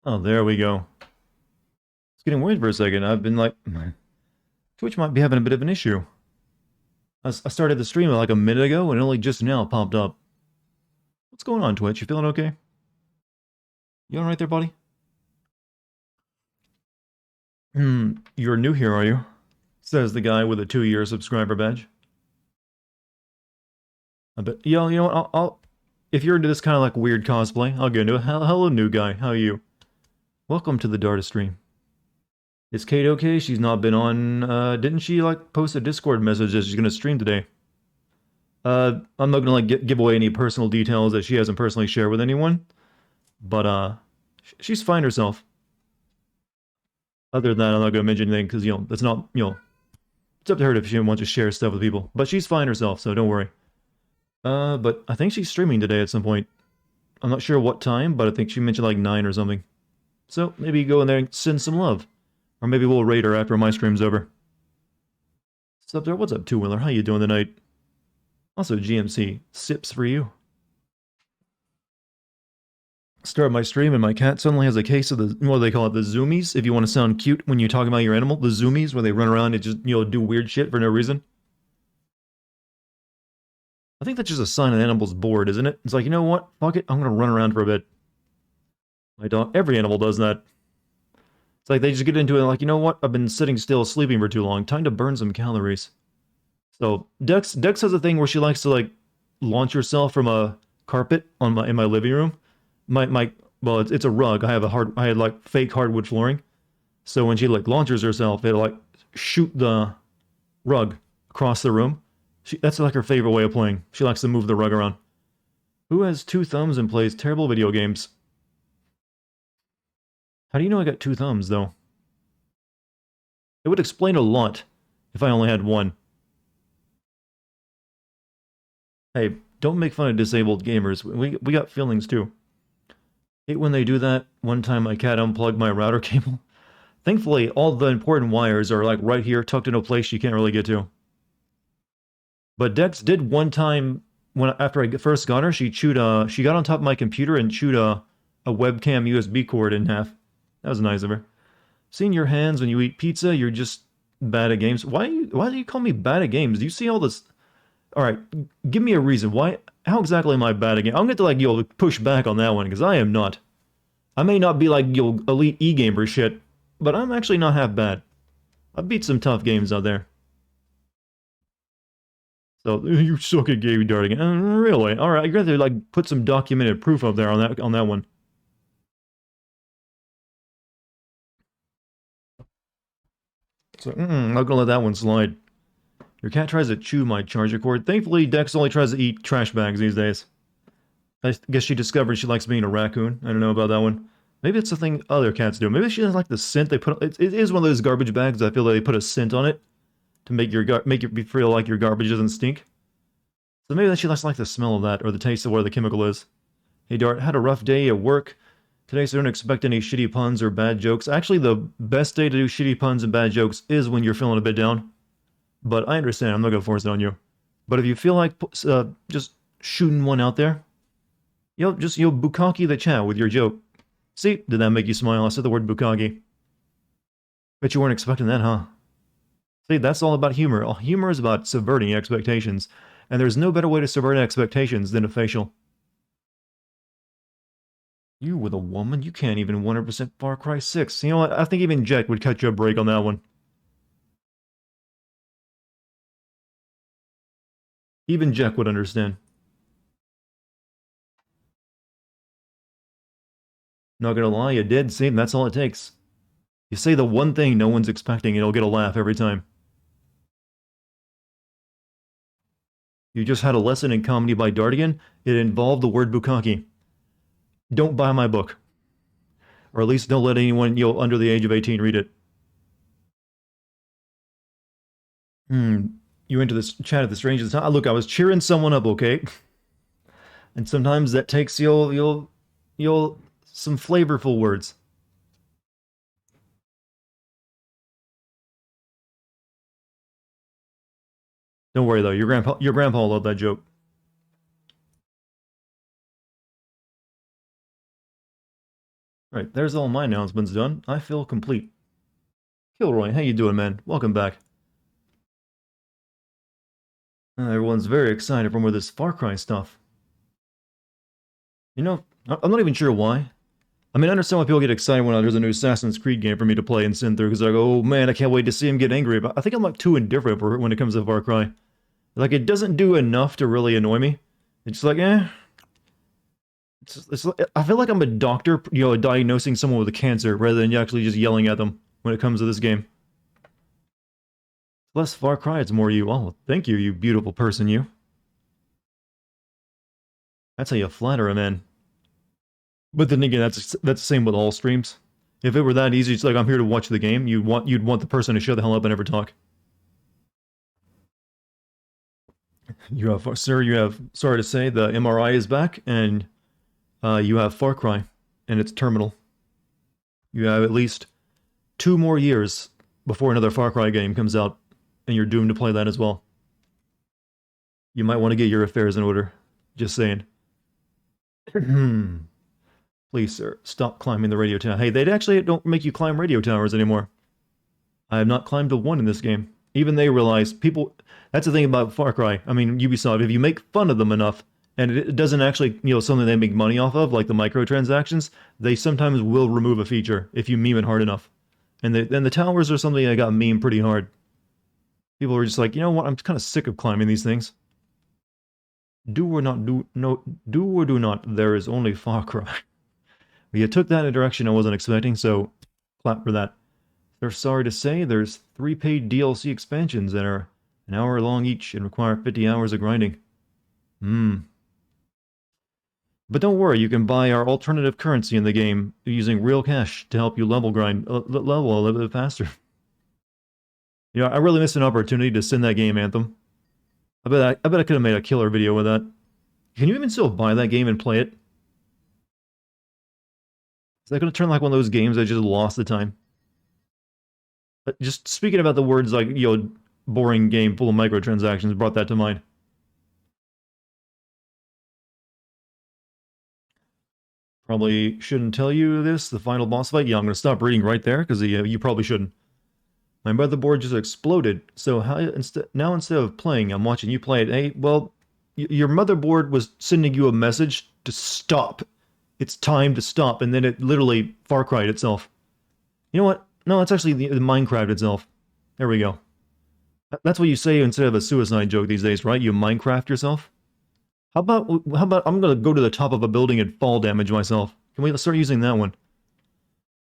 Oh, there we go. It's getting weird for a second. I've been like, Twitch might be having a bit of an issue. I started the stream like a minute ago and it only just now popped up. What's going on, Twitch? You feeling okay? You alright there, buddy? You're new here, are you? Says the guy with a 2-year subscriber badge. I bet. Yo, you know what? If you're into this kind of like weird cosplay, I'll get into it. Hello, new guy. How are you? Welcome to the Darta stream. Is Kate okay? She's not been on. Didn't she like post a Discord message that she's gonna stream today? I'm not gonna like give away any personal details that she hasn't personally shared with anyone, but she's fine herself. Other than that, I'm not gonna mention anything because that's not it's up to her if she wants to share stuff with people. But she's fine herself, so don't worry. But I think she's streaming today at some point. I'm not sure what time, but I think she mentioned like 9 or something. So maybe go in there and send some love. Or maybe we'll raid her after my stream's over. What's up there? What's up, Two-Wheeler? How you doing tonight? Also, GMC, sips for you. Start my stream and my cat suddenly has a case of the, what do they call it, the zoomies? If you want to sound cute when you're talking about your animal, the zoomies, where they run around and just, do weird shit for no reason. I think that's just a sign an animal's bored, isn't it? It's like, you know what? Fuck it, I'm gonna run around for a bit. My dog, every animal does that. It's like they just get into it like, you know what? I've been sitting still sleeping for too long. Time to burn some calories. So Dex has a thing where she likes to like launch herself from a carpet in my living room. My well, it's a rug. I had like fake hardwood flooring. So when she like launches herself, it'll like shoot the rug across the room. That's like her favorite way of playing. She likes to move the rug around. Who has 2 thumbs and plays terrible video games? How do you know I got 2 thumbs though? It would explain a lot if I only had one. Hey, don't make fun of disabled gamers. We got feelings too. Hate when they do that. One time my cat unplugged my router cable. Thankfully, all the important wires are like right here, tucked in a place you can't really get to. But Dex did one time after I first got her, she got on top of my computer and chewed a webcam USB cord in half. That was nice of her. Seeing your hands when you eat pizza, you're just bad at games. Why do you call me bad at games? Do you see all this? All right, give me a reason. Why? How exactly am I bad at games? I'm going to like push back on that one because I am not. I may not be like elite e-gamer shit, but I'm actually not half bad. I've beat some tough games out there. So you suck at game darting. Really? All right, I'd rather like put some documented proof up there on that one. So I'm not gonna let that one slide. Your cat tries to chew my charger cord. Thankfully, Dex only tries to eat trash bags these days. I guess she discovered she likes being a raccoon. I don't know about that one. Maybe it's the thing other cats do. Maybe she doesn't like the scent they put. It is one of those garbage bags. I feel like they put a scent on it to make you feel like your garbage doesn't stink. So maybe she likes like the smell of that or the taste of where the chemical is. Hey Dart, had a rough day at work today, so don't expect any shitty puns or bad jokes. Actually, the best day to do shitty puns and bad jokes is when you're feeling a bit down. But I understand. I'm not gonna force it on you. But if you feel like just shooting one out there, just bukkake the chat with your joke. See, did that make you smile? I said the word bukkake. Bet you weren't expecting that, huh? See, that's all about humor. Humor is about subverting expectations, and there's no better way to subvert expectations than a facial. You with a woman, you can't even 100% Far Cry 6. You know what? I think even Jack would cut you a break on that one. Even Jack would understand. Not gonna lie, you did. See, that's all it takes. You say the one thing no one's expecting, and it'll get a laugh every time. You just had a lesson in comedy by Dartigan. It involved the word bukkake. Don't buy my book. Or at least don't let anyone, under the age of 18 read it. You into this chat at the strangest time? Look, I was cheering someone up, okay? And sometimes that takes some flavorful words. Don't worry though, your grandpa loved that joke. Alright, there's all my announcements done. I feel complete. Kilroy, how you doing, man? Welcome back. Everyone's very excited for more of this Far Cry stuff. You know, I'm not even sure why. I mean, I understand why people get excited when there's a new Assassin's Creed game for me to play and send through, because I go, oh man, I can't wait to see him get angry. But I think I'm like too indifferent when it comes to Far Cry. Like, it doesn't do enough to really annoy me. It's like, eh. I feel like I'm a doctor, diagnosing someone with a cancer rather than actually just yelling at them when it comes to this game. Less Far Cry, it's more you. Oh, thank you, you beautiful person, you. That's how you flatter a man. But then again, that's the same with all streams. If it were that easy, it's like I'm here to watch the game. You'd want the person to shut the hell up and never talk. You have, sir. You have. Sorry to say, the MRI is back, and you have Far Cry, and it's terminal. You have at least 2 more years before another Far Cry game comes out, and you're doomed to play that as well. You might want to get your affairs in order. Just saying. Please, sir, stop climbing the radio tower. Hey, they actually don't make you climb radio towers anymore. I have not climbed a one in this game. Even they realize people... That's the thing about Far Cry. I mean, Ubisoft, if you make fun of them enough, and it doesn't actually, something they make money off of, like the microtransactions, they sometimes will remove a feature if you meme it hard enough. And the towers are something that got memed pretty hard. People are just like, you know what, I'm kind of sick of climbing these things. Do or do not, there is only Far Cry. You took that in a direction I wasn't expecting, so clap for that. They're sorry to say there's 3 paid DLC expansions that are an hour long each and require 50 hours of grinding. But don't worry, you can buy our alternative currency in the game using real cash to help you level grind, level a little bit faster. I really missed an opportunity to send that game, Anthem. I bet I could have made a killer video with that. Can you even still buy that game and play it? Is that going to turn like one of those games that just lost the time? Just speaking about the words like, boring game full of microtransactions brought that to mind. Probably shouldn't tell you this, the final boss fight. Yeah, I'm going to stop reading right there, because you probably shouldn't. My motherboard just exploded, so now instead of playing, I'm watching you play it. Hey, well, your motherboard was sending you a message to stop. It's time to stop, and then it literally Far Cry'd itself. You know what? No, it's actually the Minecraft itself. There we go. That's what you say instead of a suicide joke these days, right? You Minecraft yourself? How about I'm gonna go to the top of a building and fall damage myself? Can we start using that one?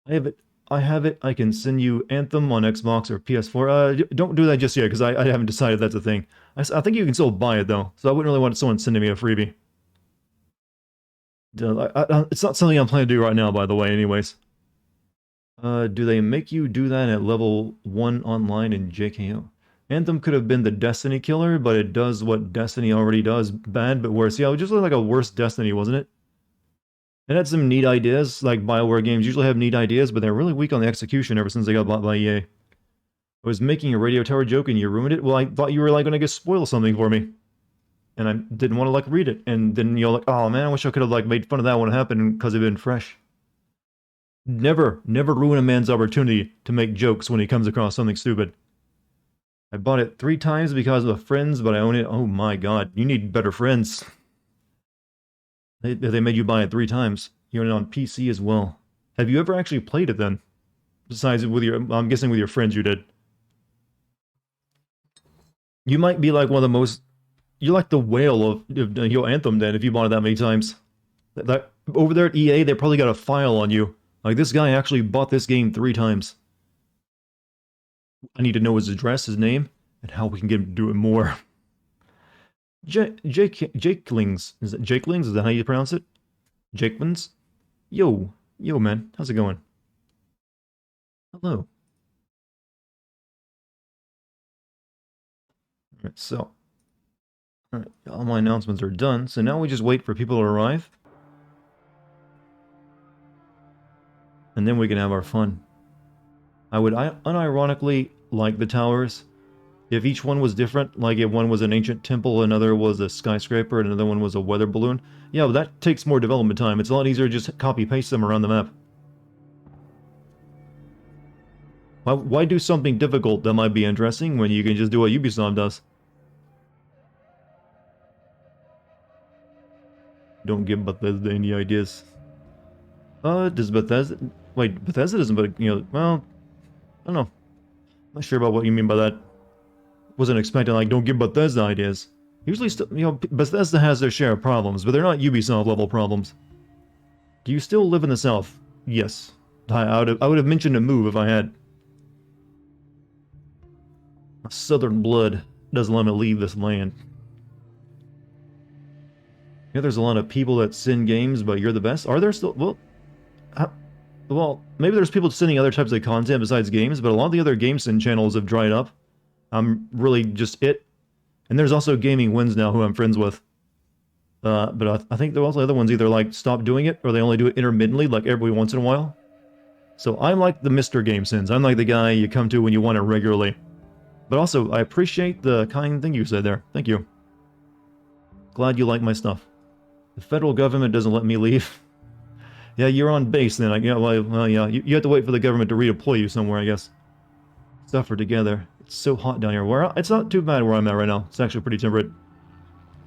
I have it. I can send you Anthem on Xbox or PS4. Don't do that just yet, because I haven't decided that's a thing. I think you can still buy it, though, so I wouldn't really want someone sending me a freebie. It's not something I'm planning to do right now, by the way, anyways. Do they make you do that at level 1 online in JKO? Anthem could have been the Destiny killer, but it does what Destiny already does, bad but worse. Yeah, it just looked like a worse Destiny, wasn't it? It had some neat ideas, like BioWare games usually have neat ideas, but they're really weak on the execution ever since they got bought by EA. I was making a radio tower joke and you ruined it? Well, I thought you were like going to spoil something for me. And I didn't want to like read it. And then you're like, oh man, I wish I could have like made fun of that when it happened because it'd been fresh. Never ruin a man's opportunity to make jokes when he comes across something stupid. I bought it 3 times because of friends, but I own it. Oh my god, you need better friends. They made you buy it 3 times. You own it on PC as well. Have you ever actually played it then? Besides with I'm guessing with your friends you did. You might be like one of the most... You're like the whale of Anthem then, if you bought it that many times. Over there at EA, they probably got a file on you. Like, this guy actually bought this game 3 times. I need to know his address, his name, and how we can get him to do it more. Jakelings. Is that Jakelings? Is that how you pronounce it? Jakemans? Yo, man. How's it going? Hello. Alright, so... Alright, all my announcements are done, so now we just wait for people to arrive. And then we can have our fun. I would unironically like the towers if each one was different, like if one was an ancient temple, another was a skyscraper, and another one was a weather balloon. Yeah, but that takes more development time. It's a lot easier to just copy-paste them around the map. Why do something difficult that might be interesting when you can just do what Ubisoft does? Don't give Bethesda any ideas. Does Bethesda... Wait, Bethesda doesn't, but, well, I don't know. Not sure about what you mean by that. Wasn't expecting, like, don't give Bethesda ideas. Usually, Bethesda has their share of problems, but they're not Ubisoft-level problems. Do you still live in the South? Yes. I would have mentioned a move if I had. Southern blood doesn't let me leave this land. Yeah, there's a lot of people that send games, but you're the best. Are there still? Well, maybe there's people sending other types of content besides games, but a lot of the other game send channels have dried up. I'm really just it. And there's also Gaming Wins now, who I'm friends with. But I think there are also other ones either like stop doing it, or they only do it intermittently, like every once in a while. So I'm like the Mr. Game Sins. I'm like the guy you come to when you want it regularly. But also, I appreciate the kind thing you said there. Thank you. Glad you like my stuff. The federal government doesn't let me leave. Yeah, you're on base then. Well, yeah, you have to wait for the government to redeploy you somewhere, I guess. Suffer together. It's so hot down here. It's not too bad where I'm at right now. It's actually pretty temperate.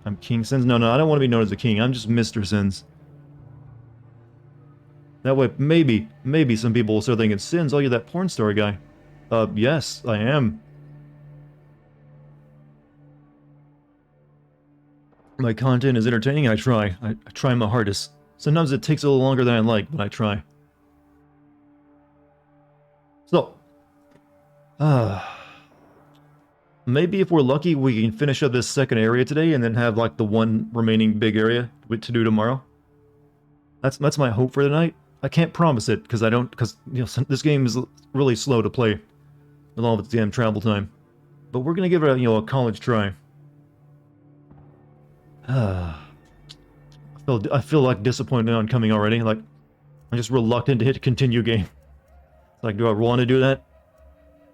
I'm King Sins? No, I don't want to be known as a king. I'm just Mr. Sins. That way, maybe some people will start thinking, Sins, oh, you're that porn star guy. Yes, I am. My content is entertaining, I try. I try my hardest. Sometimes it takes a little longer than I like, but I try. So, maybe if we're lucky, we can finish up this second area today and then have like the one remaining big area to do tomorrow. That's my hope for tonight. I can't promise it because this game is really slow to play with all of its damn travel time. But we're gonna give it a college try. I feel like disappointed on coming already. Like I'm just reluctant to hit continue game. Like, do I want to do that?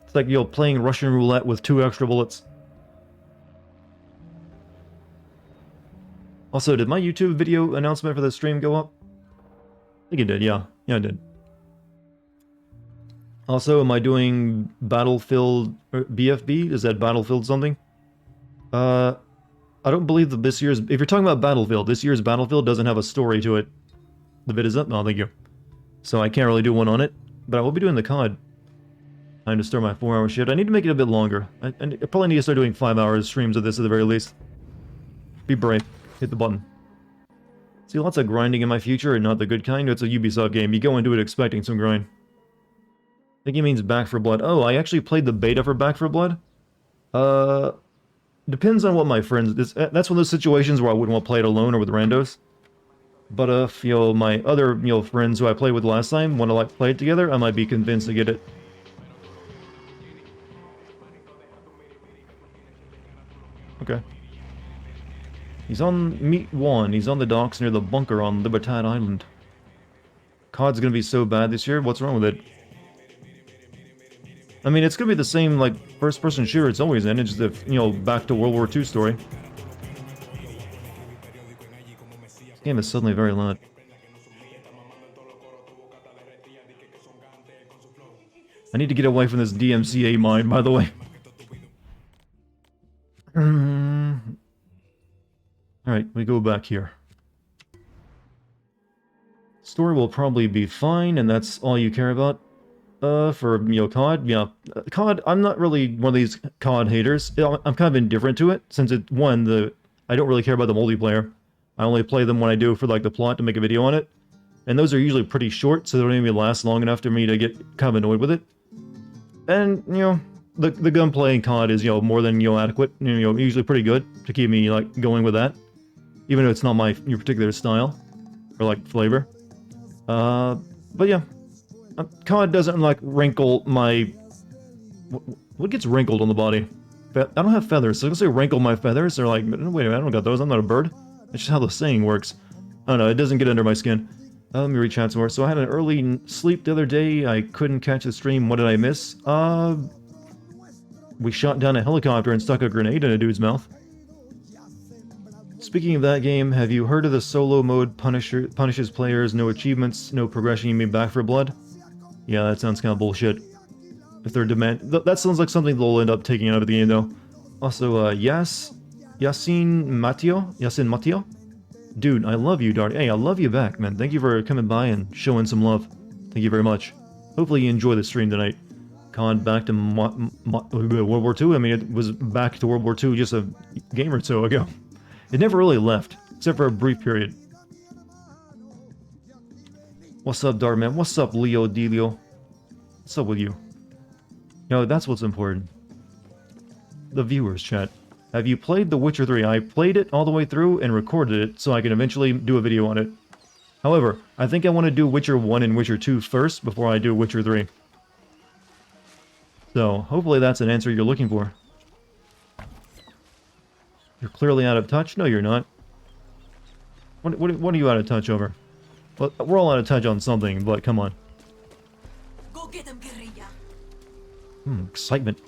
It's like playing Russian roulette with 2 extra bullets. Also, did my YouTube video announcement for the stream go up? I think it did, yeah. Yeah, it did. Also, am I doing Battlefield BFB? Is that Battlefield something? I don't believe that this year's... If you're talking about Battlefield, this year's Battlefield doesn't have a story to it. The vid is up? No, thank you. So I can't really do one on it. But I will be doing the COD. Time to start my 4-hour shift. I need to make it a bit longer. I probably need to start doing 5-hour streams of this at the very least. Be brave. Hit the button. See, lots of grinding in my future, and not the good kind. It's a Ubisoft game. You go into it expecting some grind. I think he means Back 4 Blood. Oh, I actually played the beta for Back 4 Blood. Depends on what my friends... That's one of those situations where I wouldn't want to play it alone or with randos. But if, my other, friends who I played with last time want to, play it together, I might be convinced to get it. Okay. He's on Meat 1. He's on the docks near the bunker on Libertad Island. COD's gonna be so bad this year. What's wrong with it? I mean, it's gonna be the same, first-person shooter it's always in. It's just the, back to World War II story. This game is suddenly very loud. I need to get away from this DMCA mine, by the way. Alright, we go back here. Story will probably be fine, and that's all you care about. For, COD, yeah. COD, I'm not really one of these COD haters. I'm kind of indifferent to it, since I don't really care about the multiplayer. I only play them when I do for, the plot to make a video on it. And those are usually pretty short, so they don't even last long enough for me to get kind of annoyed with it. And, the gunplay in COD is, more than, adequate. Usually pretty good to keep me, going with that. Even though it's not my particular style. Or, flavor. But yeah. COD doesn't, wrinkle my... What gets wrinkled on the body? I don't have feathers, so I can say wrinkle my feathers. They're like, wait a minute, I don't got those, I'm not a bird. That's just how the saying works. I don't know, it doesn't get under my skin. Let me reach out some more. So I had an early sleep the other day, I couldn't catch the stream, what did I miss? We shot down a helicopter and stuck a grenade in a dude's mouth. Speaking of that game, have you heard of the solo mode punishes players, no achievements, no progression, you mean Back 4 Blood? Yeah, that sounds kind of bullshit. If they're that sounds like something they'll end up taking out of the game, though. Also, Yasin Mateo? Dude, I love you, Dart. Hey, I love you back, man. Thank you for coming by and showing some love. Thank you very much. Hopefully you enjoy the stream tonight. Con back to World War II. I mean, it was back to World War II just a game or so ago. It never really left, except for a brief period. What's up, Dart, man? What's up, Leo Delio? What's up with you? No, that's what's important. The viewers, chat. Have you played The Witcher 3? I played it all the way through and recorded it so I can eventually do a video on it. However, I think I want to do Witcher 1 and Witcher 2 first before I do Witcher 3. So, hopefully that's an answer you're looking for. You're clearly out of touch? No, you're not. What are you out of touch over? Well, we're all out of touch on something, but come on. Go get him, guerrilla. Excitement.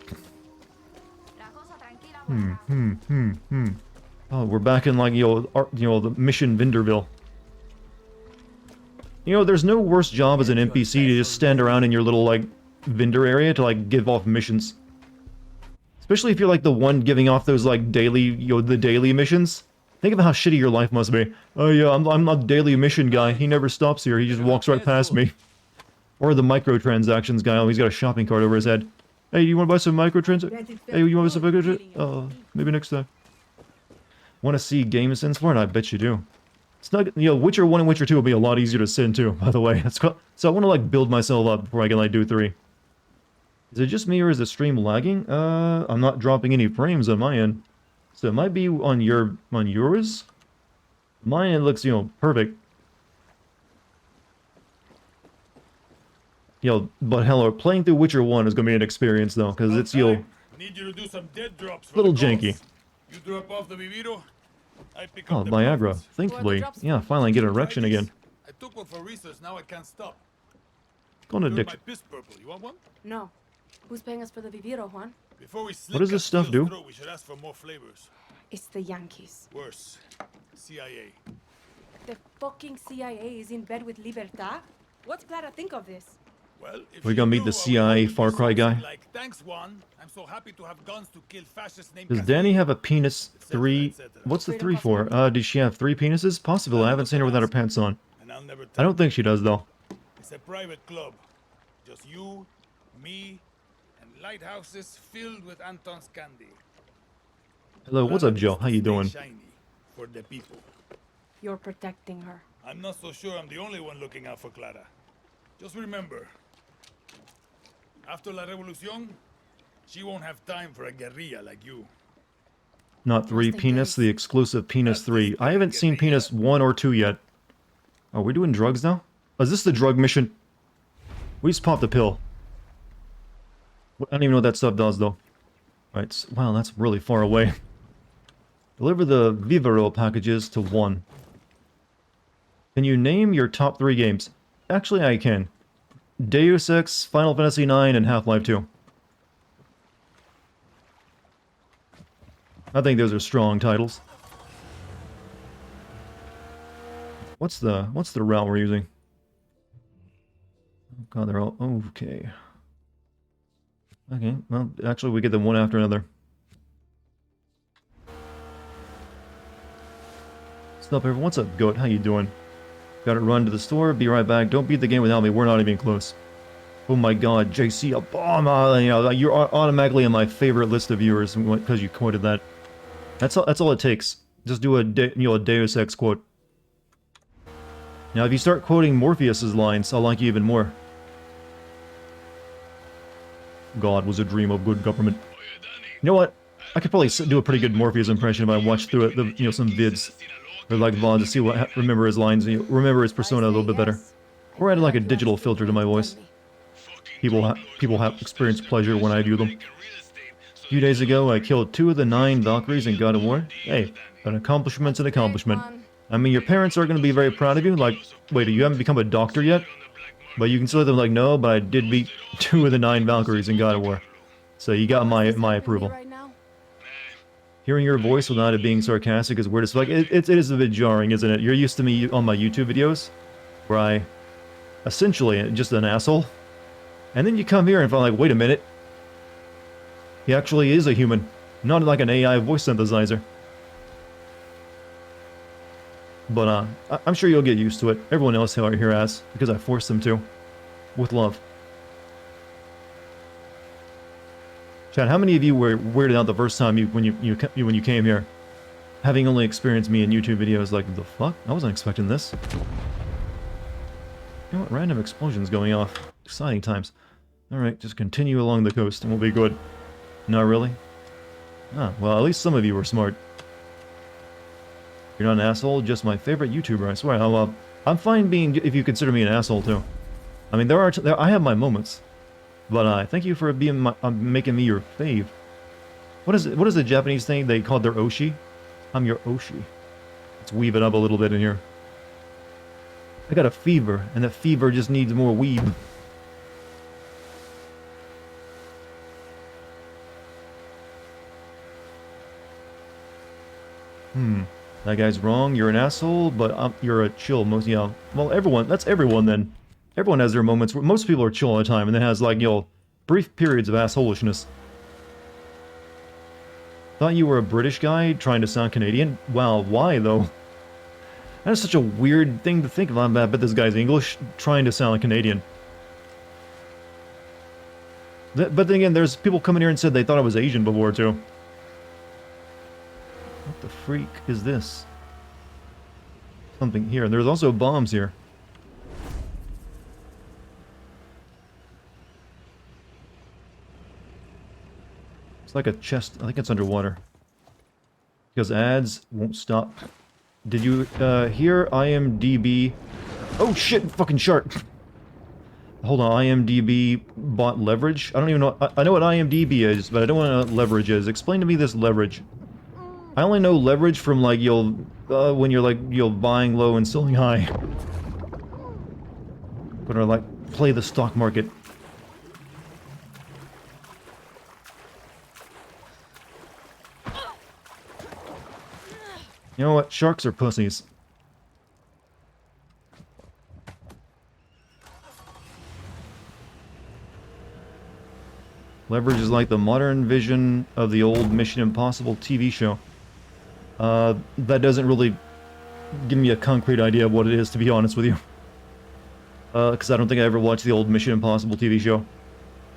Oh, we're back in, like, the mission Vinderville. You know, there's no worse job as an NPC to just stand around in your little, like, vendor area to, like, give off missions. Especially if you're, like, the one giving off those, like, daily, the daily missions. Think of how shitty your life must be. Oh yeah, I'm not a daily mission guy. He never stops here. He just walks right past me. Or the microtransactions guy. Oh, he's got a shopping cart over his head. Hey, you want to buy some microtransactions? Hey, you want to buy some microtransactions? Maybe next time. Want to see game sins for it? I bet you do. It's not, Witcher 1 and Witcher 2 will be a lot easier to sin too, by the way. So I want to, like, build myself up before I can, like, do 3. Is it just me or is the stream lagging? I'm not dropping any frames on my end. So it might be on yours? Mine, it looks, perfect. But hello, playing through Witcher 1 is going to be an experience, though, because it's, Need you to do some dead drops for little the janky. You drop off the Viviro, I pick Oh, up the Viagra. profits. Thankfully. Yeah, finally get an erection again. I took one for research, now I can't stop. Going to Doing dick. my piss purple. You want one? No. Who's paying us for the Viviro, Juan? Before we What does this stuff do? we should ask for more flavors. It's the Yankees. Worse. CIA. The fucking CIA is in bed with Libertad? What's Clara think of this? Well, if We you gonna meet do, the I CIA will do Far Cry guy? something Like, thanks, Juan. I'm so happy to have guns to kill fascists named Does Casimir." Danny have a penis 3? etc. What's the Freedom 3 for? possibility. Does she have 3 penises? Possible. I haven't seen her without her pants on. And I'll never I tell don't think she does, though. It's a private club. Just you, me, and lighthouses filled with Anton's candy. Hello, what's up, Joe? How you doing? Shiny for the people. You're protecting her. I'm not so sure I'm the only one looking out for Clara. Just remember, after La Revolución, she won't have time for a guerrilla like you. Not 3 Just in penis, case. the exclusive penis 3. I haven't seen penis 1 or 2 yet. Are we doing drugs now? Oh, is this the drug mission? We just popped a pill. I don't even know what that stuff does, though. Right, wow, that's really far away. Deliver the Vivero packages to 1. Can you name your top 3 games? Actually, I can. Deus Ex, Final Fantasy IX, and Half-Life 2. I think those are strong titles. What's the route we're using? Oh god, they're all okay. Okay, well, actually we get them one after another. What's up, everyone? What's up, Goat? How you doing? Gotta run to the store, be right back. Don't beat the game without me, we're not even close. Oh my god, JC Obama, you're automatically on my favorite list of viewers because you quoted that. That's all it takes. Just do a Deus Ex quote. Now if you start quoting Morpheus's lines, I'll like you even more. God was a dream of good government. You know what? I could probably do a pretty good Morpheus impression if I watched through it, some vids. Or like VOD to see remember his lines, remember his persona a little bit better. Or add like a digital filter to my voice. People have experienced pleasure when I view them. A few days ago, I killed 2 of the 9 Valkyries in God of War. Hey, an accomplishment's an accomplishment. I mean, your parents are going to be very proud of you. Like, wait, you haven't become a doctor yet? But you can still let them like, no, but I did beat 2 of the 9 Valkyries in God of War. So you got my approval. Right now? Hearing your voice without it being sarcastic is weird as fuck. It is a bit jarring, isn't it? You're used to me on my YouTube videos, where I, essentially, just an asshole. And then you come here and find like, wait a minute. He actually is a human, not like an AI voice synthesizer. But I'm sure you'll get used to it. Everyone else here has, because I forced them to. With love. Chad, how many of you were weirded out the first time when you came here? Having only experienced me in YouTube videos, like, the fuck? I wasn't expecting this. You know what? Random explosions going off. Exciting times. Alright, just continue along the coast and we'll be good. Not really? Ah, well, at least some of you were smart. You're not an asshole, just my favorite YouTuber, I swear. I'm fine being, if you consider me an asshole too. I mean, I have my moments. But thank you for being making me your fave. What is the Japanese thing they called their Oshi? I'm your Oshi. Let's weave it up a little bit in here. I got a fever, and that fever just needs more weeb. That guy's wrong, you're an asshole, but you're a chill, yeah. Well, everyone, that's everyone then. Everyone has their moments where most people are chill all the time, and then has, like, you know, brief periods of assholishness. Thought you were a British guy trying to sound Canadian? Wow, why, though? That's such a weird thing to think about. I bet this guy's English, trying to sound Canadian. But then again, there's people coming here and said they thought I was Asian before, too. What the freak is this? Something here. There's also bombs here. It's like a chest. I think it's underwater. Because ads won't stop. Did you hear IMDb? Oh shit! Fucking shark! Hold on, IMDb bought leverage? I don't even know. I know what IMDb is, but I don't know what leverage is. Explain to me this leverage. I only know leverage from, like, when you're, like, buying low and selling high. But like, play the stock market. You know what? Sharks are pussies. Leverage is like the modern vision of the old Mission Impossible TV show. That doesn't really give me a concrete idea of what it is, to be honest with you. Because I don't think I ever watched the old Mission Impossible TV show.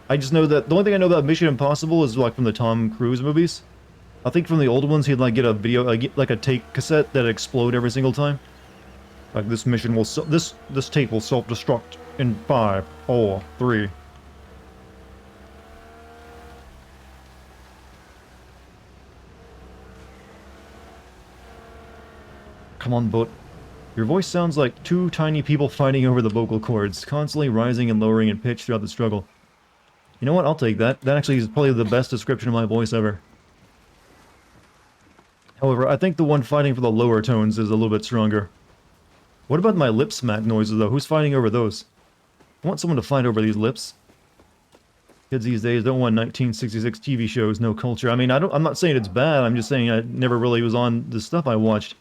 I just know that the only thing I know about Mission Impossible is, like, from the Tom Cruise movies. I think from the old ones, he'd, like, get a video, like a tape cassette that'd explode every single time. Like, this mission will, this tape will self-destruct in 5, 4, 3. Come on, boat. Your voice sounds like two tiny people fighting over the vocal cords, constantly rising and lowering in pitch throughout the struggle. You know what? I'll take that. That actually is probably the best description of my voice ever. However, I think the one fighting for the lower tones is a little bit stronger. What about my lip smack noises, though? Who's fighting over those? I want someone to fight over these lips. Kids these days don't want 1966 TV shows, no culture. I mean, I'm not saying it's bad, I'm just saying I never really was on the stuff I watched.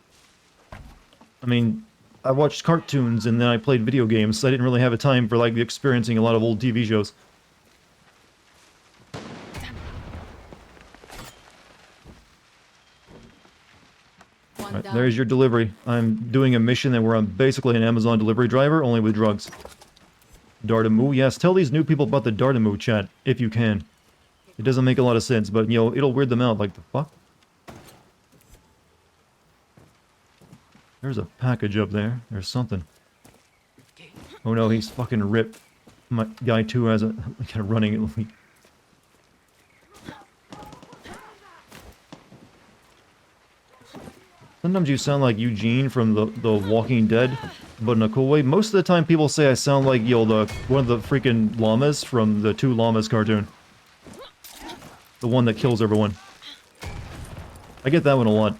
I mean, I watched cartoons and then I played video games, so I didn't really have a time for, like, experiencing a lot of old TV shows. Right, there's your delivery. I'm doing a mission where I'm basically an Amazon delivery driver, only with drugs. Dartimu, yes, tell these new people about the Dartimu chat, if you can. It doesn't make a lot of sense, but, you know, it'll weird them out, like, the fuck? There's a package up there. There's something. Oh no, he's fucking ripped. My guy too has a kind of running. Sometimes you sound like Eugene from the Walking Dead, but in a cool way. Most of the time people say I sound like, yo, one of the freaking llamas from the Two Llamas cartoon. The one that kills everyone. I get that one a lot.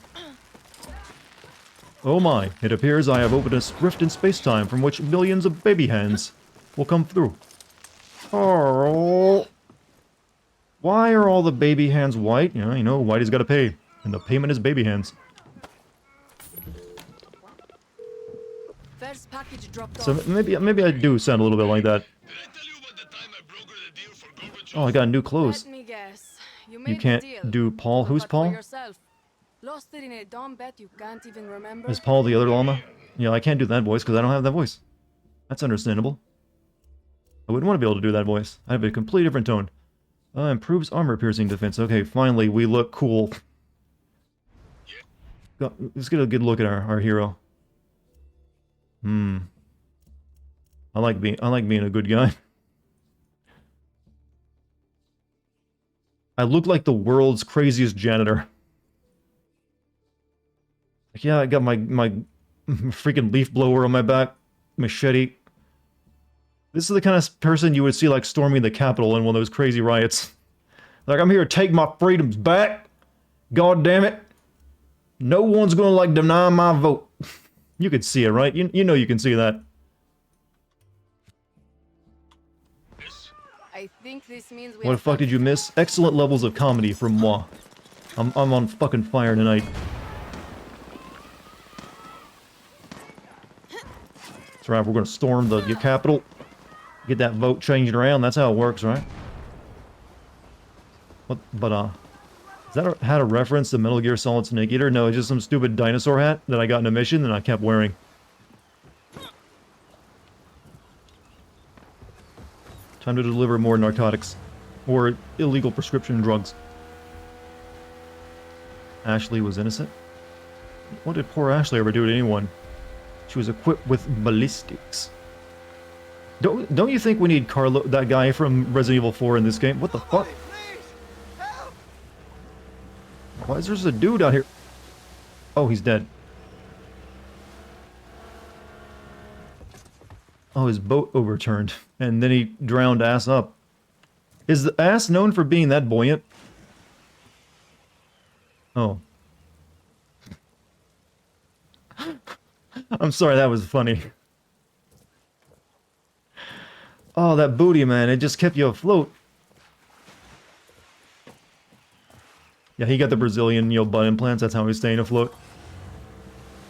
Oh my, it appears I have opened a rift in space-time from which millions of baby hands will come through. Oh. Why are all the baby hands white? You know, Whitey's gotta pay. And the payment is baby hands. First package dropped So off. maybe I do sound a little bit like that. Did I tell you about the time I broke her Oh, I got new clothes. Let me guess. You You made the can't deal. do Paul. Who's But for Paul? yourself. Lost it in a dumb bet you can't even remember. Is Paul the other llama? Yeah, I can't do that voice because I don't have that voice. That's understandable. I wouldn't want to be able to do that voice. I have a completely different tone. Improves armor piercing defense. Okay, finally, we look cool. Let's get a good look at our hero. I like being a good guy. I look like the world's craziest janitor. Like, yeah, I got my freaking leaf blower on my back, machete. This is the kind of person you would see like storming the Capitol in one of those crazy riots. Like, I'm here to take my freedoms back. God damn it. No one's gonna like deny my vote. You could see it, right? You know you can see that. I think this means we What the fuck did you miss? Excellent levels of comedy from moi. I'm on fucking fire tonight. That's right, we're gonna storm the Capitol. Get that vote changed around. That's how it works, right? What? But is that a, had a reference to Metal Gear Solid Snake Eater? No, it's just some stupid dinosaur hat that I got in a mission and I kept wearing. Time to deliver more narcotics. Or illegal prescription drugs. Ashley was innocent? What did poor Ashley ever do to anyone? She was equipped with ballistics. Don't you think we need Carlo, that guy from Resident Evil 4 in this game? What the fuck? Why is there just a dude out here? Oh, he's dead. Oh, his boat overturned, and then he drowned ass up. Is the ass known for being that buoyant? Oh. I'm sorry, that was funny. Oh, that booty, man, it just kept you afloat. Yeah, he got the Brazilian, butt implants, that's how he's staying afloat.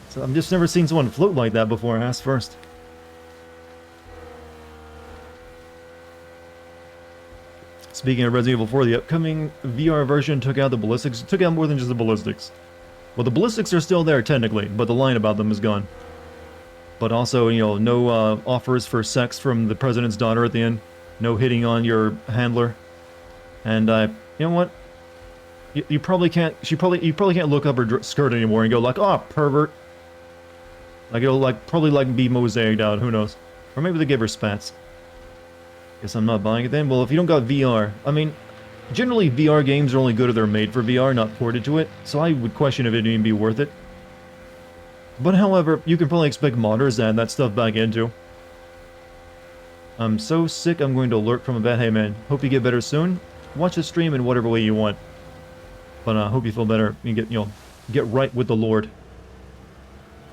So I've just never seen someone float like that before, ass first. Speaking of Resident Evil 4, the upcoming VR version took out the ballistics. It took out more than just the ballistics. Well, the ballistics are still there, technically, but the line about them is gone. But also, no offers for sex from the president's daughter at the end. No hitting on your handler. And, you know what? You probably can't, you probably can't look up her skirt anymore and go like, oh, pervert. Like, it'll, probably, be mosaicked out, who knows. Or maybe they give her spats. Guess I'm not buying it then. Well, if you don't got VR, I mean, generally VR games are only good if they're made for VR, not ported to it, so I would question if it'd even be worth it. But however, you can probably expect modders to add that stuff back into. I'm so sick I'm going to alert from a bed. Hey man, hope you get better soon. Watch the stream in whatever way you want. But I hope you feel better and get right with the Lord.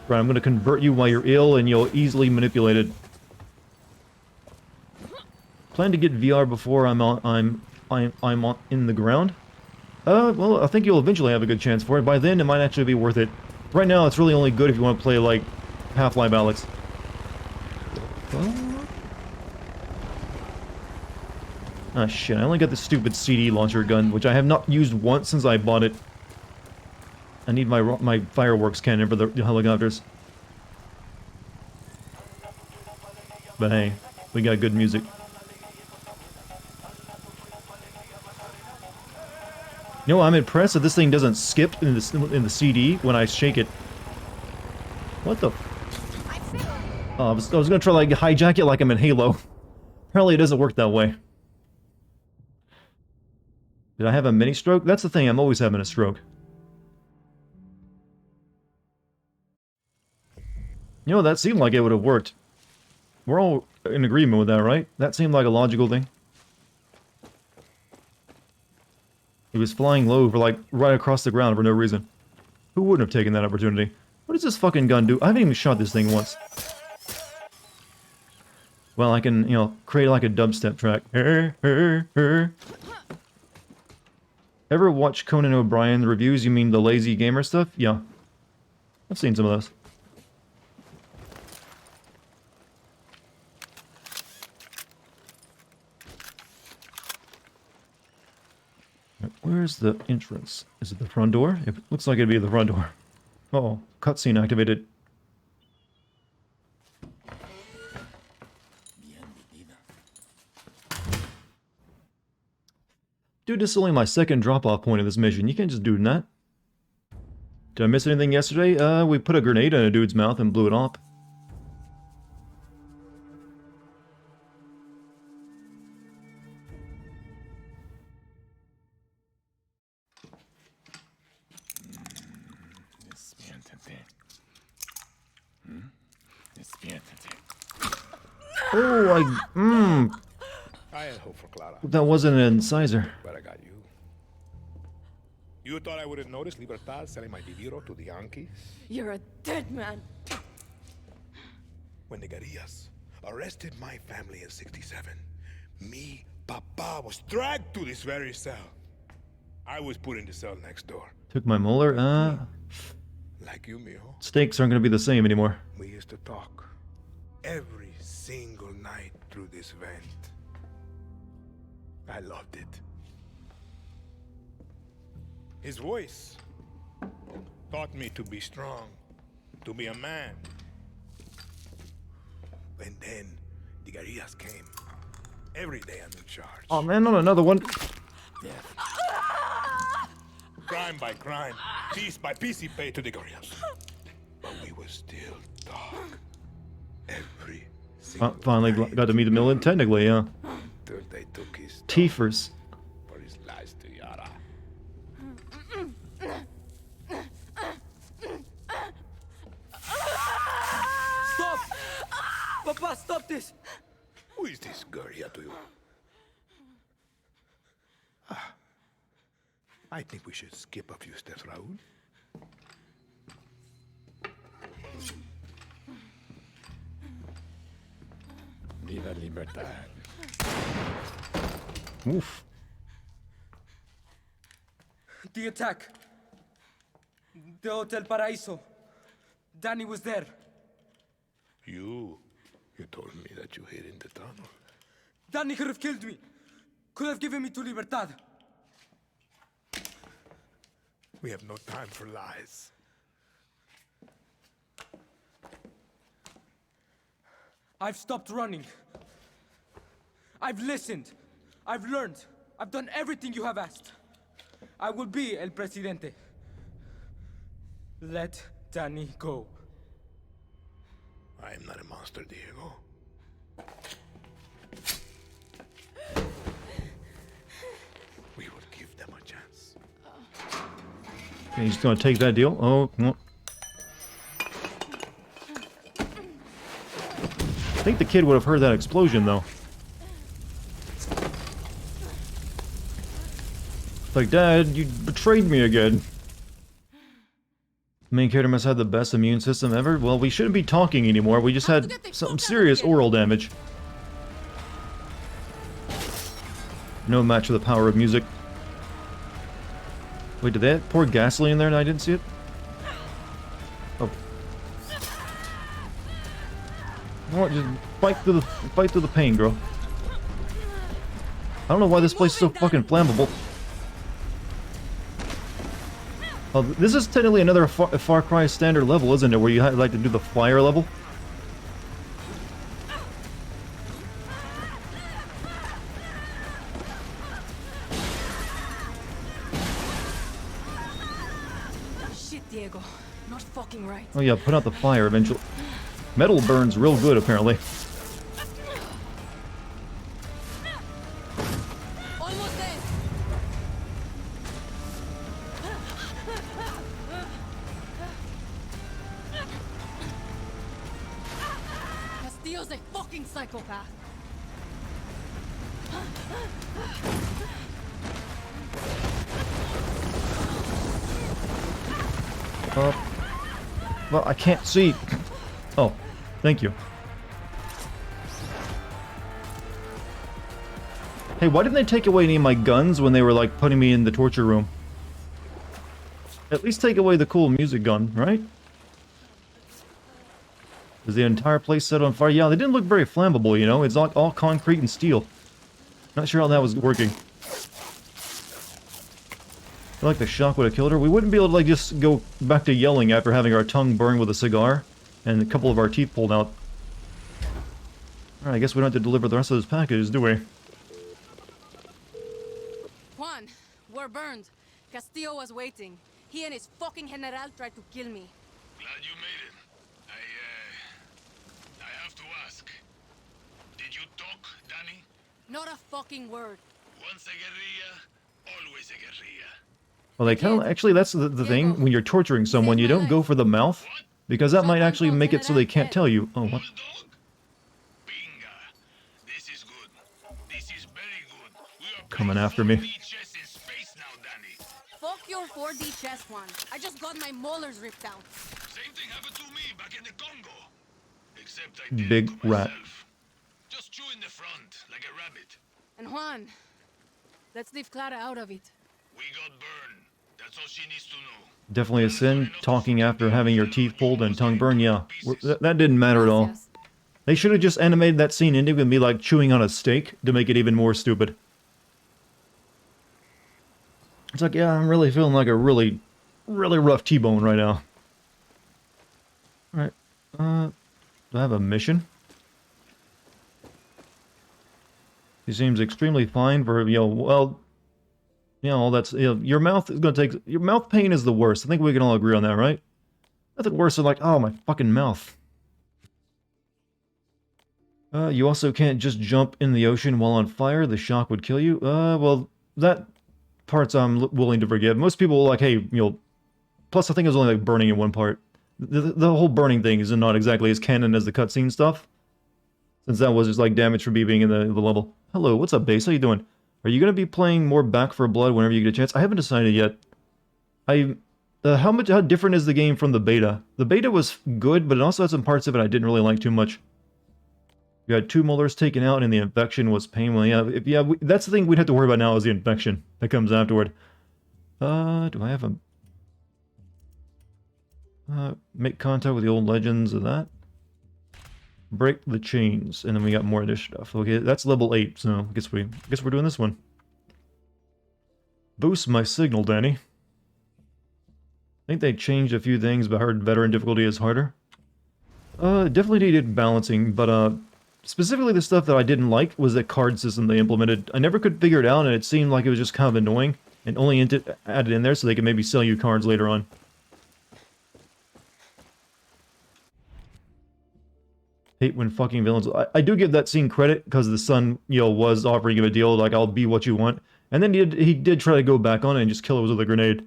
Right, I'm going to convert you while you're ill and you'll easily manipulate it. Plan to get VR before I'm in the ground. Well, I think you'll eventually have a good chance for it. By then, it might actually be worth it. Right now, it's really only good if you want to play like Half-Life Alyx. Ah shit! I only got the stupid CD launcher gun, which I have not used once since I bought it. I need my fireworks cannon for the helicopters. But hey, we got good music. You know, I'm impressed that this thing doesn't skip in the CD when I shake it. What the? Oh, I was gonna try like hijack it like I'm in Halo. Apparently, it doesn't work that way. Did I have a mini stroke? That's the thing. I'm always having a stroke. You know, that seemed like it would have worked. We're all in agreement with that, right? That seemed like a logical thing. He was flying low for like right across the ground for no reason. Who wouldn't have taken that opportunity? What does this fucking gun do? I haven't even shot this thing once. Well, I can, create like a dubstep track. Ever watch Conan O'Brien reviews? You mean the lazy gamer stuff? Yeah. I've seen some of those. Where's the entrance? Is it the front door? It looks like it'd be the front door. Oh, cutscene activated. Dude, this is only my second drop-off point of this mission. You can't just do that. Did I miss anything yesterday? We put a grenade in a dude's mouth and blew it up. Oh, I had hope for Clara, that wasn't an incisor. but I got you. You thought I wouldn't notice Libertad selling my Viviro to the Yankees? You're a dead man. When the guerrillas arrested my family in '67, me, Papa, was dragged to this very cell. I was put in the cell next door. Took my molar. Like you, mijo. Stakes aren't gonna be the same anymore. We used to talk every single night through this vent. I loved it. His voice taught me to be strong, to be a man. And then the guerrillas came. Every day I'm in charge. Oh man, not another one. Crime by crime, piece by piece he paid to the guerrillas. But we would still talk. Every single Finally night. got to meet the villain, technically, yeah. Till they took his Tiefers. for his lies to Yara. Stop! Papa, stop this! Who is this guerrilla to you? I think we should skip a few steps, Raúl. Viva Libertad. Oof. The attack. The Hotel Paraíso. Danny was there. You told me that you hid in the tunnel. Danny could have killed me. Could have given me to Libertad. We have no time for lies. I've stopped running. I've listened. I've learned. I've done everything you have asked. I will be El Presidente. Let Danny go. I am not a monster, Diego. We will give them a chance. Okay, he's gonna take that deal. Oh, no. I think the kid would have heard that explosion, though. Like, Dad, you betrayed me again. Main character must have the best immune system ever. Well, we shouldn't be talking anymore. We just had some serious oral damage. No match for the power of music. Wait, did they pour gasoline in there and I didn't see it? Oh. You know what, just fight through the pain, girl. I don't know why this place is so fucking flammable. Oh, this is technically another Far Cry standard level, isn't it? Where you like to do the fire level? Shit, Diego. Not fucking right. Oh yeah, put out the fire eventually. Metal burns real good, apparently. Almost there. Castillo's a fucking psychopath. Well, I can't see. Oh, thank you. Hey, why didn't they take away any of my guns when they were, like, putting me in the torture room? At least take away the cool music gun, right? Is the entire place set on fire? Yeah, they didn't look very flammable, you know? It's all concrete and steel. Not sure how that was working. Like the shock would have killed her. We wouldn't be able to like just go back to yelling after having our tongue burned with a cigar and a couple of our teeth pulled out. Alright, I guess we don't have to deliver the rest of those packages, do we? Juan, we're burned. Castillo was waiting. He and his fucking general tried to kill me. Glad you made it. I have to ask. Did you talk, Danny? Not a fucking word. Once a guerrilla, always a guerrilla. Well, they kind of actually that's the thing when you're torturing someone, you don't go for the mouth because that might actually make it so they can't tell you. Oh, what? Bulldog? Binga. This is good. This is very good. We are Coming after me. 4D chess in space now, Danny. Fuck your 4D chess, Juan. I just got my molars ripped out. Same thing happened to me back in the Congo. Except I did Big it to rat. myself. Just chew in the front, like a rabbit. And Juan, let's leave Clara out of it. We got burned. That's all she needs to know. Definitely a sin. Talking after having your teeth pulled and tongue burned, yeah. That didn't matter at all. Gracias. They should have just animated that scene ending with me like chewing on a steak to make it even more stupid. It's like, yeah, I'm really feeling like a really rough T-bone right now. Alright, do I have a mission? He seems extremely fine for, you know, well, you know, that's, you know, your mouth is gonna take, your mouth pain is the worst. I think we can all agree on that, right? Nothing worse than like, oh, my fucking mouth. You also can't just jump in the ocean while on fire. The shock would kill you. Well, that part's I'm willing to forgive. Most people are like, hey, you know, plus I think it was only like burning in one part. The whole burning thing is not exactly as canon as the cutscene stuff. Since that was just like damage from me being in the level. Hello, what's up, base? How you doing? Are you going to be playing more Back 4 Blood whenever you get a chance? I haven't decided yet. How different is the game from the beta? The beta was good, but it also had some parts of it I didn't really like too much. You had 2 molars taken out and the infection was painful. Yeah, that's the thing we'd have to worry about now is the infection that comes afterward. Do I have a... make contact with the old legends of that. Break the chains, and then we got more of this stuff. Okay, that's level 8, so I guess we're doing this one. Boost my signal, Danny. I think they changed a few things, but I heard veteran difficulty is harder. Definitely needed balancing, but specifically the stuff that I didn't like was the card system they implemented. I never could figure it out, and it seemed like it was just kind of annoying, and only added in there so they could maybe sell you cards later on. Hate when fucking villains... I do give that scene credit, because the son, you know, was offering him a deal, like, I'll be what you want. And then he did try to go back on it and just kill it with a grenade.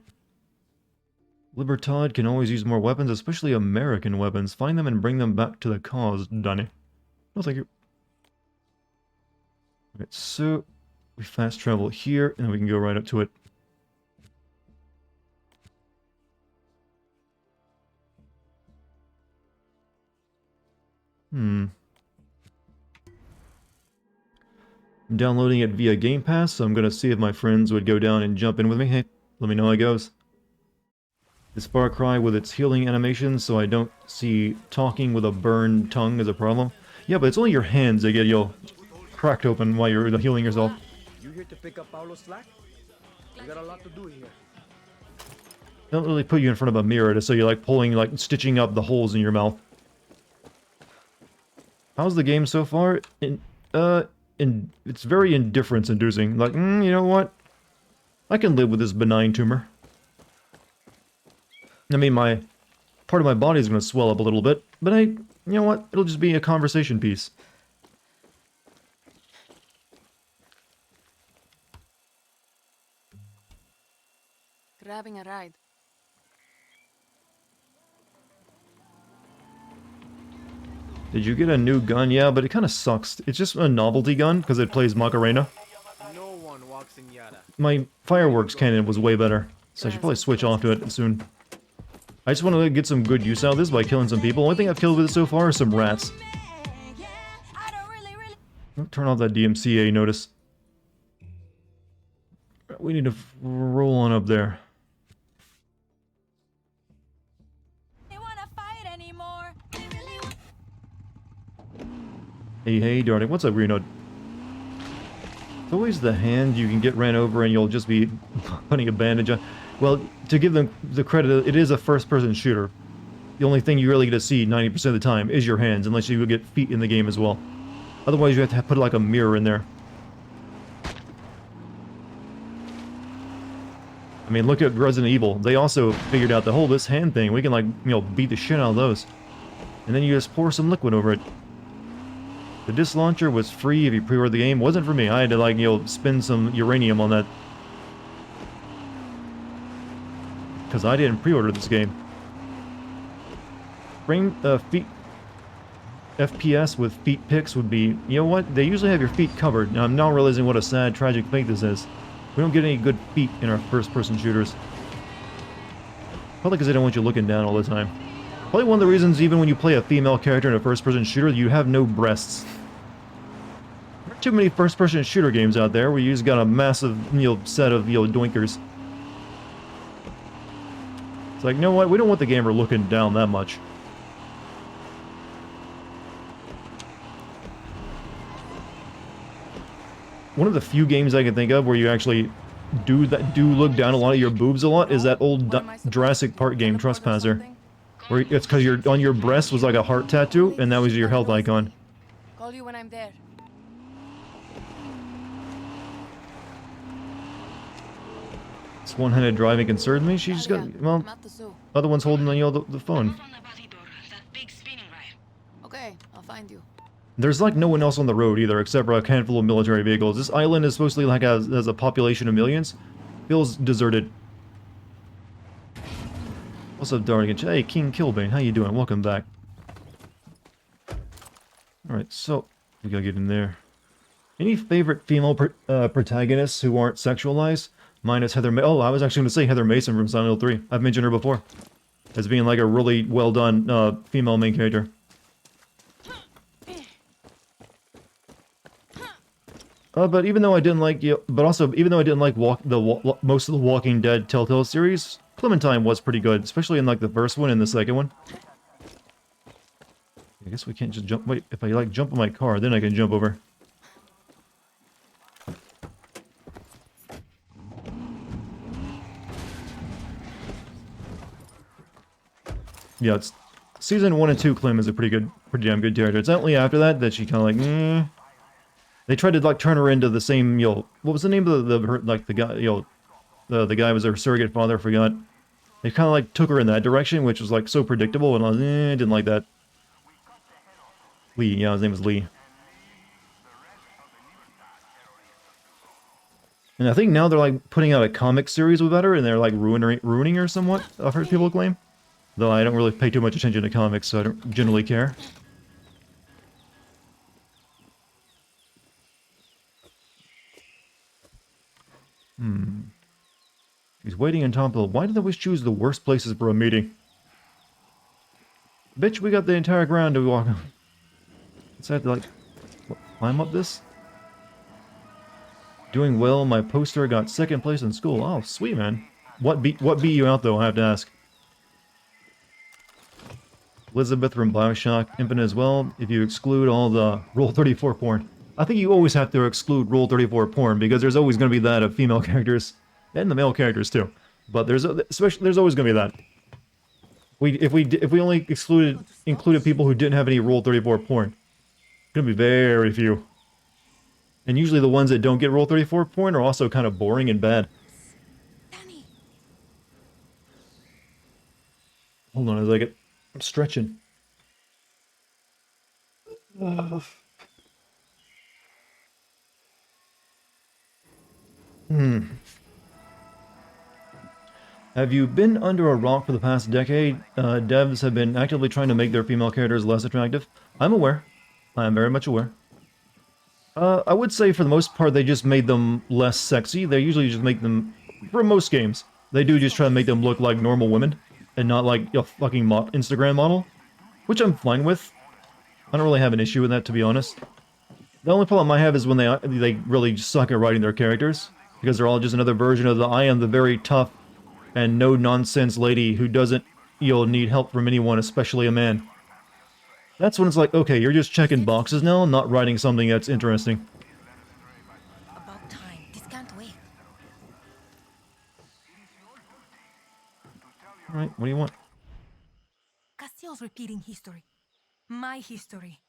Libertad can always use more weapons, especially American weapons. Find them and bring them back to the cause, Danny. No, thank you. Okay, so... we fast travel here, and then we can go right up to it. I'm downloading it via Game Pass, so I'm gonna see if my friends would go down and jump in with me. Hey, let me know how it goes. It's Far Cry with its healing animation, so I don't see talking with a burned tongue as a problem. Yeah, but it's only your hands that get, you know, cracked open while you're healing yourself. You here to pick up Paulo's slack? We got a lot to do here. They don't really put you in front of a mirror, so you're like pulling, like stitching up the holes in your mouth. How's the game so far? It's very indifference-inducing. Like, you know what? I can live with this benign tumor. I mean, part of my body is going to swell up a little bit, but you know what? It'll just be a conversation piece. Grabbing a ride. Did you get a new gun? Yeah, but it kind of sucks. It's just a novelty gun because it plays Macarena. No one walks in Yara. My fireworks cannon was way better, so I should probably switch off to it soon. I just want to get some good use out of this by killing some people. The only thing I've killed with it so far are some rats. Turn off that DMCA notice. We need to roll on up there. Hey, Dartigan. What's up, Reno? It's always the hand you can get ran over and you'll just be putting a bandage on. Well, to give them the credit, it is a first-person shooter. The only thing you really get to see 90% of the time is your hands, unless you get feet in the game as well. Otherwise, you have to put like a mirror in there. I mean, look at Resident Evil. They also figured out the whole this hand thing. We can like, you know, beat the shit out of those. And then you just pour some liquid over it. The disc launcher was free if you pre-ordered the game. Wasn't for me. I had to like, you know, spend some uranium on that. Because I didn't pre-order this game. Frame, feet... FPS with feet pics would be... You know what? They usually have your feet covered. Now, I'm now realizing what a sad, tragic fate this is. We don't get any good feet in our first-person shooters. Probably because they don't want you looking down all the time. Probably one of the reasons, even when you play a female character in a first-person shooter, you have no breasts. There aren't too many first-person shooter games out there where you just got a massive, you know, set of, you know, doinkers. It's like, you know what? We don't want the gamer looking down that much. One of the few games I can think of where you actually do look down a lot of your boobs a lot is that old Jurassic Park game, Trespasser. Where it's because on your breast was like a heart tattoo, and that was your health icon. Call you when I'm there. This one-handed driving concerns me. She just got, well, other one's holding, you know, the phone. Okay, I'll find you. There's like no one else on the road either, except for a handful of military vehicles. This island is supposedly like has a population of millions. Feels deserted. What's up, Dartigan? Hey, King Kilbane, how you doing? Welcome back. Alright, so we gotta get in there. Any favorite female protagonists who aren't sexualized? Minus Heather Oh, I was actually going to say Heather Mason from Silent Hill 3. I've mentioned her before. As being like a really well done female main character. But even though I didn't like, most of the Walking Dead Telltale series, Clementine was pretty good, especially in like the first one and the second one. I guess we can't just jump. Wait, if I like jump on my car, then I can jump over. Yeah, it's season 1 and 2. Clem is a pretty damn good character. It's only after that that she kind of like, They tried to like turn her into the same, you know, what was the name of the guy, you know, the guy was her surrogate father, I forgot. They kind of like took her in that direction, which was like so predictable, and I was, didn't like that. Lee, yeah, his name was Lee. And I think now they're like putting out a comic series about her, and they're like ruining her somewhat, I've heard people claim. Though I don't really pay too much attention to comics, so I don't generally care. He's waiting on top of the... Why did they always choose the worst places for a meeting? Bitch, we got the entire ground to walk on. Let's have to, like, climb up this? Doing well, my poster got 2nd place in school. Oh, sweet, man. What beat you out, though, I have to ask? Elizabeth from Bioshock Infinite as well, if you exclude all the Rule 34 porn. I think you always have to exclude Rule 34 porn, because there's always going to be that of female characters. And the male characters, too. But there's always going to be that. If we only included people who didn't have any Rule 34 porn, it's going to be very few. And usually the ones that don't get Rule 34 porn are also kind of boring and bad. Danny. Hold on a second. I'm stretching. Have you been under a rock for the past decade? Devs have been actively trying to make their female characters less attractive. I'm aware. I'm very much aware. I would say for the most part they just made them less sexy. They usually just make them, for most games, they do just try to make them look like normal women and not like a fucking Instagram model, which I'm fine with. I don't really have an issue with that, to be honest. The only problem I have is when they really suck at writing their characters, because they're all just another version of the I am the very tough and no-nonsense lady who doesn't, need help from anyone, especially a man. That's when it's like, okay, you're just checking boxes now, not writing something that's interesting. About time. This can't wait. Alright, what do you want? Castillo's repeating history. My history.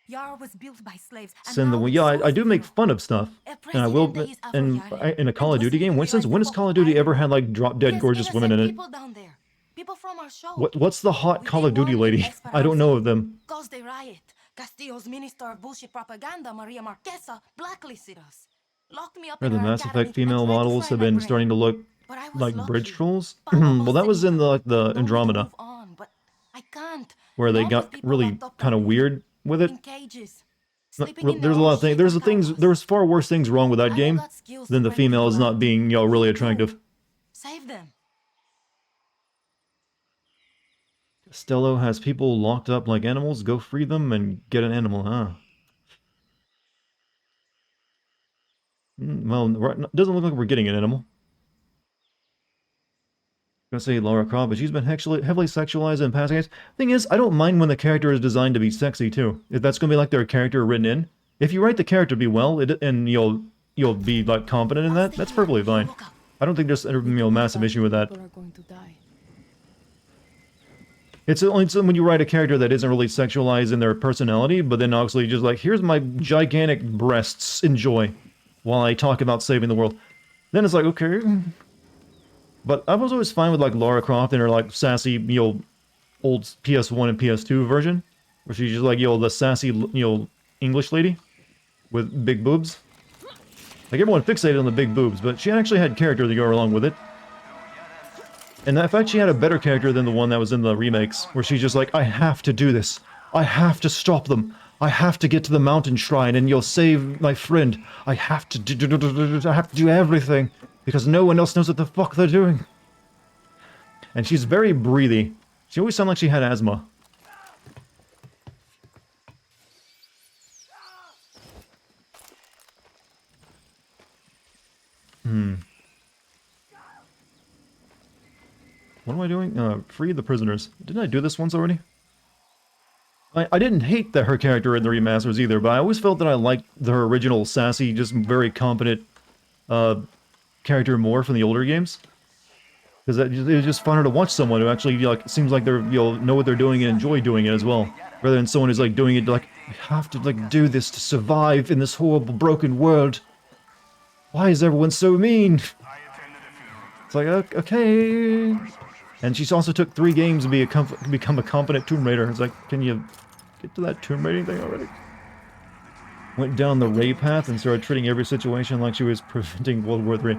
Yara was built by slaves. Send the yeah, I do make fun of stuff, and I will. In a Call of Duty game, when has Call of Duty ever had like drop dead gorgeous women in it? People from our show. What's the hot Call of Duty lady? I don't know of them. Cause they riot. Castillo's minister of bullshit propaganda, Maria Marquesa, blacklisted us. Locked me up Or in the her Mass academy Effect female and tried to models fry have my been brain. starting to look But I was like lucky. bridge trolls. Pablo Well, that said was in the told me to Andromeda, move on, but I can't. where they All got the people really locked up kind of are weird with it. in cages, Not sleeping in there's a their lot own of things. shit There's on the things. campus. There's far worse things wrong with that I game got skills than to the bring females people not out. being, you know, really attractive. Save them. Costello has people locked up like animals. Go free them and get an animal, huh? Well, doesn't look like we're getting an animal. Gonna say Lara Croft, but she's been heavily sexualized in past games. Thing is, I don't mind when the character is designed to be sexy too. If that's gonna be like their character written in, if you write the character to be well, and you'll be like confident in that, that's perfectly fine. I don't think there's a massive issue with that. People are going to die. It's only when you write a character that isn't really sexualized in their personality, but then obviously just like, here's my gigantic breasts, enjoy, while I talk about saving the world. Then it's like, okay. But I was always fine with like Lara Croft and her like sassy, old PS1 and PS2 version, where she's just like, the sassy, English lady with big boobs. Like everyone fixated on the big boobs, but she actually had character to go along with it. And in fact, she had a better character than the one that was in the remakes, where she's just like, I have to do this. I have to stop them. I have to get to the mountain shrine and you'll save my friend. I have to do everything. Because no one else knows what the fuck they're doing. And she's very breathy. She always sounded like she had asthma. What am I doing? Free the prisoners. Didn't I do this once already? I didn't hate her character in the remasters either, but I always felt that I liked her original sassy, just very competent character more from the older games. Because it was just funner to watch someone who actually seems like they're know what they're doing and enjoy doing it as well, rather than someone who's like doing it like, I have to like do this to survive in this horrible broken world. Why is everyone so mean? It's like, okay. And she also took 3 games to become a competent Tomb Raider. It's like, can you get to that Tomb Raiding thing already? Went down the Ray path and started treating every situation like she was preventing World War III.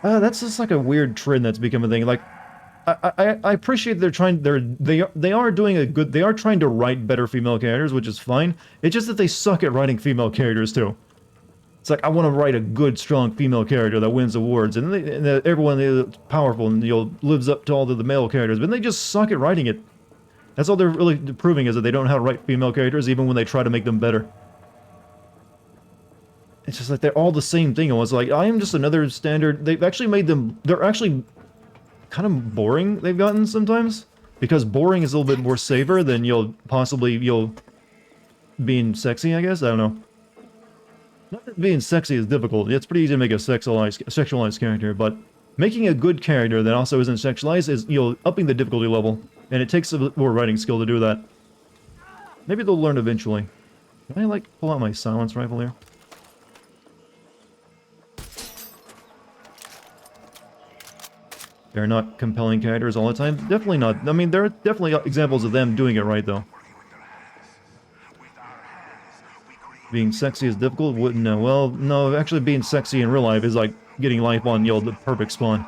That's just like a weird trend that's become a thing. Like, I appreciate they are doing a good. They are trying to write better female characters, which is fine. It's just that they suck at writing female characters too. It's like, I want to write a good, strong female character that wins awards, and everyone is powerful and lives up to all the male characters, but they just suck at writing it. That's all they're really proving, is that they don't know how to write female characters, even when they try to make them better. It's just like they're all the same thing. I was like, I am just another standard. They've actually made them. They're actually kind of boring. They've gotten sometimes, because boring is a little bit more safer than being sexy. I guess, I don't know. Not that being sexy is difficult. It's pretty easy to make a sexualized character, but making a good character that also isn't sexualized is, upping the difficulty level, and it takes a bit more writing skill to do that. Maybe they'll learn eventually. Can I, like, pull out my silence rifle here? They're not compelling characters all the time. Definitely not. I mean, there are definitely examples of them doing it right, though. Being sexy is difficult? Wouldn't know. Well, no, actually being sexy in real life is like getting life on, the perfect spawn.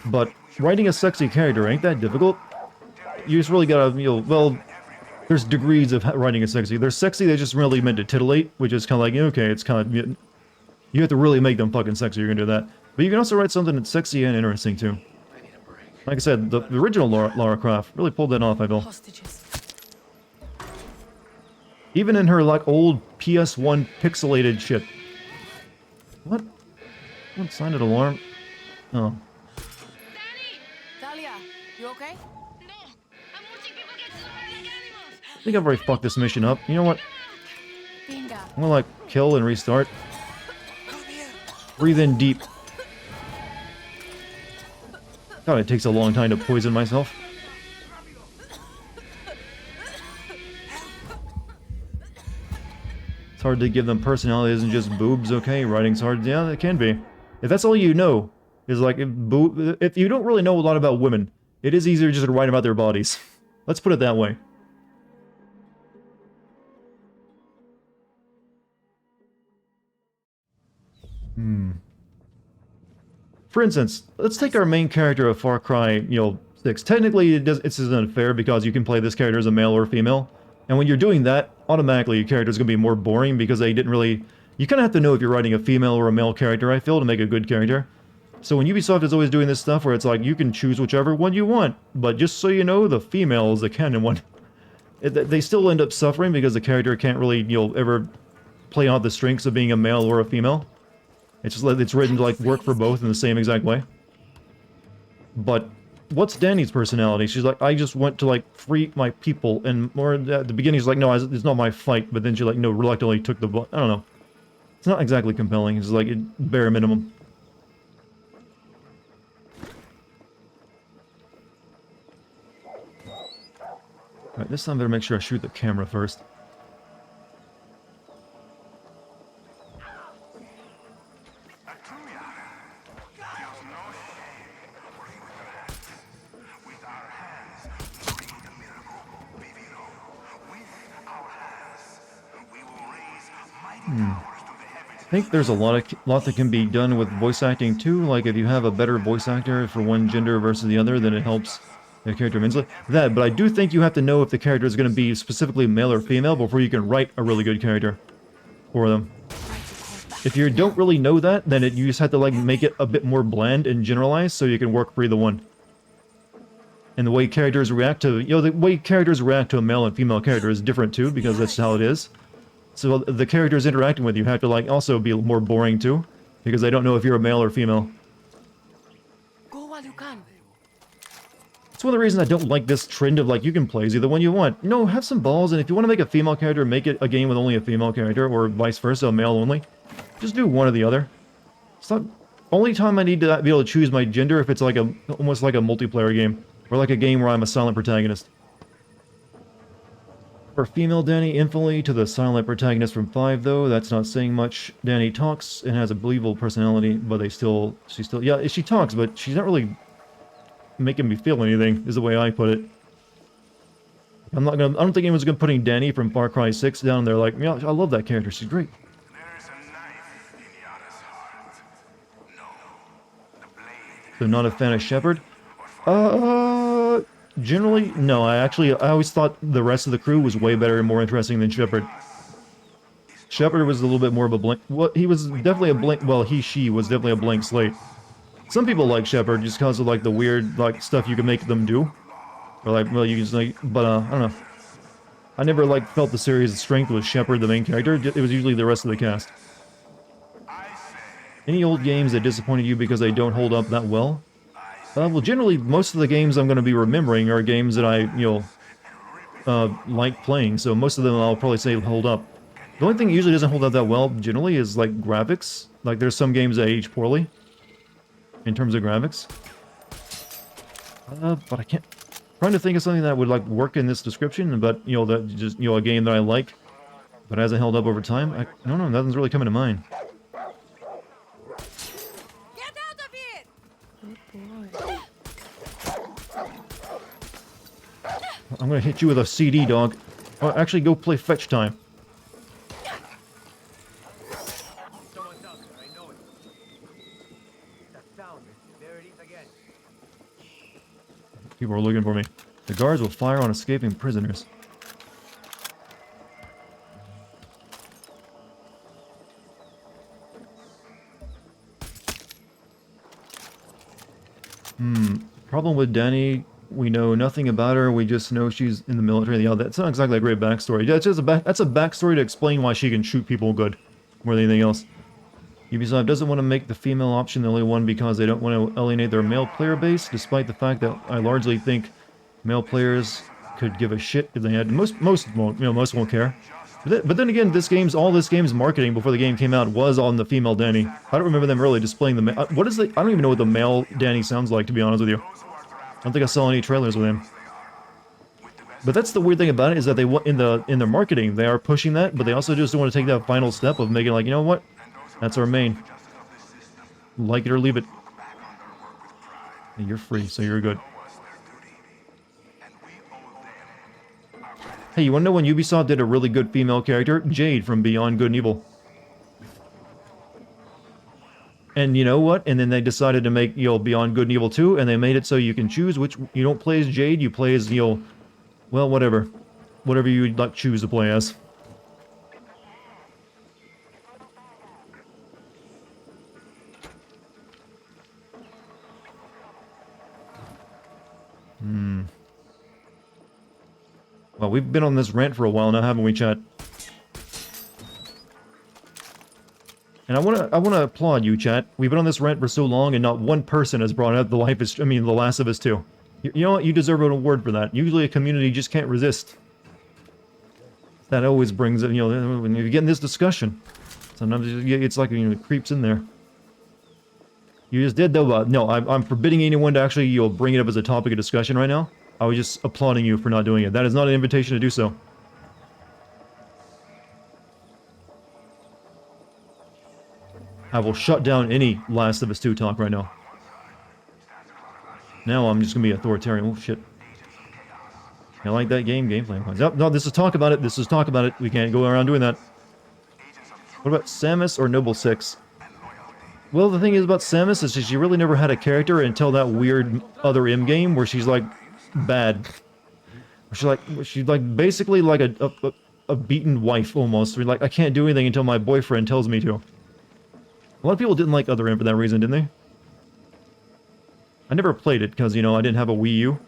But writing a sexy character ain't that difficult. You just really gotta, well, there's degrees of writing a sexy. There's sexy that's just really meant to titillate, which is kind of like, okay, it's kind of, you have to really make them fucking sexy, you're gonna do that. But you can also write something that's sexy and interesting, too. Like I said, the original Lara Croft really pulled that off, I feel. Hostages. Even in her, like, old PS1 pixelated shit. What? What sounded alarm? Oh. Talia, you okay? No, I'm watching people get slaughtered like animals. I think I've already fucked this mission up. You know what? Pinga. I'm gonna, like, kill and restart. Breathe in deep. God, it takes a long time to poison myself. It's hard to give them personality, isn't just boobs, okay? Writing's hard. Yeah, it can be. If that's all you know, is like, if you don't really know a lot about women, it is easier just to write about their bodies. Let's put it that way. For instance, let's take our main character of Far Cry, 6. Technically, it's unfair because you can play this character as a male or female. And when you're doing that, automatically your character is going to be more boring because they didn't really... You kind of have to know if you're writing a female or a male character, I feel, to make a good character. So when Ubisoft is always doing this stuff where it's like, you can choose whichever one you want, but just so you know, the female is the canon one. They still end up suffering because the character can't really, ever play out the strengths of being a male or a female. It's just like it's written to like work for both in the same exact way. But what's Danny's personality? She's like, I just want to like free my people, and more at the beginning she's like, no, it's not my fight. But then she like, no, reluctantly took the I don't know. It's not exactly compelling. It's like bare minimum. Alright, this time I better make sure I shoot the camera first. I think there's a lot that can be done with voice acting too. Like if you have a better voice actor for one gender versus the other, then it helps the character immensely. But I do think you have to know if the character is going to be specifically male or female before you can write a really good character for them. If you don't really know that, then you just have to like make it a bit more bland and generalized so you can work for either one. And the way characters react to, the way characters react to a male and female character is different too, because that's how it is. So the characters interacting with you have to like also be more boring too, because they don't know if you're a male or female. Go while you can. It's one of the reasons I don't like this trend of like you can play as either one you want. No, have some balls, and if you want to make a female character, make it a game with only a female character, or vice versa, a male only. Just do one or the other. It's not only time I need to be able to choose my gender if it's like almost like a multiplayer game, or like a game where I'm a silent protagonist. For female Danny, infinitely to the silent protagonist from 5, though, that's not saying much. Danny talks and has a believable personality, but yeah, she talks, but she's not really making me feel anything, is the way I put it. I don't think anyone's gonna putting Danny from Far Cry 6 down there like, yeah, I love that character, she's great. There's a knife in Yara's heart. No, the blade. So not a fan of Shepard? Generally, no. I always thought the rest of the crew was way better and more interesting than Shepard. Shepard was a little bit more of a blank... Well, he was definitely a blank... Well, she was definitely a blank slate. Some people like Shepard just because of, like, the weird, like, stuff you can make them do. Or, like, well, you can just, like... But, I don't know. I never, like, felt the series' strength with Shepard, the main character. It was usually the rest of the cast. Any old games that disappointed you because they don't hold up that well? Well, generally, most of the games I'm going to be remembering are games that I, like playing, so most of them I'll probably say hold up. The only thing that usually doesn't hold up that well, generally, is, like, graphics. Like, there's some games that age poorly, in terms of graphics. But I can't... I'm trying to think of something that would, like, work in this description, but, that just, a game that I like, but hasn't held up over time. I don't know, nothing's really coming to mind. I'm gonna hit you with a CD, dog. Oh, actually, go play fetch time. People are looking for me. The guards will fire on escaping prisoners. Problem with Danny... We know nothing about her, we just know she's in the military. Yeah, that's not exactly a great backstory. That's just that's a backstory to explain why she can shoot people good, more than anything else. Ubisoft doesn't want to make the female option the only one because they don't want to alienate their male player base, despite the fact that I largely think male players could give a shit if they had. Most won't, most won't care. But then again, all this game's marketing before the game came out was on the female Danny. I don't remember them really displaying the what is the? I don't even know what the male Danny sounds like, to be honest with you. I don't think I saw any trailers with him. But that's the weird thing about it, is that they in their marketing they are pushing that, but they also just don't want to take that final step of making like, you know what, that's our main. Like it or leave it. You're free, so you're good. Hey, you wanna know when Ubisoft did a really good female character? Jade from Beyond Good and Evil. And you know what? And then they decided to make, you know, Beyond Good and Evil 2, and they made it so you can choose which, you don't play as Jade, you play as, you know, well, whatever. Whatever you'd like choose to play as. Well, we've been on this rant for a while now, haven't we, chat? And I wanna applaud you, chat. We've been on this rant for so long, and not one person has brought up The Last of Us 2. You know what? You deserve an award for that. Usually a community just can't resist. That always brings, you know, when you get in this discussion, sometimes it's like, you know, it creeps in there. You just did, though. No, I'm forbidding anyone to actually, you know, bring it up as a topic of discussion right now. I was just applauding you for not doing it. That is not an invitation to do so. I will shut down any Last of Us 2 talk right now. Now I'm just gonna be authoritarian. Oh shit. I like that gameplay. No, this is talk about it. This is talk about it. We can't go around doing that. What about Samus or Noble Six? Well, the thing is about Samus is she really never had a character until that weird other M game where she's like bad. She's like basically like a beaten wife almost. Like, I can't do anything until my boyfriend tells me to. A lot of people didn't like Other M for that reason, didn't they? I never played it because, you know, I didn't have a Wii U.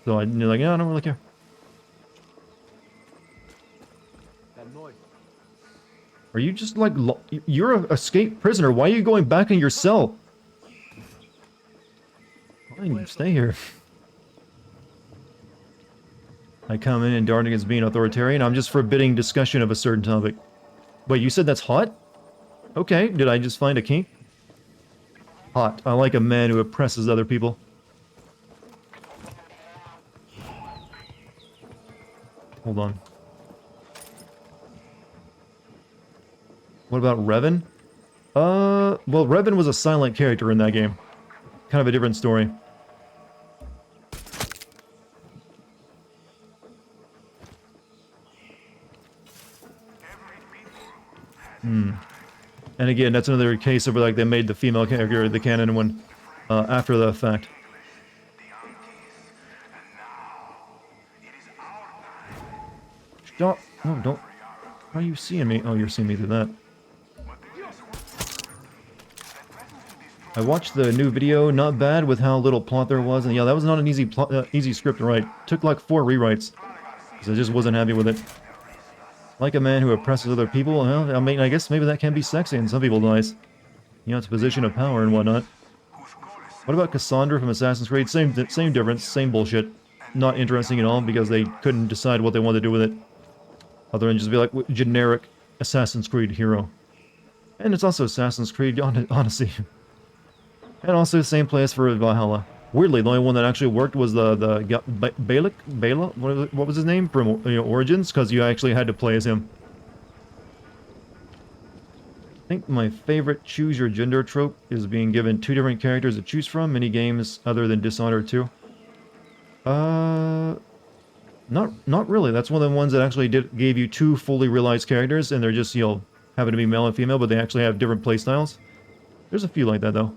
So I like, yeah, I don't really care. Are you just like, you're an escaped prisoner. Why are you going back in your cell? Why don't you stay here? I come in and Dartigan is being authoritarian. I'm just forbidding discussion of a certain topic. Wait, you said that's hot? Okay, did I just find a kink? Hot. I like a man who oppresses other people. Hold on. What about Revan? Well, Revan was a silent character in that game. Kind of a different story. And again, that's another case of where, like, they made the female character the canon one after the fact. Stop! No, don't. How are you seeing me? Oh, you're seeing me through that. I watched the new video. Not bad with how little plot there was, and yeah, that was not an easy script to write. Took like 4 rewrites because I just wasn't happy with it. Like a man who oppresses other people. Well, I mean, I guess maybe that can be sexy in some people's eyes. You know, it's a position of power and whatnot. What about Cassandra from Assassin's Creed? Same difference, same bullshit. Not interesting at all because they couldn't decide what they wanted to do with it. Other than just be like generic Assassin's Creed hero. And it's also Assassin's Creed Odyssey. And also the same place for Valhalla. Weirdly, the only one that actually worked was the Bela? What was his name? From Origins, because you actually had to play as him. I think my favorite choose your gender trope is being given 2 different characters to choose from. Many games other than Dishonored 2. Not really. That's one of the ones that actually gave you 2 fully realized characters, and they're just, you know, happen to be male and female, but they actually have different playstyles. There's a few like that, though.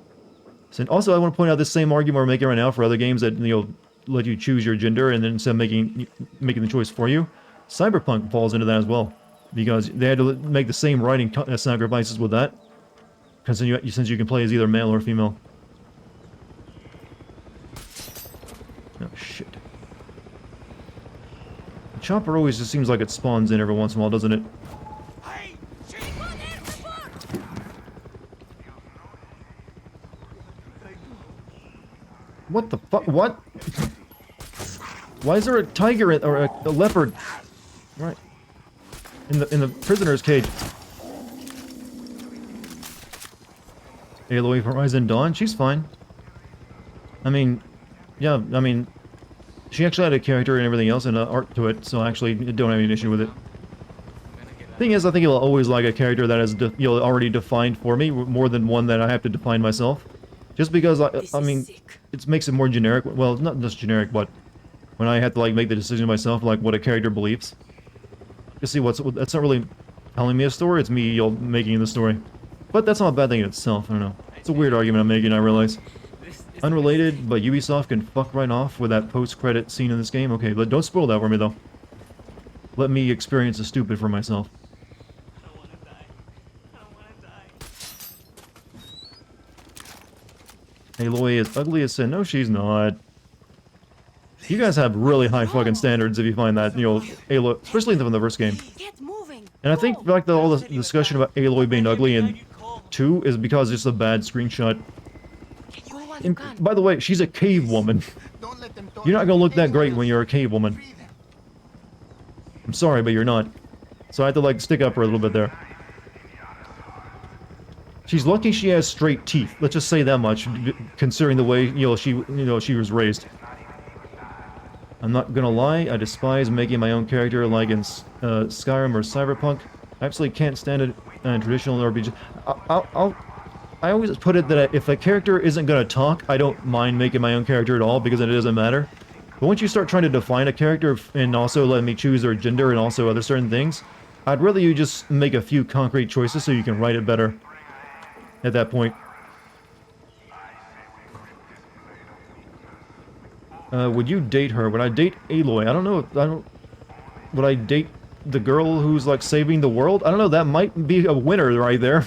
And also, I want to point out this same argument we're making right now for other games that, you know, let you choose your gender, and then instead of making the choice for you, Cyberpunk falls into that as well, because they had to make the same writing sacrifices with that, because since you can play as either male or female. Oh shit! The chopper always just seems like it spawns in every once in a while, doesn't it? What the fuck? What? Why is there a tiger or a leopard? Right. in the prisoner's cage. Aloy Horizon Dawn, she's fine. I mean, yeah, I mean, she actually had a character and everything else and art to it, so I actually don't have any issue with it. Thing is, I think you'll always like a character that is already defined for me, more than one that I have to define myself. Just because, I mean, it makes it more generic. Well, not just generic, but when I have to, like, make the decision myself, like, what a character believes. You see, that's not really telling me a story, it's me making the story. But that's not a bad thing in itself, I don't know. It's a weird argument I'm making, I realize. Unrelated, but Ubisoft can fuck right off with that post-credit scene in this game. Okay, but don't spoil that for me, though. Let me experience the stupid for myself. Aloy is ugly as sin. No, she's not. You guys have really high fucking standards if you find that, you know, Aloy, especially from the first game. Get moving. And I think, like, all the discussion about Aloy being ugly in 2 is because it's a bad screenshot. And, by the way, she's a cave woman. You're not gonna look that great when you're a cave woman. I'm sorry, but you're not. So I have to, like, stick up for a little bit there. She's lucky she has straight teeth. Let's just say that much, considering the way, she was raised. I'm not gonna lie, I despise making my own character like in Skyrim or Cyberpunk. I absolutely can't stand it in traditional RPG. I always put it that if a character isn't gonna talk, I don't mind making my own character at all because it doesn't matter. But once you start trying to define a character and also let me choose their gender and also other certain things, I'd rather you just make a few concrete choices so you can write it better. At that point. Would you date her? Would I date Aloy? I don't know. Would I date the girl who's, like, saving the world? I don't know. That might be a winner right there.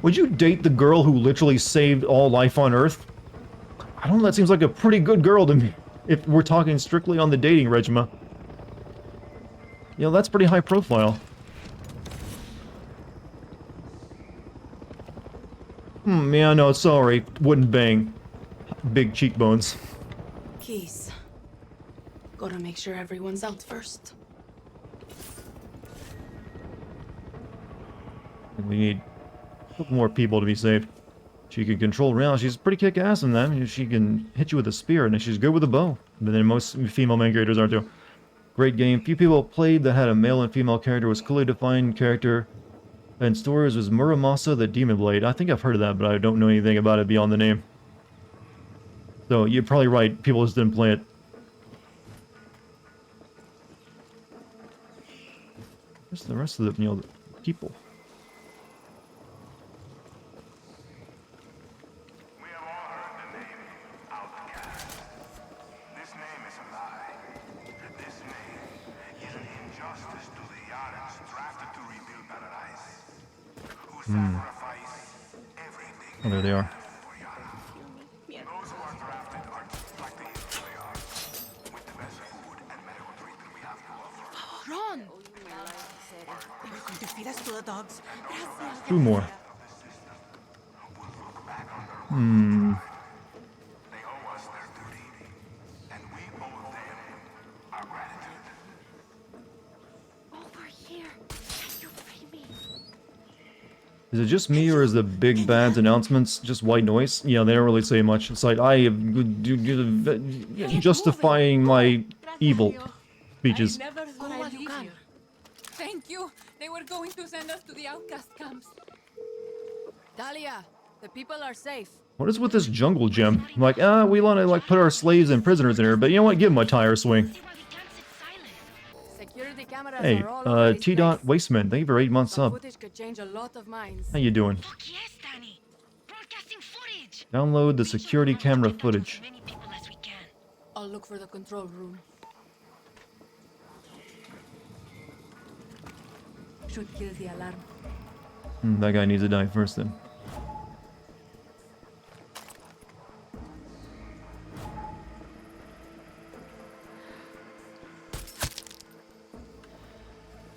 Would you date the girl who literally saved all life on Earth? I don't know. That seems like a pretty good girl to me. If we're talking strictly on the dating regimen. You know, that's pretty high profile. Yeah, no, sorry. Wouldn't bang. Big cheekbones. Keys. Gotta make sure everyone's out first. We need a couple more people to be saved. She can control rounds. She's pretty kick-ass in that. She can hit you with a spear, and she's good with a bow. But then most female main characters aren't too. Great game. Few people played that had a male and female character. Was clearly defined character. And stories was Muramasa the Demon Blade. I think I've heard of that, but I don't know anything about it beyond the name. So, you're probably right. People just didn't play it. Where's the rest of the, the people? We have all heard the name Outcast. This name is a lie. This name is an injustice to the Yarans drafted to rebuild paradise. Who sacrifice everything. Oh, there they are. Those who are drafted are just like the heroes they are, with the best food and medical treatment we have to offer. Run! They were going to feed us to the dogs. Gracias. 2 more. They owe us their duty, and we owe them our gratitude. Over here. Can you free me? Is it just me, or is the big bad's announcements just white noise? Yeah, they don't really say much. It's like, I am justifying my evil speeches. Go while you can. Thank you. They were going to send us to the outcast camps. Dahlia, the people are safe. What is with this jungle gem? Like, we want to, like, put our slaves and prisoners in here, but you know what? Give them a tire swing. See why we can't sit silent. Security cameras Hey, are all over this T-Dot place. Wasteman, thank you for 8 months Some sub. footage could change a lot of minds. How you doing? Fuck yes, Danny. Broadcasting footage. Download the We should security manage to camera get that to footage. as many people as we can. I'll look for the control room. Should kill the alarm. That guy needs to die first then.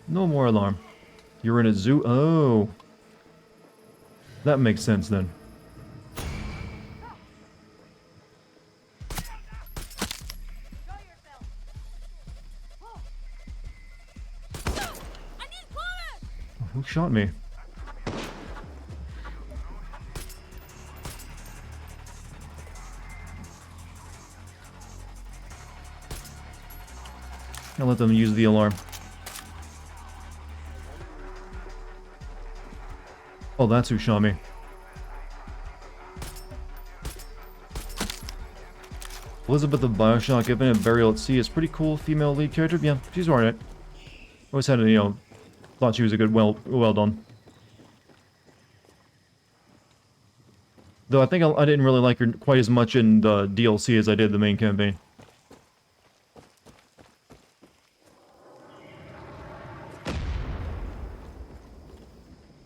No more alarm. You're in a zoo? Oh. That makes sense then. I need Who shot me? I'll let them use the alarm. Oh, that's who shot me. Elizabeth of Bioshock, Infinite Burial at Sea is pretty cool female lead character. Yeah, she's alright. Always had a, you know, thought she was a good, well done. Though I think I didn't really like her quite as much in the DLC as I did the main campaign.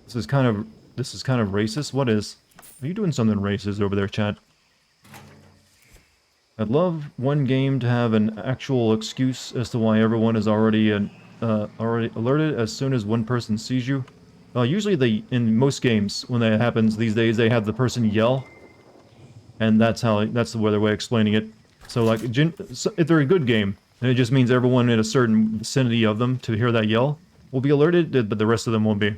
This is kind of racist. What is? Are you doing something racist over there, chat? I'd love one game to have an actual excuse as to why everyone is already alerted as soon as one person sees you. Usually in most games, when that happens these days, they have the person yell. And that's the way of explaining it. So like, if they're a good game, and it just means everyone in a certain vicinity of them to hear that yell will be alerted, but the rest of them won't be.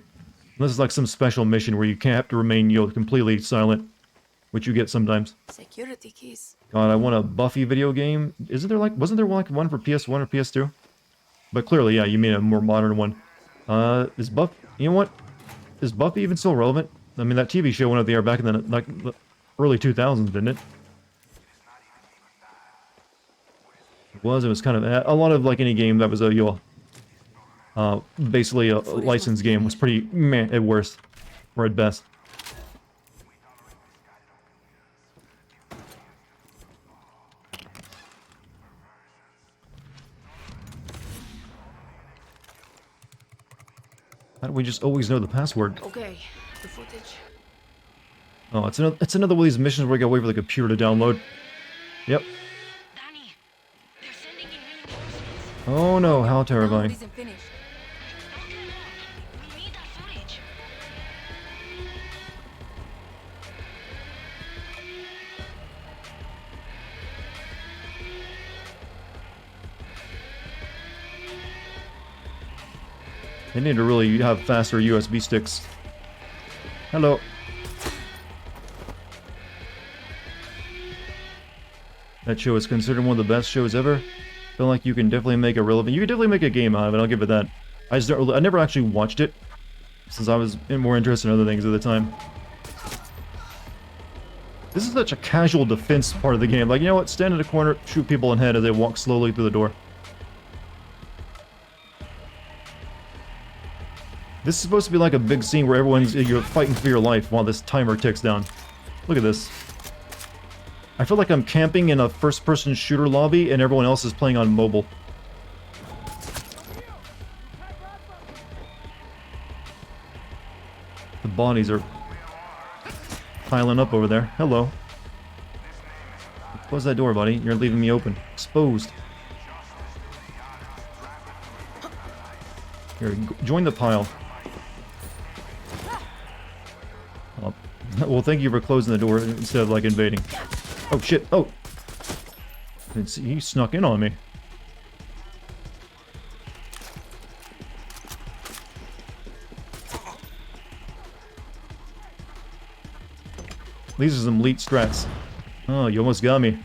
Unless it's like some special mission where you can't have to remain, you know, completely silent, which you get sometimes. Security keys. God, I want a Buffy video game. Wasn't there like one for PS1 or PS2? But clearly, yeah, you mean a more modern one. You know what? Is Buffy even still relevant? I mean, that TV show went up the air back in the early 2000s, didn't it? It was kind of a lot of like any game that was basically a licensed game was pretty meh at worst, or at best. How do we just always know the password? Okay, the footage. Oh, it's another one of these missions where you gotta wait for the computer to download. Yep. Danny, they're sending in reinforcements. Oh no, how terrifying. Download isn't finished. Okay, we need that footage. They need to really have faster USB sticks. Hello. That show is considered one of the best shows ever. Feel like you can definitely make a relevant. You can definitely make a game out of it. I'll give it that. I never actually watched it since I was more interested in other things at the time. This is such a casual defense part of the game. Like, you know what? Stand in a corner, shoot people in the head as they walk slowly through the door. This is supposed to be like a big scene where you're fighting for your life while this timer ticks down. Look at this. I feel like I'm camping in a first-person shooter lobby and everyone else is playing on mobile. The bodies are piling up over there. Hello. Close that door, buddy. You're leaving me open. Exposed. Here, join the pile. Well, thank you for closing the door instead of, like, invading. Oh, shit. Oh! He snuck in on me. These are some elite strats. Oh, you almost got me.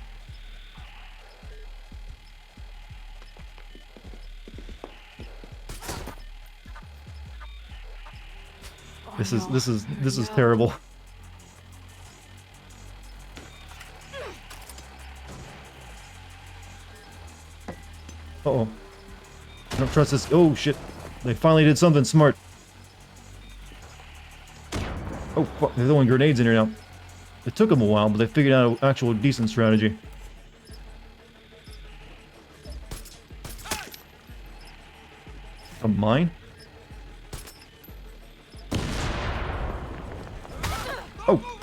This is terrible. Uh-oh. I don't trust this. Oh, shit. They finally did something smart. Oh, fuck. They're throwing grenades in here now. It took them a while, but they figured out an actual decent strategy. A mine? Oh!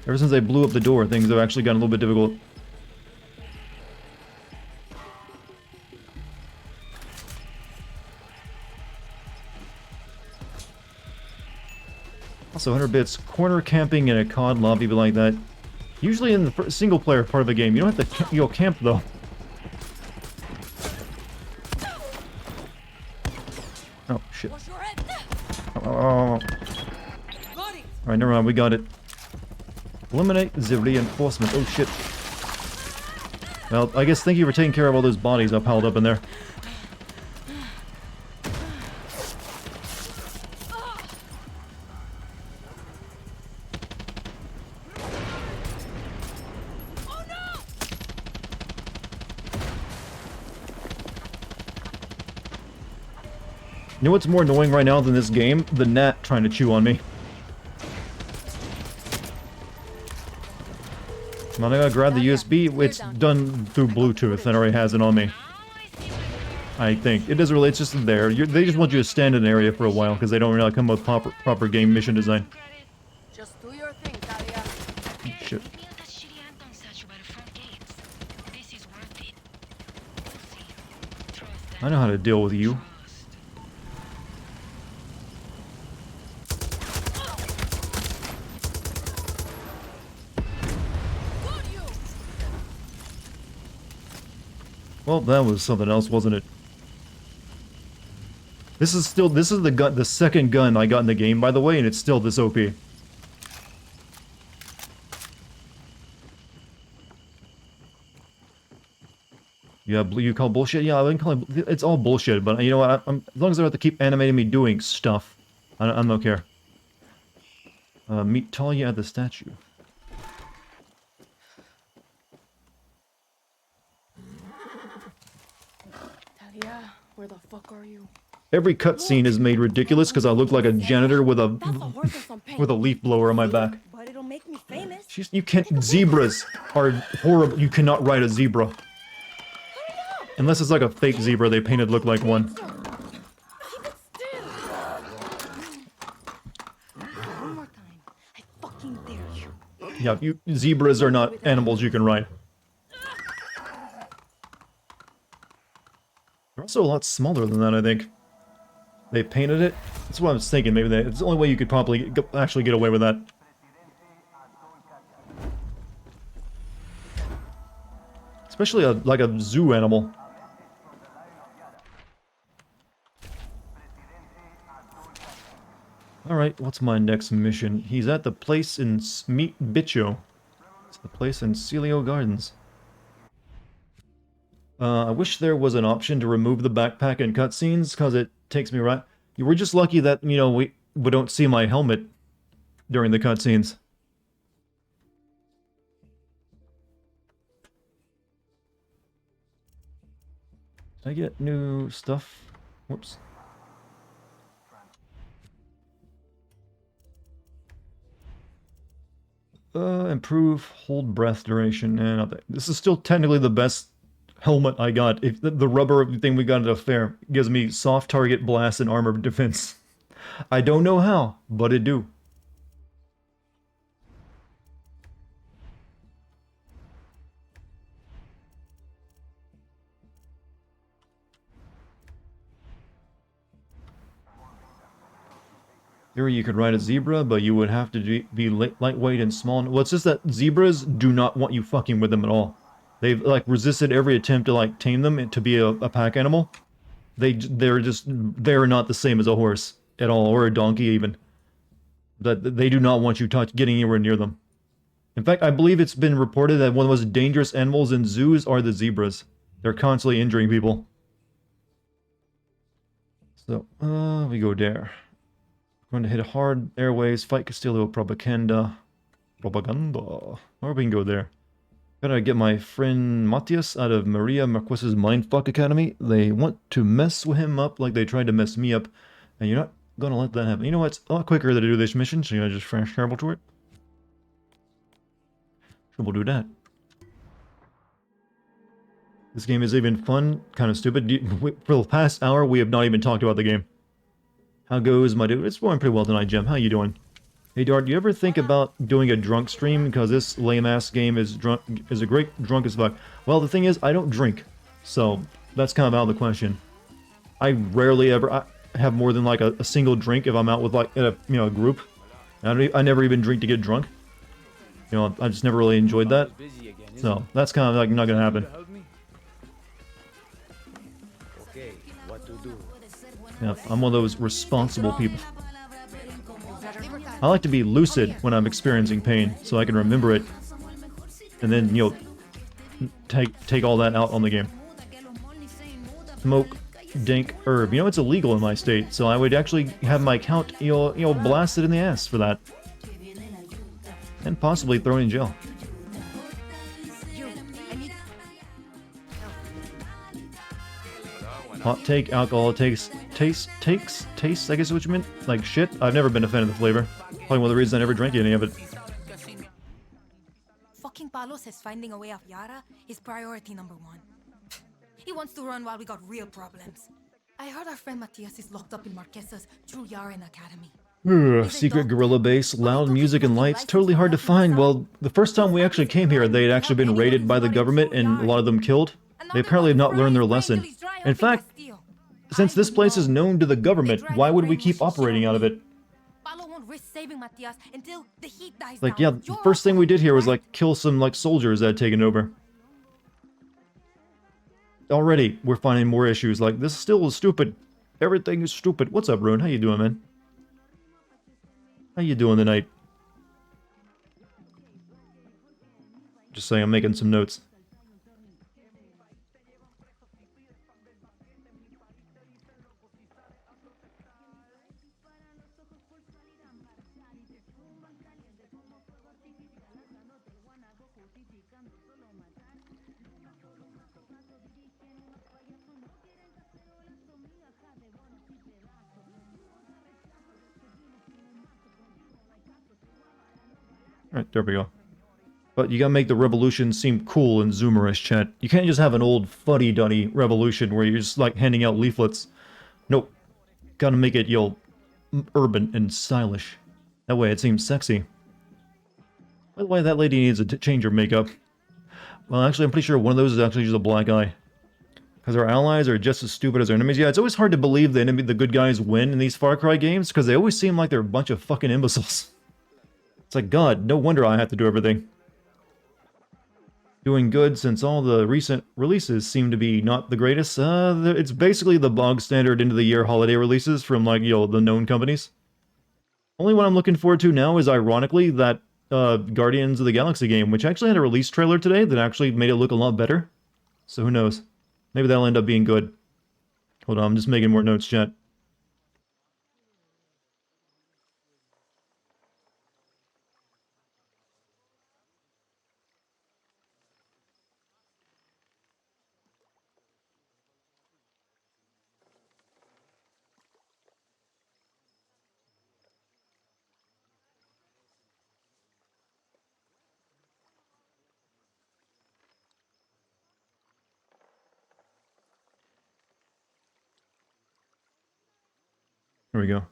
Ever since they blew up the door, things have actually gotten a little bit difficult. Also, 100 bits. Corner camping in a COD lobby like that. Usually in the single-player part of the game. You don't have to camp, though. Oh, shit. Wash your head. Oh. Got it. Alright, never mind, we got it. Eliminate the reinforcement. Oh shit. Well, I guess thank you for taking care of all those bodies I piled up in there. You know what's more annoying right now than this game? The gnat trying to chew on me. Now I gotta grab the USB. It's done through Bluetooth and already has it on me. I think. It doesn't really, it's just there. They just want you to stand in an area for a while because they don't really come up with proper game mission design. Just do your thing, Talia. Shit. I know how to deal with you. Well, that was something else, wasn't it? This is the second gun I got in the game, by the way, and it's still this OP. Yeah, you call bullshit? Yeah, I wouldn't call it, it's all bullshit, but you know what, as long as they don't have to keep animating me doing stuff, I don't care. Meet Talia at the statue. Talia, where the fuck are you? Every cutscene is made ridiculous because I look like a janitor with a leaf blower on my back. But it'll make me famous. You can't. Zebras are horrible. You cannot ride a zebra. Unless it's like a fake zebra they painted look like one. One more time. I fucking dare you. Yeah, zebras are not animals you can ride. They're also a lot smaller than that, I think. They painted it. That's what I was thinking. Maybe it's the only way you could probably actually get away with that. Especially like a zoo animal. Alright, what's my next mission? He's at the place in Smeet Bicho. It's the place in Celio Gardens. I wish there was an option to remove the backpack in cutscenes, because it takes me right... We're just lucky that, you know, we don't see my helmet during the cutscenes. Did I get new stuff? Whoops. Improve hold breath duration. And this is still technically the best helmet I got. If the rubber thing we got at a fair gives me soft target blast and armor defense. I don't know how, but it do. Here you could ride a zebra, but you would have to be lightweight and small. Well, it's just that zebras do not want you fucking with them at all. They've, like, resisted every attempt to, like, tame them and to be a pack animal. They're not the same as a horse at all, or a donkey even. That they do not want you getting anywhere near them. In fact, I believe it's been reported that one of the most dangerous animals in zoos are the zebras. They're constantly injuring people. So, we go there. Going to hit hard airways, fight Castillo Propaganda. Or we can go there. Gotta get my friend Matias out of Maria Marquez's Mindfuck Academy. They want to mess him up like they tried to mess me up. And you're not gonna let that happen. You know what? It's a lot quicker to do this mission, so you just flash terrible to it. Sure, we'll do that. This game is even fun, kind of stupid. For the past hour, we have not even talked about the game. How goes, my dude? It's going pretty well tonight, Jem. How you doing? Hey, Dart, do you ever think about doing a drunk stream? Because this lame-ass game is a great drunk as fuck. Well, the thing is, I don't drink. So, that's kind of out of the question. I rarely ever... I have more than, like, a single drink if I'm out with, like, a group. I never even drink to get drunk. You know, I just never really enjoyed that. So, that's kind of, like, not gonna happen. Yeah, I'm one of those responsible people. I like to be lucid when I'm experiencing pain, so I can remember it, and then, you know, take all that out on the game. Smoke dank herb. You know, it's illegal in my state, so I would actually have my account, you know, blasted in the ass for that. And possibly thrown in jail. Hot take, alcohol taste, I guess is what you meant? Like shit? I've never been a fan of the flavor. Probably one of the reasons I never drank any of it. Fucking Palo says finding a way off Yara is priority number 1. He wants to run while we got real problems. I heard our friend Matias is locked up in Marquesa's True Yaran Academy. Secret guerrilla base, loud music and lights, totally hard to find. Well, the first time we actually came here, they had actually been raided by the government and a lot of them killed. They apparently have not learned their lesson. In fact, since this place is known to the government, why would we keep operating out of it? Like, yeah, the first thing we did here was, like, kill some, like, soldiers that had taken over. Already, we're finding more issues. Like, this still is stupid. Everything is stupid. What's up, Rune? How you doing, man? How you doing tonight? Just saying, I'm making some notes. Alright, there we go. But you gotta make the revolution seem cool and zoomerish, chat. You can't just have an old fuddy-duddy revolution where you're just, like, handing out leaflets. Nope. Gotta make it, you know, urban and stylish. That way it seems sexy. By the way, that lady needs to change her makeup. Well, actually, I'm pretty sure one of those is actually just a black eye. Because our allies are just as stupid as our enemies. Yeah, it's always hard to believe the good guys win in these Far Cry games, because they always seem like they're a bunch of fucking imbeciles. It's like, God, no wonder I have to do everything. Doing good since all the recent releases seem to be not the greatest. It's basically the bog standard end of the year holiday releases from, like, you know, the known companies. Only one I'm looking forward to now is, ironically, that Guardians of the Galaxy game, which actually had a release trailer today that actually made it look a lot better. So who knows? Maybe that'll end up being good. Hold on, I'm just making more notes, chat. There we go.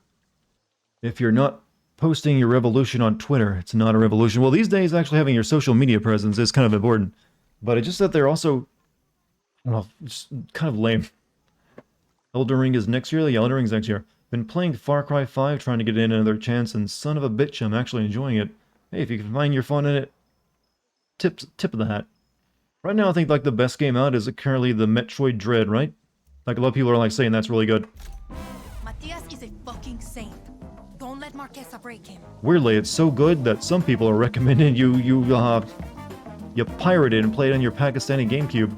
If you're not posting your revolution on Twitter, it's not a revolution. Well, these days, actually having your social media presence is kind of important. But it's just that they're also, I don't know, just kind of lame. Elden Ring is next year? Yeah, Elden Ring's next year. Been playing Far Cry 5, trying to get in another chance, and son of a bitch, I'm actually enjoying it. Hey, if you can find your fun in it, tip of the hat. Right now, I think, like, the best game out is currently the Metroid Dread, right? Like, a lot of people are, like, saying that's really good. Matias is a fucking saint. Don't let Marquesa break him. Weirdly, it's so good that some people are recommending you pirate it and play it on your Pakistani GameCube.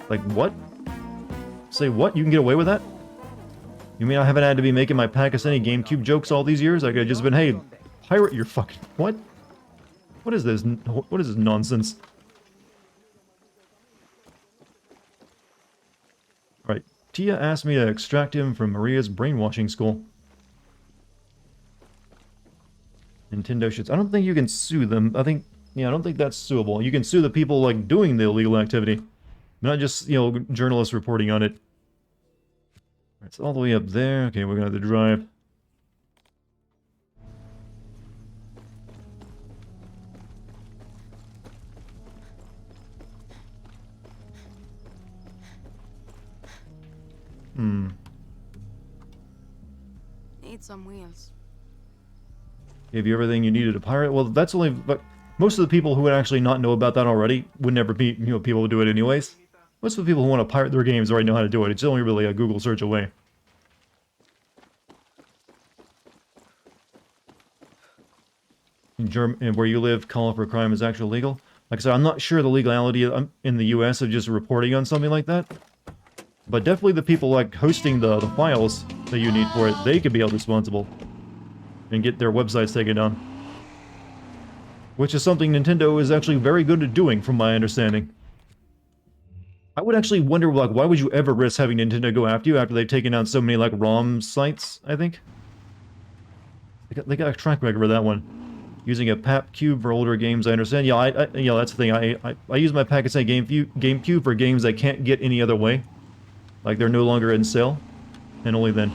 Like, what? Say what? You can get away with that? You mean I haven't had to be making my Pakistani GameCube jokes all these years? I could have just been, hey, pirate your fucking... What? What is this? What is this nonsense? Alright, Tia asked me to extract him from Maria's brainwashing school. Nintendo shits. I don't think you can sue them. I don't think that's suable. You can sue the people, like, doing the illegal activity. Not just, you know, journalists reporting on it. It's all the way up there. Okay, we're gonna have to drive. Need some wheels. Gave you everything you needed to pirate. Well, that's only... But most of the people who would actually not know about that already would never be, you know, people would do it anyways. Most of the people who want to pirate their games already know how to do it. It's only really a Google search away. In Germany, where you live, calling for a crime is actually legal. Like I said, I'm not sure the legality in the US of just reporting on something like that. But definitely the people like hosting the files that you need for it, they could be held responsible. And get their websites taken down. Which is something Nintendo is actually very good at doing, from my understanding. I would actually wonder, like, why would you ever risk having Nintendo go after you after they've taken down so many, like, ROM sites, I think? They got a track record for that one. Using a PAP cube for older games, I understand. Yeah, yeah, that's the thing. I use my Pakistan GameCube for games I can't get any other way. Like, they're no longer in sale. And only then.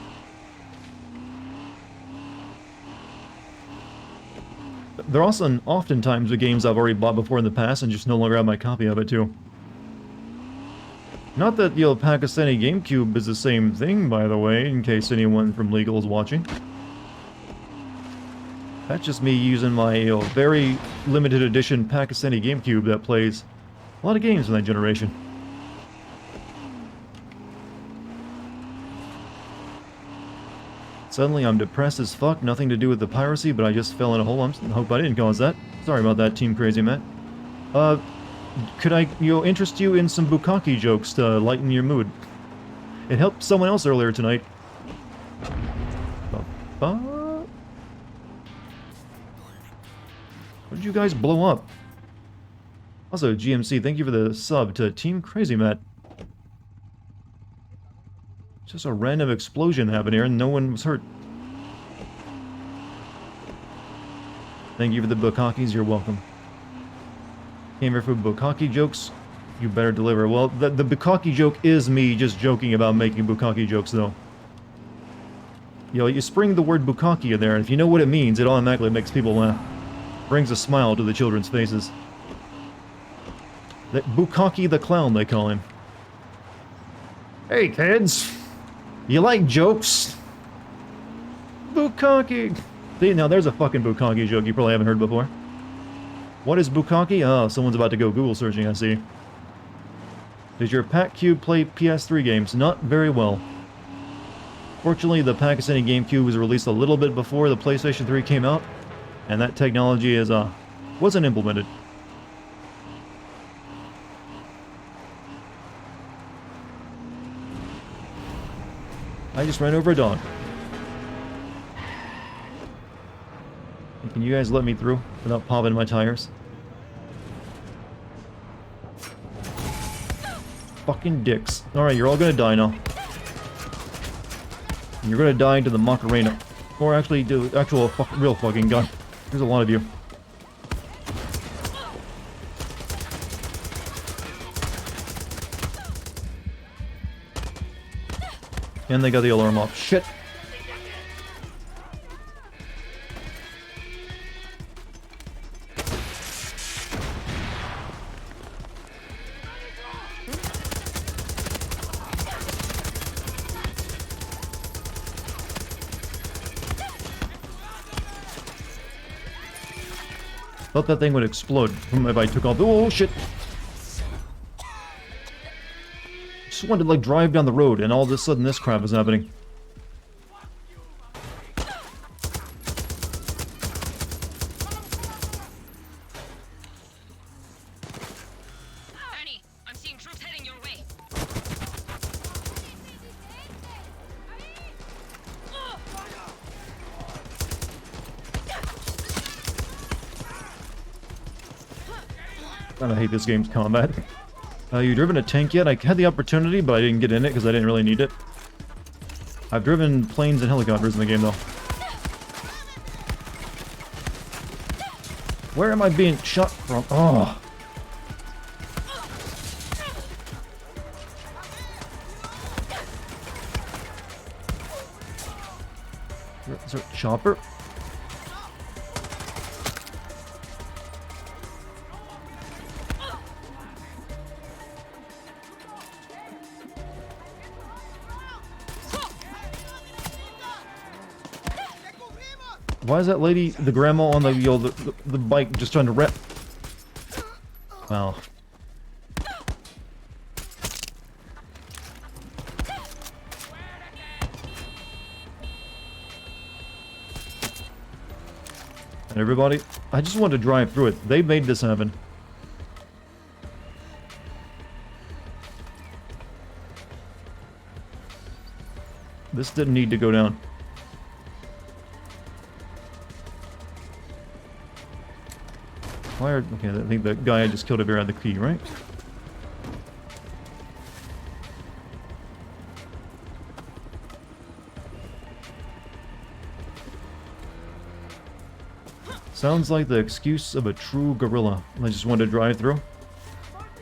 There are also oftentimes the games I've already bought before in the past and just no longer have my copy of it, too. Not that, you know, Pakistani GameCube is the same thing, by the way, in case anyone from legal is watching. That's just me using my, you know, very limited edition Pakistani GameCube that plays a lot of games from that generation. Suddenly I'm depressed as fuck, nothing to do with the piracy, but I just fell in a hole. I hope I didn't cause that. Sorry about that, Team Crazy Matt. Could I, you know, interest you in some bukkake jokes to lighten your mood? It helped someone else earlier tonight. What did you guys blow up? Also, GMC, thank you for the sub to Team Crazy Matt. Just a random explosion happened here and no one was hurt. Thank you for the bukkakes, you're welcome. Came here for bukkake jokes, you better deliver. Well, the bukkake joke is me just joking about making bukkake jokes, though. You know, you spring the word bukkake in there, and if you know what it means, it automatically makes people laugh. Brings a smile to the children's faces. That Bukkake the Clown, they call him. Hey, kids! You like jokes? Bukkake! See, now there's a fucking bukkake joke you probably haven't heard before. What is bukkake? Oh, someone's about to go Google searching, I see. Did your Pac Cube play PS3 games? Not very well. Fortunately, the Pakistani GameCube was released a little bit before the PlayStation 3 came out, and that technology is, wasn't implemented. I just ran over a dog. Can you guys let me through without popping my tires? Fucking dicks. Alright, you're all gonna die now. And you're gonna die into the Macarena. Or actually, do actual real fucking gun. There's a lot of you. And they got the alarm off. Shit! Thought that thing would explode if I took off. Oh shit! Just wanted to like drive down the road, and all of a sudden this crap is happening. Ernie, I'm seeing troops heading your way. God, I hate this game's combat. You driven a tank yet? I had the opportunity, but I didn't get in it because I didn't really need it. I've driven planes and helicopters in the game, though. Where am I being shot from? Oh! Is there a chopper? Why is that lady, the grandma on the bike, just trying to Wow. And everybody, I just wanted to drive through it. They made this happen. This didn't need to go down. Fired. Okay, I think the guy I just killed over here had the key, right? Sounds like the excuse of a true gorilla. I just wanted to drive through.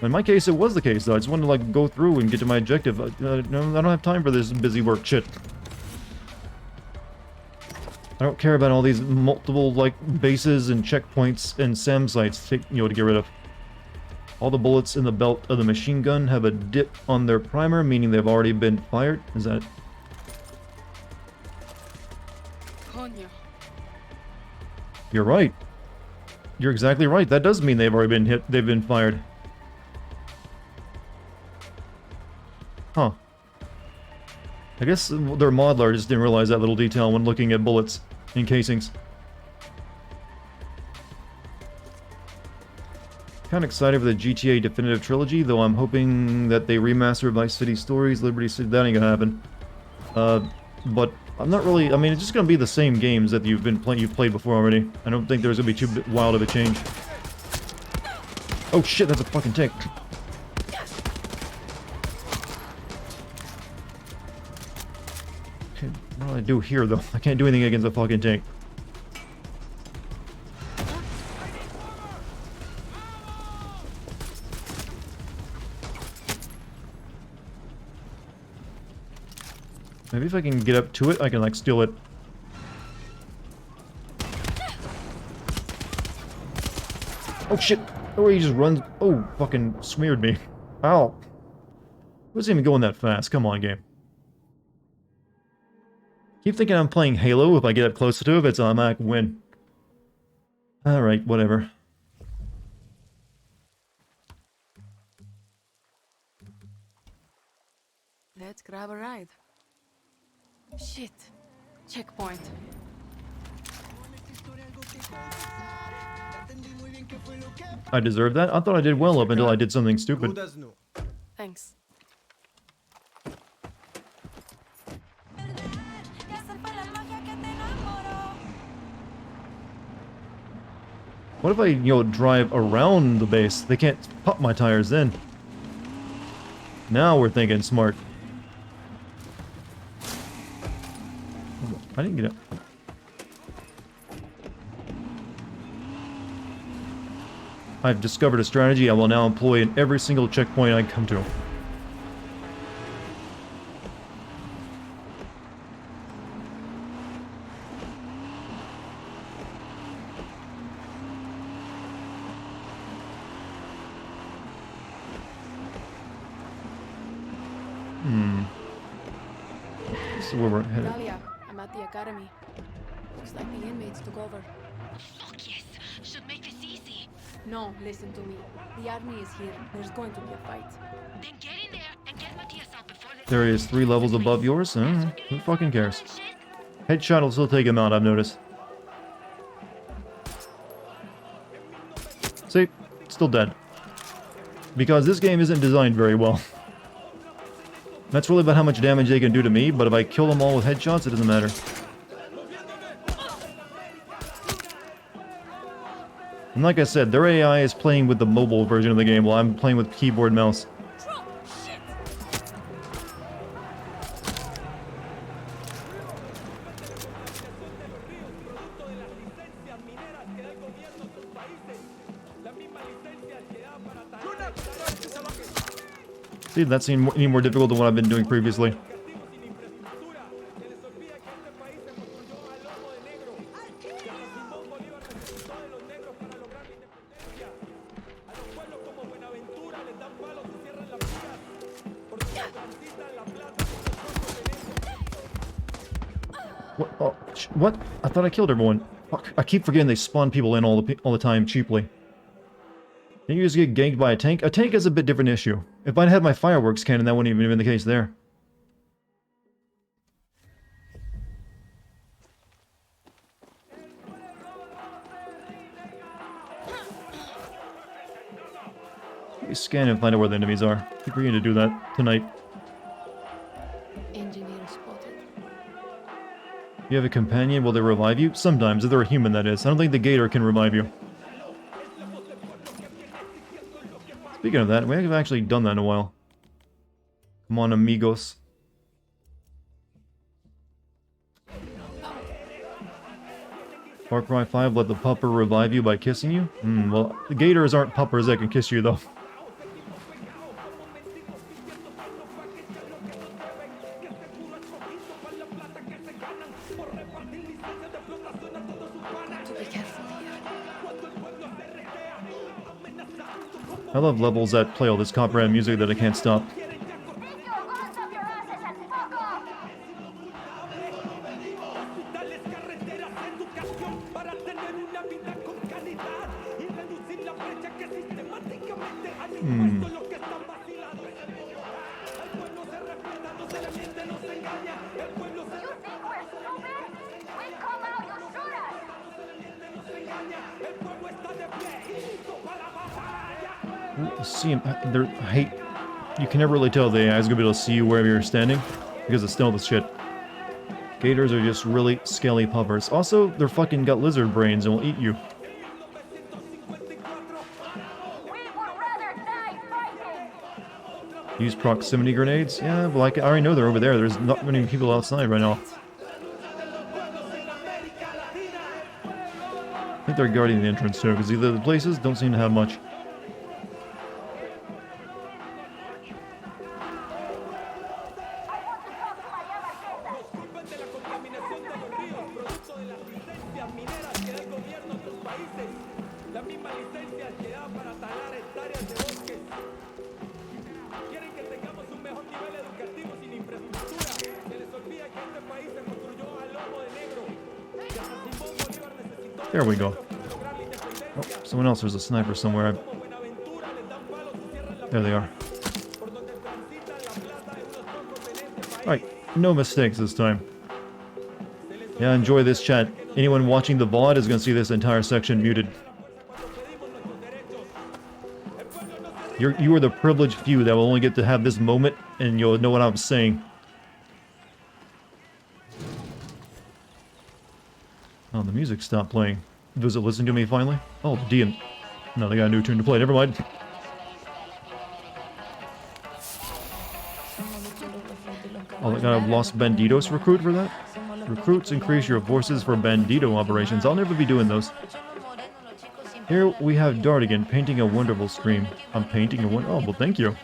In my case, it was the case, though. I just wanted to, like, go through and get to my objective. No, I don't have time for this busy work shit. I don't care about all these multiple, like, bases and checkpoints and SAM sites, to get rid of. All the bullets in the belt of the machine gun have a dip on their primer, meaning they've already been fired. Is that... Coño. You're right. You're exactly right. That does mean they've already been hit. They've been fired. Huh. I guess their modeler just didn't realize that little detail when looking at bullets and casings. Kinda excited for the GTA Definitive Trilogy, though I'm hoping that they remaster Vice City Stories, Liberty City. That ain't gonna happen. But I'm not really... I mean, it's just gonna be the same games that you've played before already. I don't think there's gonna be too wild of a change. Oh shit, that's a fucking tank. Okay, what do I do here, though? I can't do anything against a fucking tank. Maybe if I can get up to it, I can, like, steal it. Oh, shit! Oh, he just runs... Oh, fucking smeared me. Ow. It wasn't even going that fast. Come on, game. Keep thinking I'm playing Halo. If I get up closer to it, it's an automatic win. Alright, whatever. Let's grab a ride. Shit. Checkpoint. I deserved that? I thought I did well up until I did something stupid. Thanks. What if I, drive around the base? They can't pop my tires then. Now we're thinking smart. I didn't get it. I've discovered a strategy I will now employ in every single checkpoint I come to. This is where we're headed. Dahlia, I'm at the academy. Looks like the inmates took over. Fuck yes. Should make this easy. No, listen to me. The army is here. There's going to be a fight. Then get in there and get Matias out before the... There he is 3 levels above yours? Who fucking cares? Headshot will still take him out, I've noticed. See? Still dead. Because this game isn't designed very well. That's really about how much damage they can do to me, but if I kill them all with headshots, it doesn't matter. And like I said, their AI is playing with the mobile version of the game while I'm playing with keyboard and mouse. See, that seemed any more difficult than what I've been doing previously. What? Oh, what? I thought I killed everyone. Fuck. I keep forgetting they spawn people in all the time cheaply. Can you just get ganked by a tank? A tank is a bit different issue. If I'd had my fireworks cannon, that wouldn't even have been the case there. me scan and find out where the enemies are. I think we're going to do that tonight. Engineer spotted. You have a companion, will they revive you? Sometimes, if they're a human, that is. I don't think the gator can revive you. Speaking of that, we haven't actually done that in a while. Come on, amigos. Far Cry 5, let the pupper revive you by kissing you? Well, the gators aren't puppers that can kiss you, though. To be careful here. I love levels that play all this copyrighted music that I can't stop. See, they're, I hate, you can never really tell the AI is gonna be able to see you wherever you're standing because it's still the shit. Gators are just really scaly puppers. Also, they're fucking got lizard brains and will eat you. Use proximity grenades? Yeah, well, I already know they're over there. There's not many people outside right now. I think they're guarding the entrance too, because either the places don't seem to have much. There we go. Oh, someone else. There's a sniper somewhere. There they are. Right, no mistakes this time. Yeah, enjoy this chat. Anyone watching the VOD is going to see this entire section muted. You are the privileged few that will only get to have this moment, and you'll know what I'm saying. Oh, the music stopped playing. Does it listen to me finally? Oh, DM. No, they got a new tune to play. Never mind. Oh, they got a Los Bandidos recruit for that? Recruits increase your forces for Bandito operations. I'll never be doing those. Here we have Dartigan painting a wonderful stream. I'm painting a oh, well, thank you.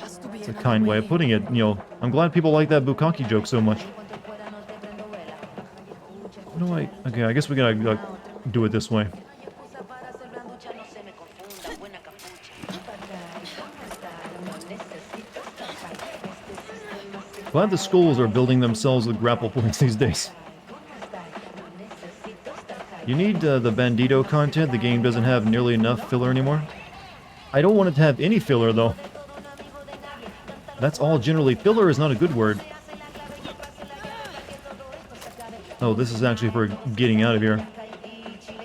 It's a kind way of putting it, you know. I'm glad people like that Bukkake joke so much. What do I... Okay, I guess we gotta do it this way. Glad the schools are building themselves with grapple points these days. You need the Bandito content. The game doesn't have nearly enough filler anymore. I don't want it to have any filler, though. That's all generally... Filler is not a good word. Oh, this is actually for getting out of here.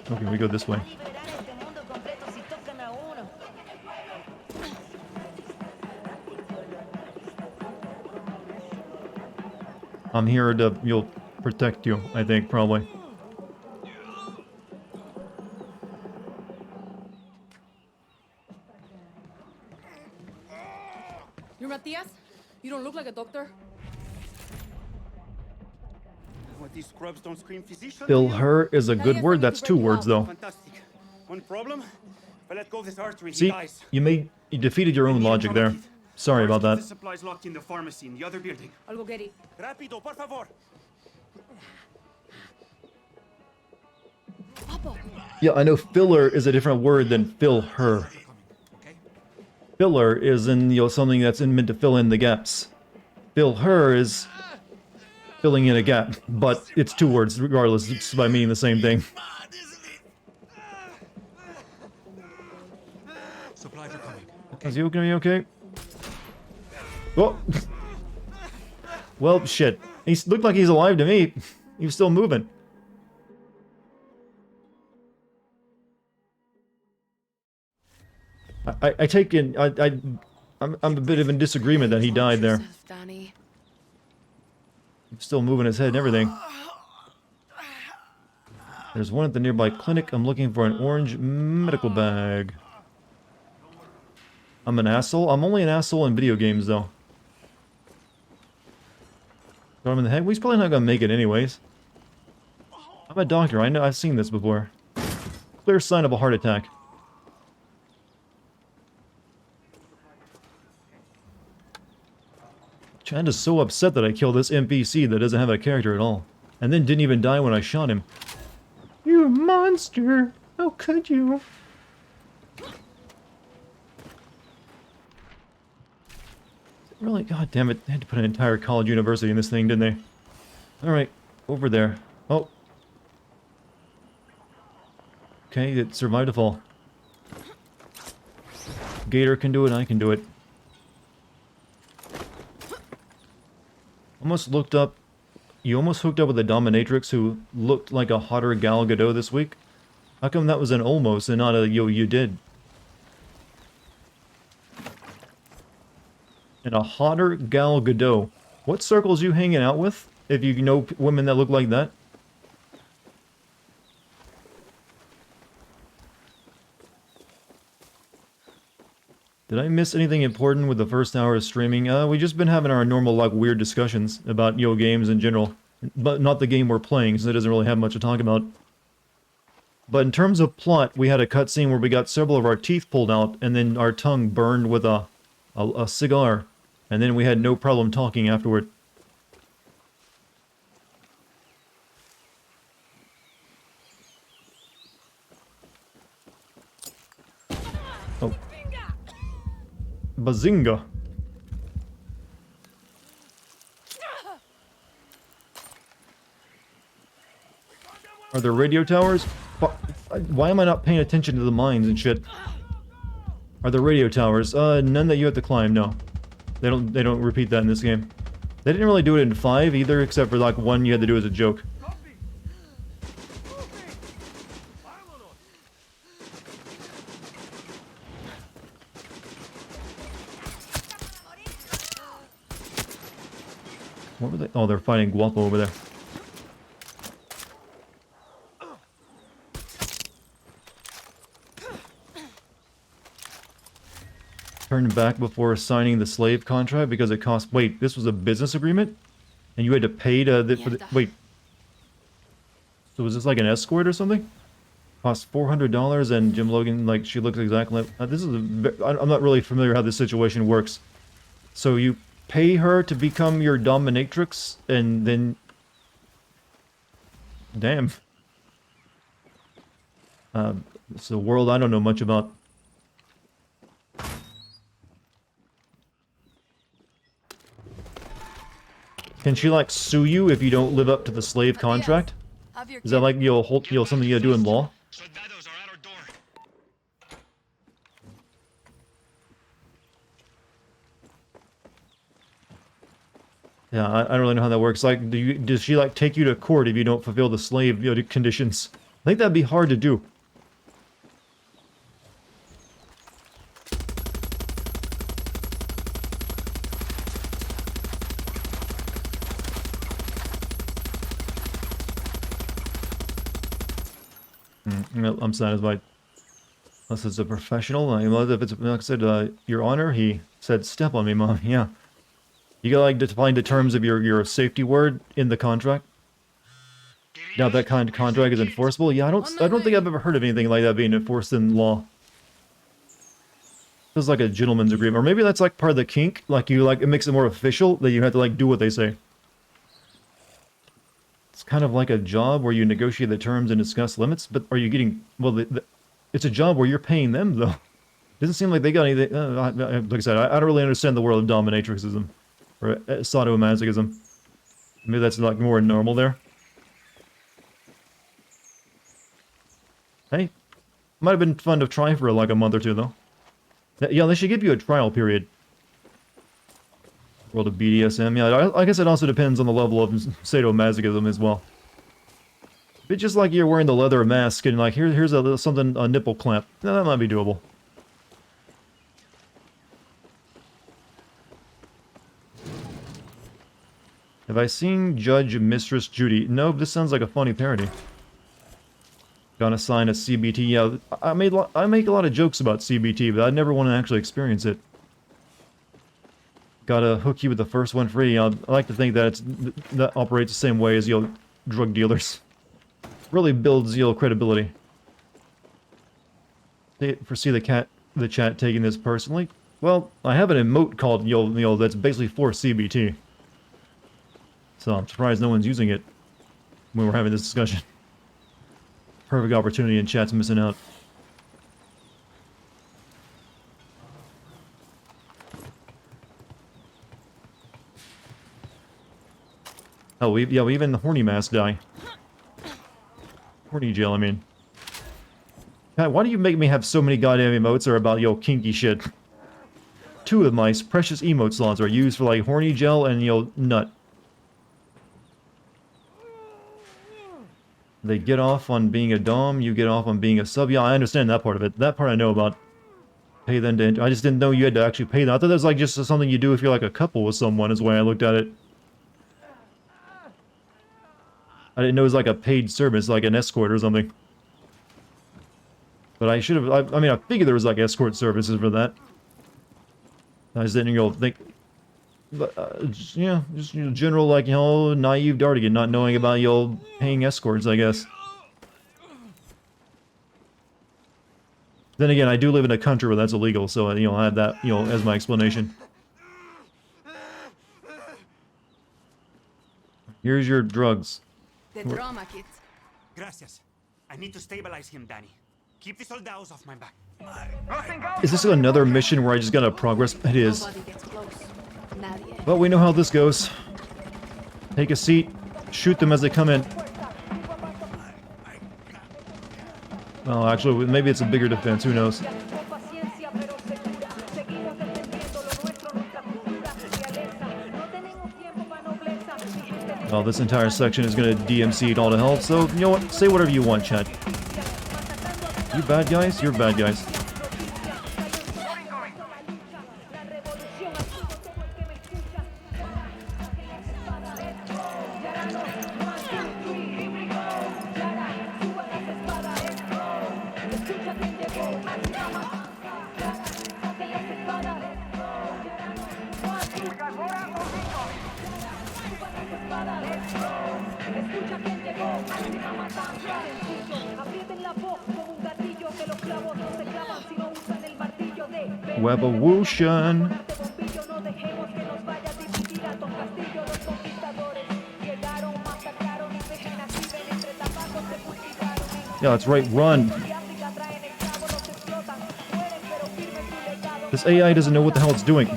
Okay, we go this way. I'm here to, you'll protect you, I think, probably. You're Matias? You don't look like a doctor. What, these scrubs don't scream physician? Fill her is a good word. That's 2 words, though. Fantastic. One problem? If I let go of this artery, he See, dies. you defeated your own logic there. Sorry about that. The supplies locked in the pharmacy in the other building. I'll go get it. Rápido, por favor. Papa. Yeah, I know filler is a different word than fill her. Filler is in, you know, something that's meant to fill in the gaps. Fill her is filling in a gap, but it's 2 words regardless. It's by meaning the same thing. Supplies are coming. Is he gonna be okay? Oh! Well, shit. He looked like he's alive to me. He was still moving. I take in... I'm a bit of in disagreement that he died there. Yourself, Danny. He's still moving his head and everything. There's one at the nearby clinic. I'm looking for an orange medical bag. I'm an asshole? I'm only an asshole in video games, though. Got him in the head? Well, he's probably not gonna make it anyways. I'm a doctor. I know. I've seen this before. Clear sign of a heart attack. Chad is so upset that I killed this NPC that doesn't have a character at all. And then didn't even die when I shot him. You monster! How could you? Really? God damn it. They had to put an entire college university in this thing, didn't they? Alright. Over there. Oh. Okay, it survived a fall. Gator can do it, I can do it. Almost looked up... You almost hooked up with a dominatrix who looked like a hotter Gal Gadot this week? How come that was an almost and not a yo, you did? And a hotter Gal Gadot. What circles you hanging out with? If you know women that look like that? Did I miss anything important with the first hour of streaming? We've just been having our normal, like, weird discussions about, games in general. But not the game we're playing, so it doesn't really have much to talk about. But in terms of plot, we had a cutscene where we got several of our teeth pulled out, and then our tongue burned with a cigar. And then we had no problem talking afterward. Oh. Bazinga. Are there radio towers? Why am I not paying attention to the mines and shit? Are there radio towers? None that you have to climb, no. They don't repeat that in this game. They didn't really do it in 5 either, except for like one you had to do as a joke. What were they? Oh, they're fighting Guapo over there. Turned back before signing the slave contract because it cost... Wait, this was a business agreement? And you had to pay to... wait. So was this like an escort or something? Cost $400 and Jim Logan, like, she looks exactly like... this is I'm not really familiar how this situation works. So you pay her to become your dominatrix and then... Damn. It's a world I don't know much about. Can she, like, sue you if you don't live up to the slave contract? Is that like, something you do in law? Yeah, I don't really know how that works. Like, does she, like, take you to court if you don't fulfill the slave, conditions? I think that'd be hard to do. I'm satisfied. Unless it's a professional. If it's, like I said, Your Honor, he said, step on me, Mom. Yeah. You gotta, like, define the terms of your safety word in the contract. Now, that kind of contract is enforceable. Yeah, I don't think I've ever heard of anything like that being enforced in law. Feels like a gentleman's agreement. Or maybe that's, like, part of the kink. Like, it makes it more official that you have to, like, do what they say. It's kind of like a job where you negotiate the terms and discuss limits, but are you getting... Well, it's a job where you're paying them, though. Doesn't seem like they got anything... like I said, I don't really understand the world of dominatrixism. Or sadomasochism. Maybe that's, like, more normal there. Hey. Might have been fun to try for, like, a month or two, though. Yeah, they should give you a trial period. World of BDSM, yeah, I guess it also depends on the level of sadomasochism as well. It's just like you're wearing the leather mask and like, here's a nipple clamp. No, that might be doable. Have I seen Judge Mistress Judy? No, this sounds like a funny parody. Gonna sign a CBT. Yeah, I make a lot of jokes about CBT, but I never want to actually experience it. Gotta hook you with the first one free. I like to think that that operates the same way as, you know, drug dealers. Really builds, you know, credibility. Foresee the chat taking this personally. Well, I have an emote called, you know, that's basically for CBT. So I'm surprised no one's using it when we're having this discussion. Perfect opportunity and chat's missing out. Oh, even the horny mask die. Horny gel, I mean. God, why do you make me have so many goddamn emotes that are about, yo, kinky shit? 2 of my precious emote slots are used for, like, horny gel and, you know, nut. They get off on being a dom, you get off on being a sub. Yeah, I understand that part of it. That part I know about. Pay them to enter. I just didn't know you had to actually pay them. I thought that was like just something you do if you're like a couple with someone, is the way I looked at it. I didn't know it was like a paid service, like an escort or something. But I should have, I mean, I figured there was like escort services for that. I just didn't, you know, think... But, yeah, just, you know, general, like, you know, naive Dartigan, not knowing about, you know, paying escorts, I guess. Then again, I do live in a country where that's illegal, so, you know, I have that, you know, as my explanation. Here's your drugs. The drama kit. Gracias. I need to stabilize him, Danny. Keep the soldados off my back. Is this another mission where I just gotta progress? It is. Nobody gets close. Nadie. But we know how this goes. Take a seat. Shoot them as they come in. Oh, actually, maybe it's a bigger defense. Who knows? Well, this entire section is going to DMC it all to hell, so, you know what? Say whatever you want, chat. You bad guys? You're bad guys. Revolution. Yeah, that's right, run. This AI doesn't know what the hell it's doing.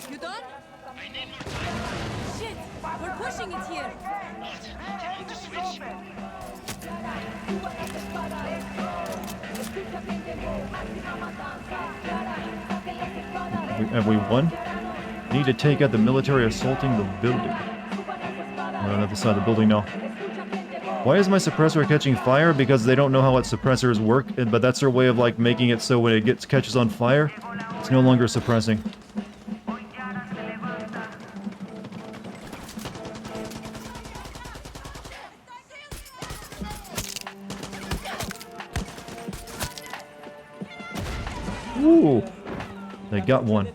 You done? Shit! We're pushing it here! Have we won? Need to take out the military assaulting the building. On the other side of the building now. Why is my suppressor catching fire? Because they don't know how its suppressors work, but that's their way of like making it so when it catches on fire, it's no longer suppressing. Ooh! They got one.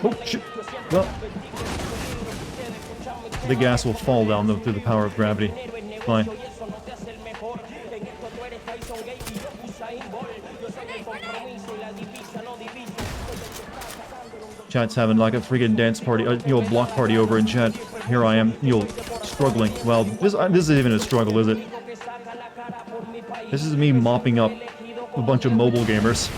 Oh shit! Well, the gas will fall down though through the power of gravity. Fine. Chat's having like a freaking dance party, you know, block party over in chat. Here I am, you know, struggling. Well, this isn't even a struggle, is it? This is me mopping up a bunch of mobile gamers.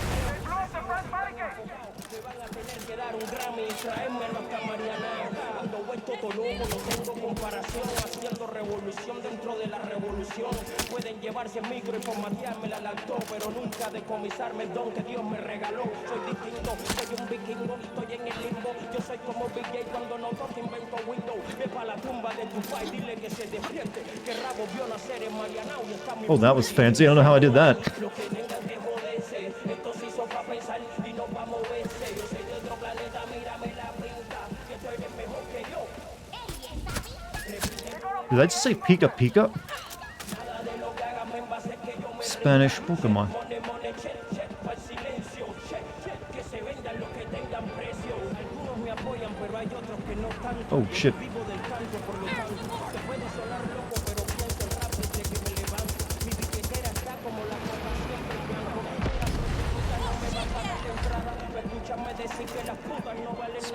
Oh, that was fancy. I don't know how I did that. Did I just say Pika Pika? Spanish Pokemon. Oh shit.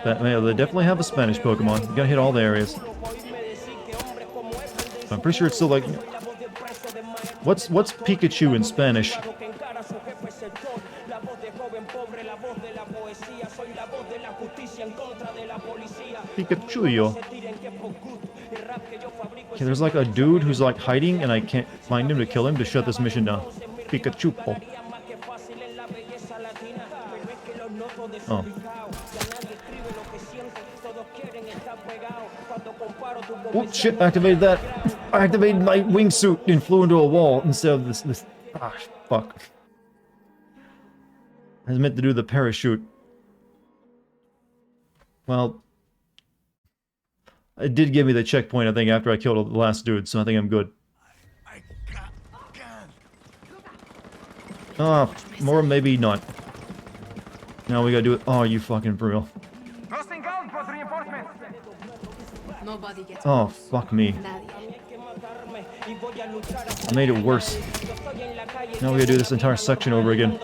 Man, they definitely have a Spanish Pokemon. You gotta hit all the areas. I'm pretty sure it's still like... What's Pikachu in Spanish? Pikachuyo. Okay, there's like a dude who's like hiding and I can't find him to kill him to shut this mission down. Pikachupo. Oh. Oh shit, activated that. I activated my wingsuit and flew into a wall instead of this. Ah, fuck. I was meant to do the parachute. Well, it did give me the checkpoint, I think, after I killed the last dude, so I think I'm good. Ah, more maybe not. Now we gotta do it. Oh, you fucking for real. Nobody gets Oh, fuck me. I made it worse. Now we gotta do this entire section over again.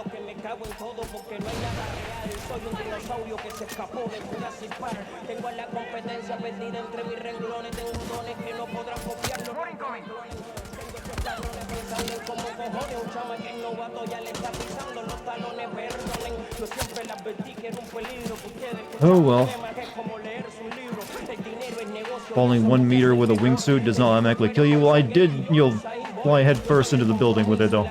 Oh well. Falling 1 meter with a wingsuit does not automatically kill you. Well, I did, fly head first into the building with it, though.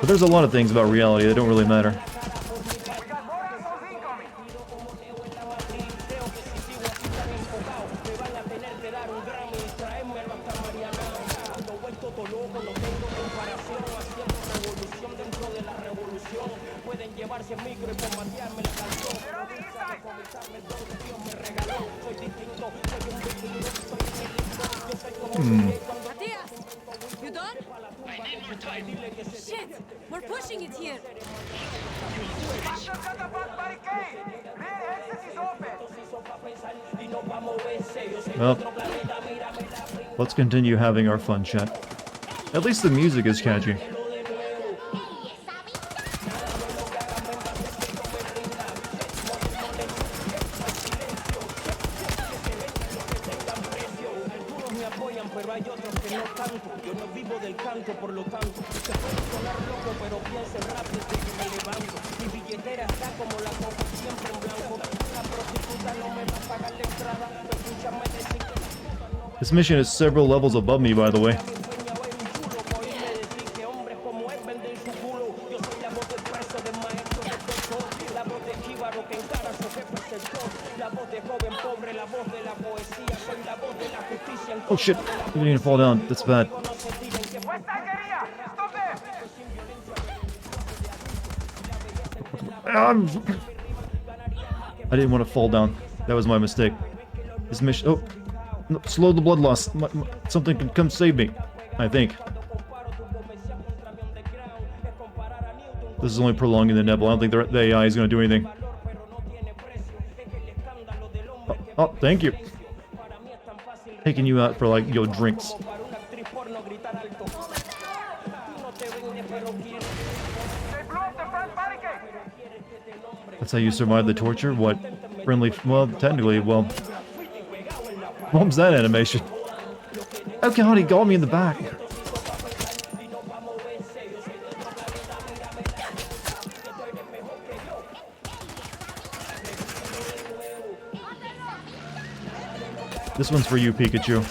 But there's a lot of things about reality that don't really matter. Matthias, you done? I need more time. Shit, we're pushing it here. Well, let's continue having our fun, chat. At least the music is catchy. This mission is several levels above me, by the way. Oh shit, you didn't even fall down. That's bad. I didn't want to fall down. That was my mistake. This mission... Oh! No, slow the blood loss. Something can come save me. I think. This is only prolonging the nebula. I don't think the AI is going to do anything. Oh, thank you. Taking you out for, like, drinks. That's how you survive the torture? What? friendly. Well, technically, well, what was that animation? Oh god, he got me in the back. This one's for you, Pikachu.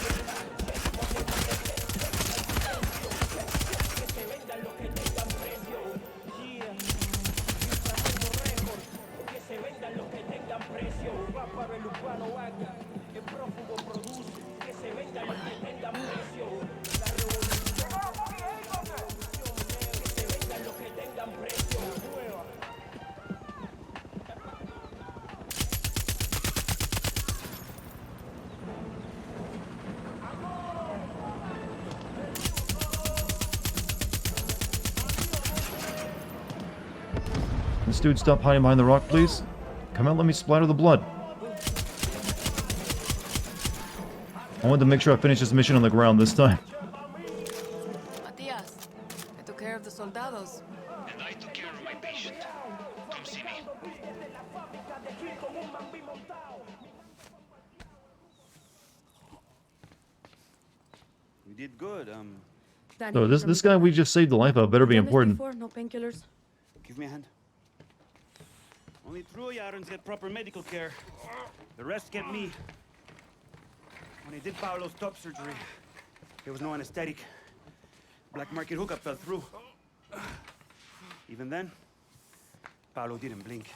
This dude, stop hiding behind the rock, please. Come out, let me splatter the blood. I wanted to make sure I finish this mission on the ground this time. Matias, I took care of the soldados. And I took care of my patient. Come see me. You did good. Danny, So this guy we just saved the life of better be important. No painkillers. Give me a hand. Only true Yarans get proper medical care. The rest get me. When I did Paolo's top surgery, there was no anesthetic. Black market hookup fell through. Even then, Paolo didn't blink.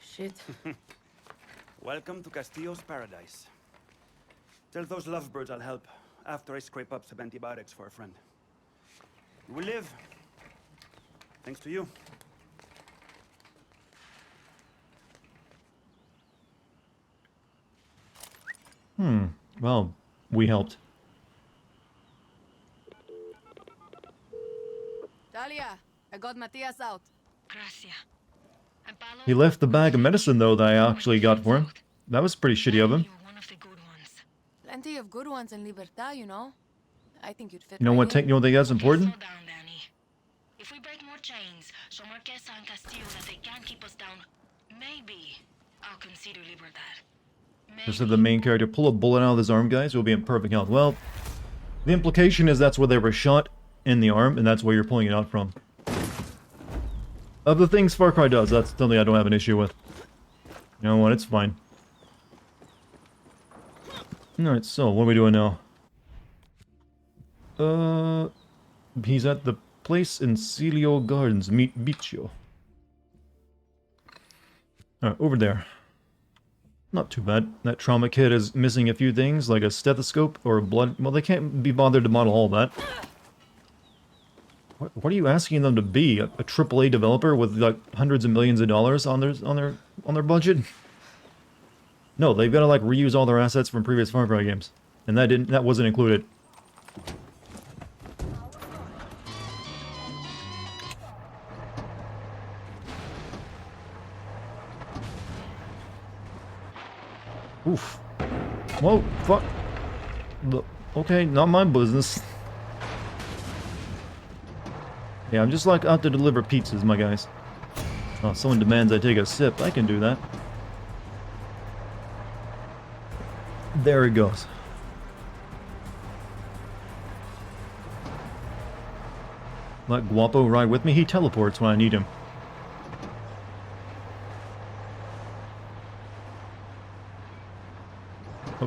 Shit. Welcome to Castillo's paradise. Tell those lovebirds I'll help after I scrape up some antibiotics for a friend. You will live. Thanks to you. Well, we helped. Talia, I got Matias out. Gracias. And Paolo, He left the bag of medicine, though, that I actually got for him. That was pretty shitty of him. you're one of the good ones. Plenty of good ones in Libertad, you know. I think you'd fit. You know right what? in. You know what that's important? Slow down, Danny. If we break more chains, so Marquesa and Castillo that they can't keep us down, maybe I'll consider Libertad. Just have the main character pull a bullet out of his arm, guys. We'll be in perfect health. Well, the implication is that's where they were shot in the arm, and that's where you're pulling it out from. Of the things Far Cry does, that's something I don't have an issue with. You know what? It's fine. Alright, so what are we doing now? He's at the place in Celio Gardens. Meet Bicho. Alright, over there. Not too bad. That trauma kit is missing a few things, like a stethoscope or a blood... Well, they can't be bothered to model all that. What are you asking them to be? A AAA developer with like hundreds of millions of dollars on their budget? No, they've got to like reuse all their assets from previous Far Cry games, and that wasn't included. Oof. Whoa, fuck. Okay, not my business. Yeah, I'm just like out to deliver pizzas, my guys. Oh, someone demands I take a sip. I can do that. There it goes. Let Guapo ride with me. He teleports when I need him.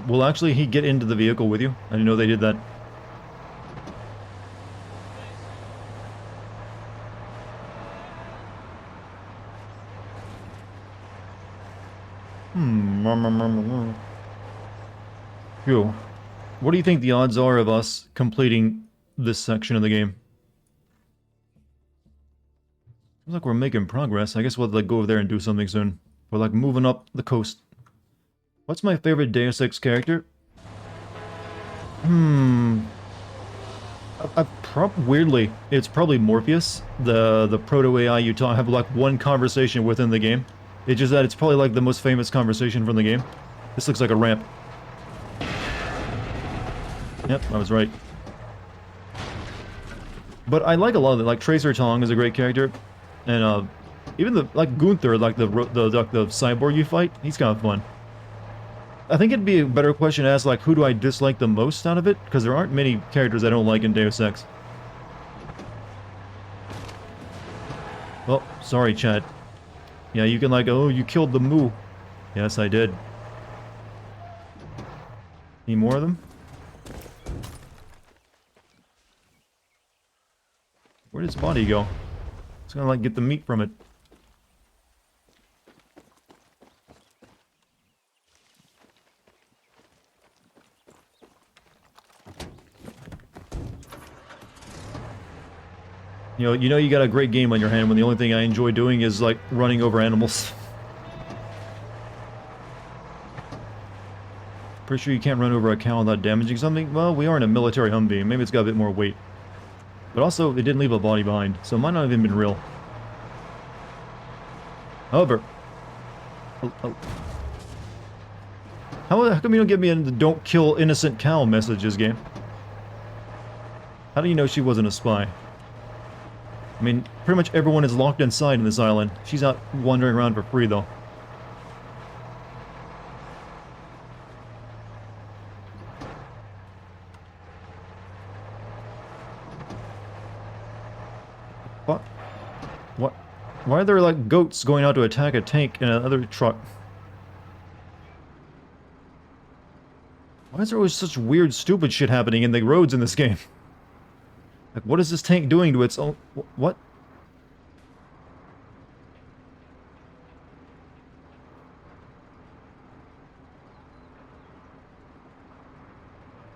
Will actually he get into the vehicle with you? I didn't know they did that. Yo, what do you think the odds are of us completing this section of the game? Looks like we're making progress. I guess we'll like go over there and do something soon. We're like moving up the coast. What's my favorite Deus Ex character? Weirdly, it's probably Morpheus, the proto AI you have like one conversation within the game. It's just that it's probably like the most famous conversation from the game. This looks like a ramp. Yep, I was right. But I like a lot of it. Like Tracer Tong is a great character, and Even the like Gunther, like the cyborg you fight, he's kind of fun. I think it'd be a better question to ask, like, who do I dislike the most out of it? Because there aren't many characters I don't like in Deus Ex. Well, sorry, chat. Yeah, you can like, oh, you killed the Moo. Yes, I did. Any more of them? Where did his body go? It's gonna like get the meat from it. You know you got a great game on your hand when the only thing I enjoy doing is like running over animals. Pretty sure you can't run over a cow without damaging something? Well, we are in a military Humvee. Maybe it's got a bit more weight. But also, it didn't leave a body behind, so it might not have even been real. However... How come you don't get me in the don't kill innocent cow messages game? How do you know she wasn't a spy? I mean, pretty much everyone is locked inside in this island. She's out wandering around for free, though. What? What? Why are there, like, goats going out to attack a tank in another truck? Why is there always such weird, stupid shit happening in the roads in this game? Like, what is this tank doing to its own... What?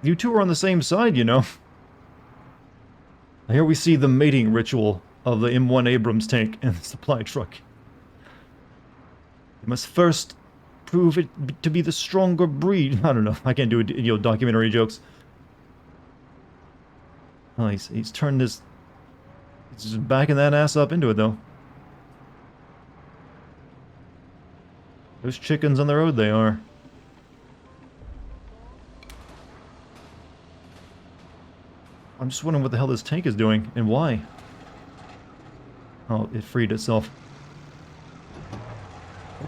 You two are on the same side, you know. Here we see the mating ritual of the M1 Abrams tank and the supply truck. You must first prove it to be the stronger breed. I don't know. I can't do, documentary jokes. Oh, he's turned this... He's just backing that ass up into it, though. Those chickens on the road, they are. I'm just wondering what the hell this tank is doing, and why. Oh, it freed itself.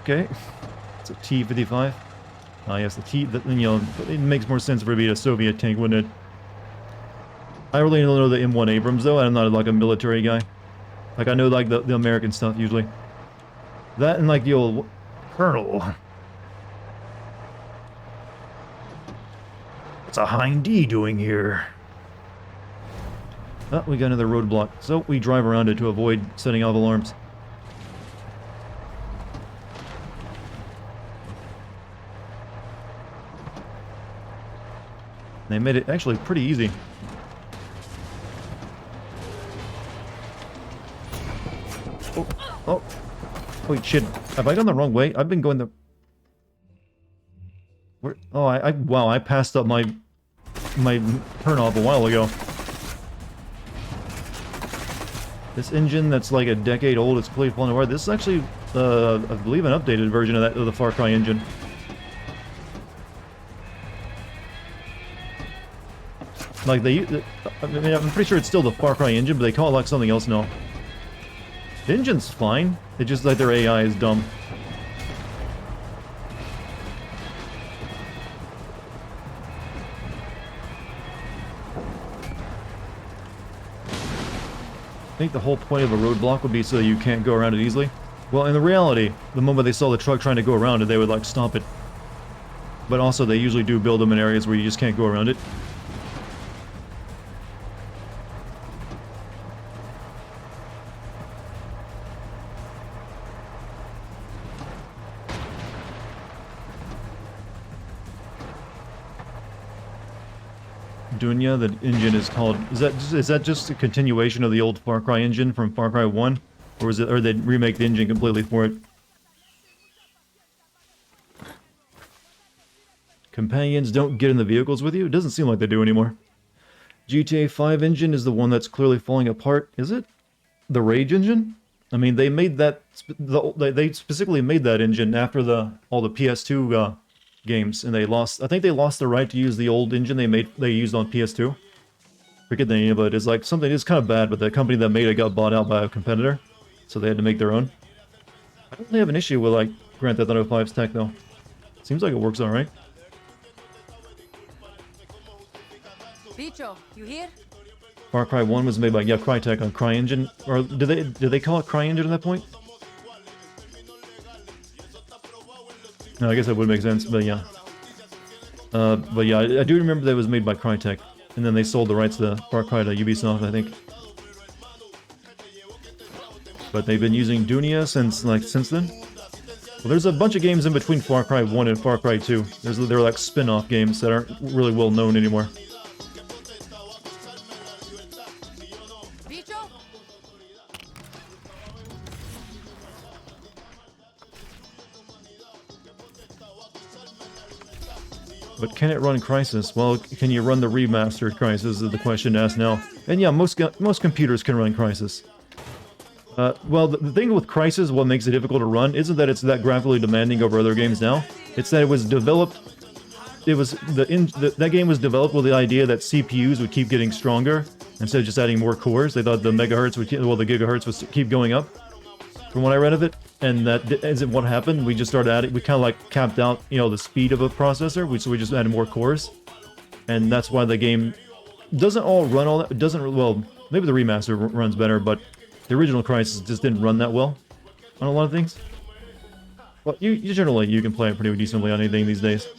Okay. It's a T-55. Ah, yes, it makes more sense for it to be a Soviet tank, wouldn't it? I really don't know the M1 Abrams, though. I'm not, like, a military guy. Like, I know, like, the American stuff, usually. That and, like, the old... Colonel. What's a Hind D doing here? Oh, we got another roadblock. So, we drive around it to avoid setting off alarms. They made it actually pretty easy. Oh, oh. Wait, shit. Have I gone the wrong way? I've been going the... Where? Oh, wow, I passed up my turn-off a while ago. This engine that's like a decade old, it's completely falling apart. This is actually, I believe, an updated version of the Far Cry engine. Like, I mean, I'm pretty sure it's still the Far Cry engine, but they call it like something else now. The engine's fine. It's just like their AI is dumb. I think the whole point of a roadblock would be so that you can't go around it easily. Well, in the reality, the moment they saw the truck trying to go around it, they would, like, stop it. But also, they usually do build them in areas where you just can't go around it. Dunya, the engine is called... Is that just a continuation of the old Far Cry engine from Far Cry 1? Or did they remake the engine completely for it? Companions don't get in the vehicles with you? It doesn't seem like they do anymore. GTA 5 engine is the one that's clearly falling apart, is it? The Rage engine? I mean, they made that... They specifically made that engine after all the PS2 games, and they lost... I think they lost the right to use the old engine they used on PS2. Forget the name of it. It's like something... It's kind of bad, but the company that made it got bought out by a competitor, so they had to make their own. I don't really have an issue with, like, Grand Theft Auto 5's tech, though. Seems like it works alright. Bicho, you here? Far Cry 1 was made by, yeah, Crytek on CryEngine. Or did they call it CryEngine at that point? No, I guess that would make sense, but yeah. But yeah, I do remember that it was made by Crytek. And then they sold the rights to Far Cry to Ubisoft, I think. But they've been using Dunia since then. Well, there's a bunch of games in between Far Cry 1 and Far Cry 2. They're like spin-off games that aren't really well known anymore. Bicho? But can it run Crysis? Well, can you run the remastered Crysis is the question asked now. And yeah, most computers can run Crysis. Well, the thing with Crysis, what makes it difficult to run, isn't that it's that graphically demanding over other games now. It's that it was developed... that game was developed with the idea that CPUs would keep getting stronger instead of just adding more cores. They thought the megahertz would keep, well, the gigahertz would keep going up. From what I read of it, and that isn't what happened. We just started adding, we kind of like capped out, you know, the speed of a processor, so we just added more cores, and that's why the game doesn't all run all that. It doesn't, well, maybe the remaster runs better, but the original Crysis just didn't run that well on a lot of things. Well, you generally you can play it pretty decently on anything these days.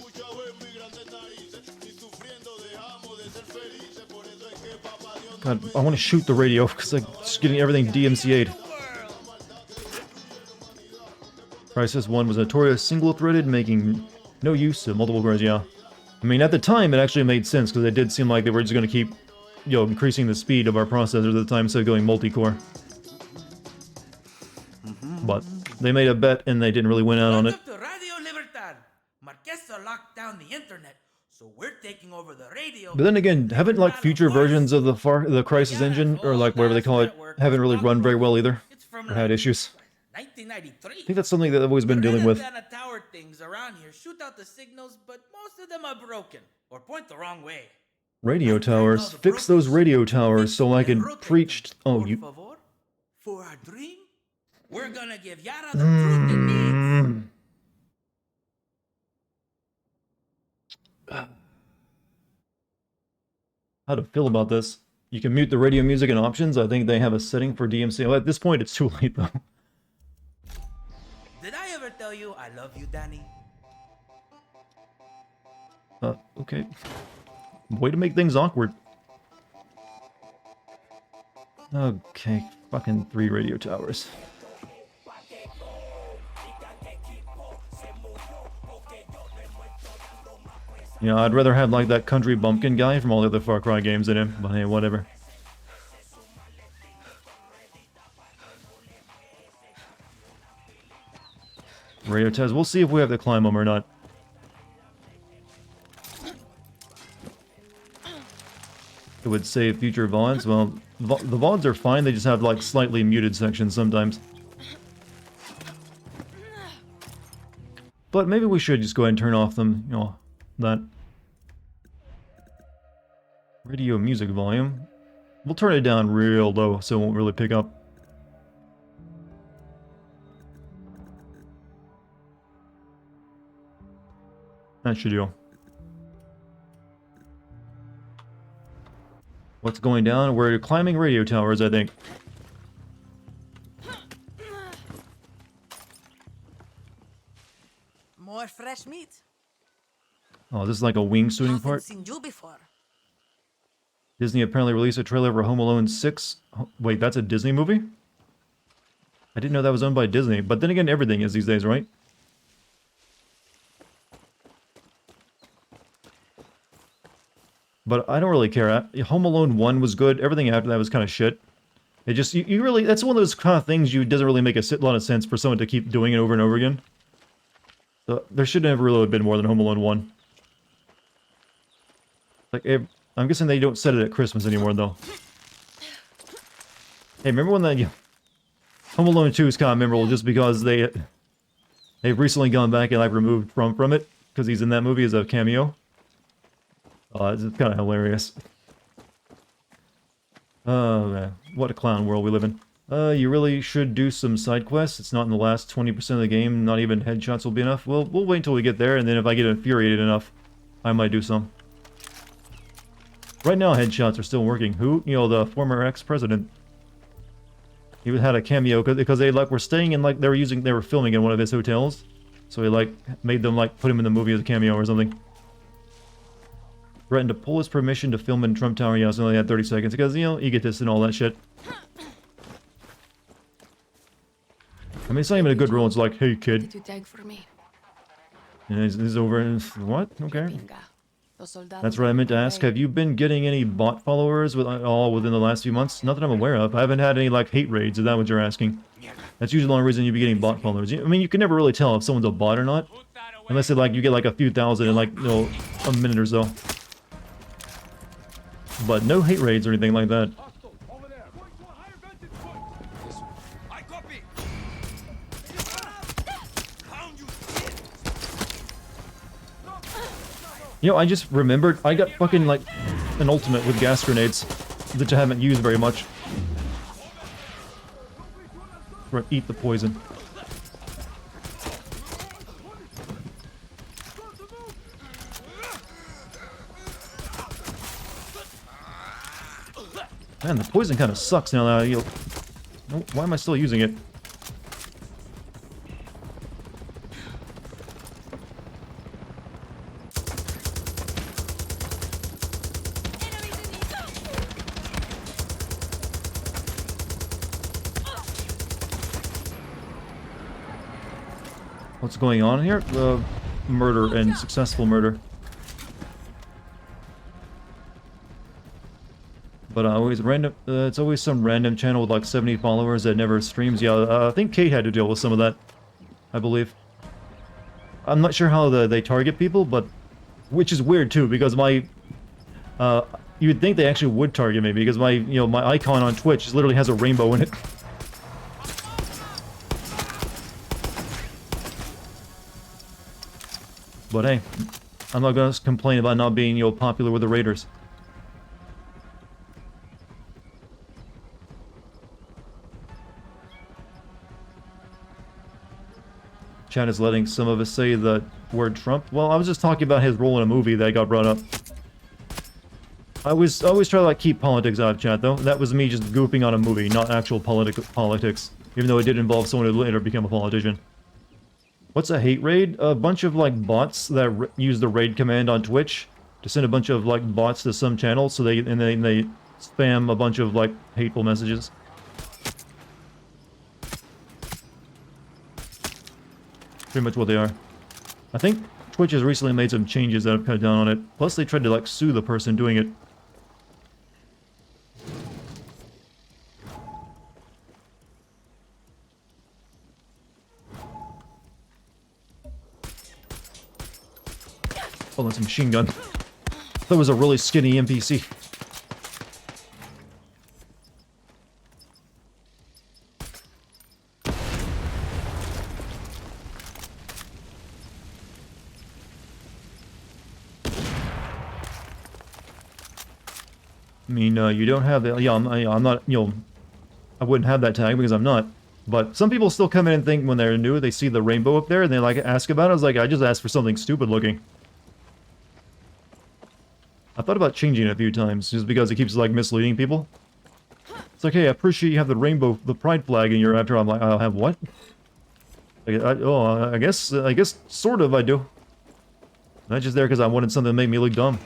God, I want to shoot the radio because I'm just getting everything DMCA'd. Crysis 1 was notorious single-threaded, making no use of multiple cores, yeah. I mean, at the time, it actually made sense, because it did seem like they were just going to keep, you know, increasing the speed of our processors at the time instead of going multi-core. But they made a bet, and they didn't really win out on it. Welcome to Radio Libertad. Marquesa locked down the internet, so we're taking over the radio. But then again, haven't, like, future versions of the Crysis engine, or, like, whatever they call it, haven't really run very well either, or had issues. 1993. I think that's something that I've always been dealing with. The tower things around here shoot out the signals, but most of them are broken or point the wrong way. Radio towers. Fix those radio towers so I can preach. Oh, you. For our dream, we're gonna give Yara the truth it needs. How to feel about this? You can mute the radio music and options. I think they have a setting for DMC. Well, at this point, it's too late though. Did I ever tell you I love you, Danny? Okay. Way to make things awkward. Okay, fucking 3 radio towers. You know, I'd rather have like that country bumpkin guy from all the other Far Cry games than him, but hey, whatever. Radio test. We'll see if we have to climb them or not. It would save future VODs. Well, the VODs are fine. They just have like slightly muted sections sometimes. But maybe we should just go ahead and turn off them. You know, that radio music volume. We'll turn it down real low so it won't really pick up. That should do. What's going down? We're climbing radio towers, I think. More fresh meat. Oh, this is like a wingsuiting part? Seen you before. Disney apparently released a trailer for Home Alone 6. Wait, that's a Disney movie? I didn't know that was owned by Disney. But then again, everything is these days, right? But I don't really care. Home Alone 1 was good. Everything after that was kind of shit. It just, you really, that's one of those kind of things you doesn't really make a lot of sense for someone to keep doing it over and over again. So there should never really have been more than Home Alone 1. Like, I'm guessing they don't set it at Christmas anymore, though. Hey, remember when that, Home Alone 2 is kind of memorable just because they've recently gone back and like removed from it because he's in that movie as a cameo. It's kind of hilarious. Oh, man. What a clown world we live in. You really should do some side quests. It's not in the last 20% of the game. Not even headshots will be enough. Well, we'll wait until we get there, and then if I get infuriated enough, I might do some. Right now, headshots are still working. Who? You know, the former ex-president. He had a cameo because they like were staying in like they were filming in one of his hotels, so he like made them like put him in the movie as a cameo or something. Threatened to pull his permission to film in Trump Tower. Yeah, so only had 30 seconds because you know egotist and all that shit. I mean, it's not even a good role. It's like, hey kid, To tag for me. and he's over and what? Okay. That's right, I meant to ask, have you been getting any bot followers all within the last few months? Not that I'm aware of. I haven't had any, like, hate raids, is that what you're asking? That's usually the only reason you'd be getting bot followers. I mean, you can never really tell if someone's a bot or not. Unless, it, like, you get, like, a few thousand in, like, you know, a minute or so. But no hate raids or anything like that. You know, I just remembered, I got fucking, like, an ultimate with gas grenades, which I haven't used very much. Right, eat the poison. Man, the poison kind of sucks now that why am I still using it? What's going on here? Murder and successful murder. But always random. It's always some random channel with like 70 followers that never streams. Yeah, I think Kate had to deal with some of that, I believe. I'm not sure how they target people, but which is weird too because my you'd think they actually would target me because my my icon on Twitch literally has a rainbow in it. But hey, I'm not gonna complain about not being, popular with the raiders. Chat is letting some of us say the word Trump. Well, I was just talking about his role in a movie that got brought up. I always try to like keep politics out of chat though. That was me just goofing on a movie, not actual politics. Even though it did involve someone who later became a politician. What's a hate raid? A bunch of, like, bots that use the raid command on Twitch to send a bunch of, like, bots to some channel, so they spam a bunch of, like, hateful messages. Pretty much what they are. I think Twitch has recently made some changes that have cut down on it. Plus, they tried to, like, sue the person doing it. Oh, that's a machine gun. That was a really skinny NPC. I mean, you don't have the... Yeah, I'm not, I wouldn't have that tag because I'm not. But some people still come in and think when they're new, they see the rainbow up there, and they, like, ask about it. I was like, I just asked for something stupid looking. I thought about changing it a few times, just because it keeps, like, misleading people. It's like, hey, I appreciate you have the rainbow, the pride flag in your avatar. I'm like, I'll have what? I guess, sort of, I do. Not just there because I wanted something to make me look dumb.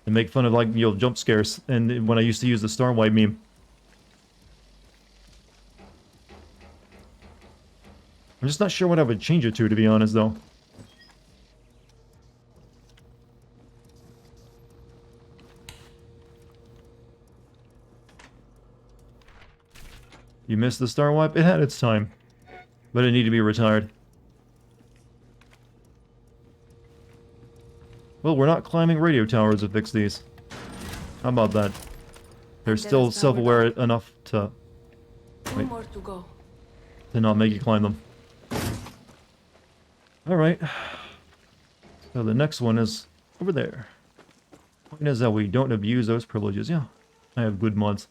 And make fun of, like, jump scares. And when I used to use the Star White meme. I'm just not sure what I would change it to be honest, though. You missed the Star Wipe? It had its time. But it needed to be retired. Well, we're not climbing radio towers to fix these. How about that? They're still self-aware enough to... Two more to go. To not make you climb them. Alright. So the next one is over there. Point is that we don't abuse those privileges. Yeah, I have good mods.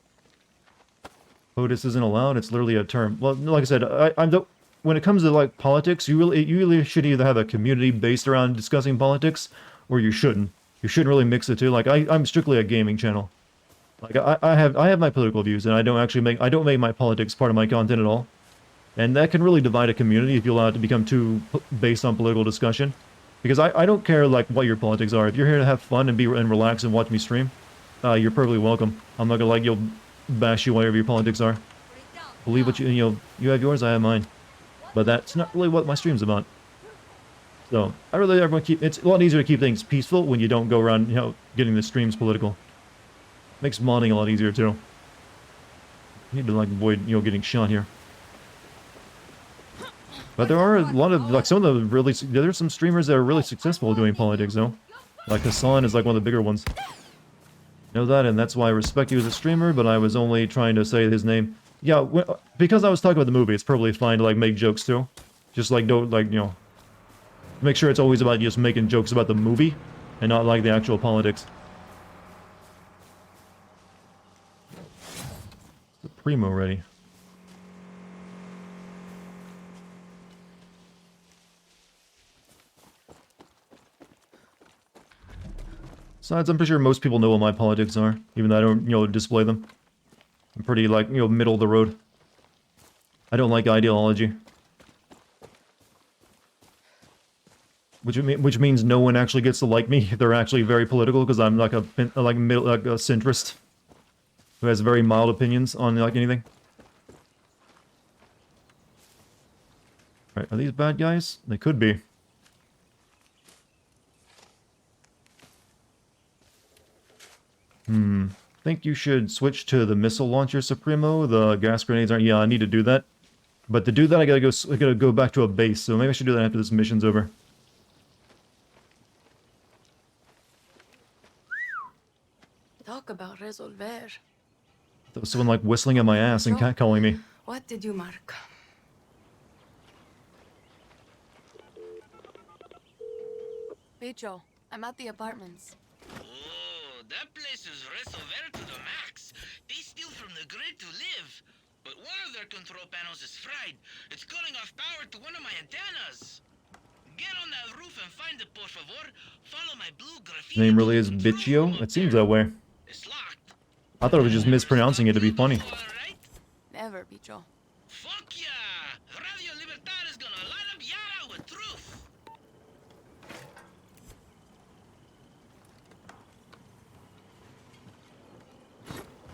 POTUS isn't allowed. It's literally a term. Well, like I said, I'm the when it comes to like politics, you really should either have a community based around discussing politics, or you shouldn't. You shouldn't really mix the two. Like I'm strictly a gaming channel. Like I have my political views, and I don't make my politics part of my content at all. And that can really divide a community if you allow it to become too based on political discussion. Because I don't care like what your politics are. If you're here to have fun and relax and watch me stream, you're perfectly welcome. I'm not gonna like bash you whatever your politics are. Believe what you have yours, I have mine. But that's not really what my stream's about. So I really everyone keep it's a lot easier to keep things peaceful when you don't go around getting the streams political. Makes modding a lot easier too. You need to like avoid getting shot here. But there are a lot of like some of the really there's some streamers that are really successful doing politics though. Like Hassan is like one of the bigger ones. Know that, and that's why I respect you as a streamer, but I was only trying to say his name. Yeah, because I was talking about the movie, it's probably fine to like make jokes too. Just like don't like make sure it's always about just making jokes about the movie and not like the actual politics. The Primo ready. Besides, I'm pretty sure most people know what my politics are, even though I don't, display them. I'm pretty, like, middle of the road. I don't like ideology. Which means no one actually gets to like me if they're actually very political, because I'm like a centrist who has very mild opinions on, like, anything. Alright, are these bad guys? They could be. Think you should switch to the missile launcher, Supremo. The gas grenades aren't. Yeah, I need to do that. But to do that, I gotta go back to a base. So maybe I should do that after this mission's over. Talk about resolver. There was someone like whistling at my ass and catcalling me. What did you mark? Bicho, I'm at the apartments. That place is resolver to the max. They steal from the grid to live. But one of their control panels is fried. It's cutting off power to one of my antennas. Get on that roof and find it, por favor. Follow my blue graffiti. His name really is Bichio? It seems that way. It's locked. I thought I was just mispronouncing it to be funny. Never, Bicho. Fuck yeah! Radio Libertad is gonna line up Yara with truth.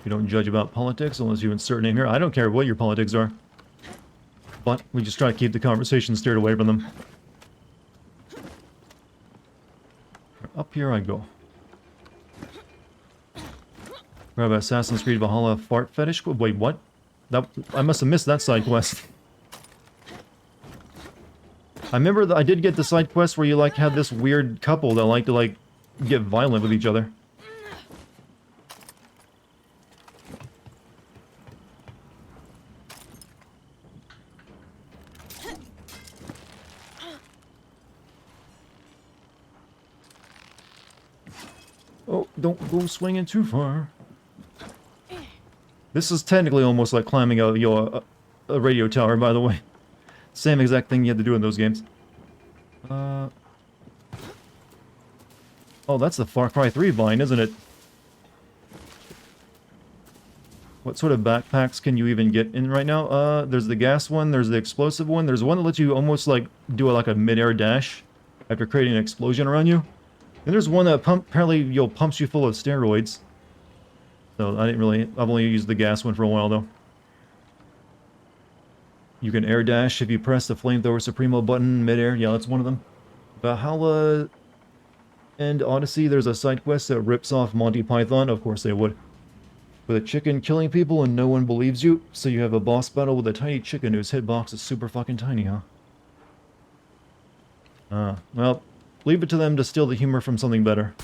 You don't judge about politics unless you insert a name here. I don't care what your politics are. But we just try to keep the conversation steered away from them. Up here I go. Grab Assassin's Creed Valhalla fart fetish. Wait, what? I must have missed that side quest. I remember that I did get the side quest where you like had this weird couple that like to like get violent with each other. Oh, don't go swinging too far. This is technically almost like climbing a radio tower, by the way. Same exact thing you had to do in those games. Oh, that's the Far Cry 3 vine, isn't it? What sort of backpacks can you even get in right now? There's the gas one, there's the explosive one, there's one that lets you almost like do like a mid-air dash after creating an explosion around you. And there's one that apparently pumps you full of steroids. So I've only used the gas one for a while though. You can air dash if you press the Flamethrower Supremo button mid-air. Yeah, that's one of them. Valhalla and Odyssey, there's a side quest that rips off Monty Python. Of course they would. With a chicken killing people and no one believes you. So you have a boss battle with a tiny chicken whose hitbox is super fucking tiny, huh? Well, leave it to them to steal the humor from something better.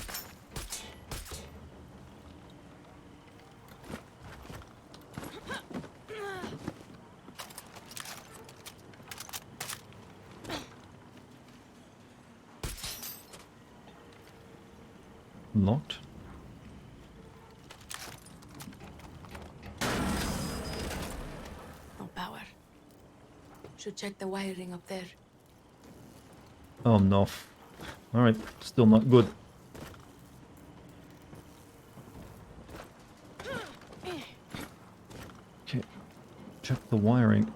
Locked. Should check the wiring up there. Oh no. Alright, still not good. Okay, check the wiring.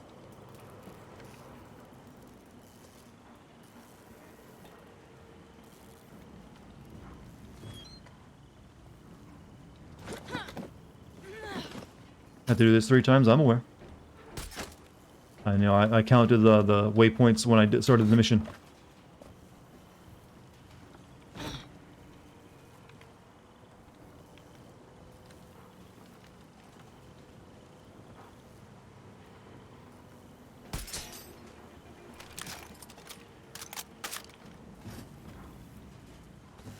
Have to do this 3 times, I'm aware. I know, I counted the waypoints when I started the mission.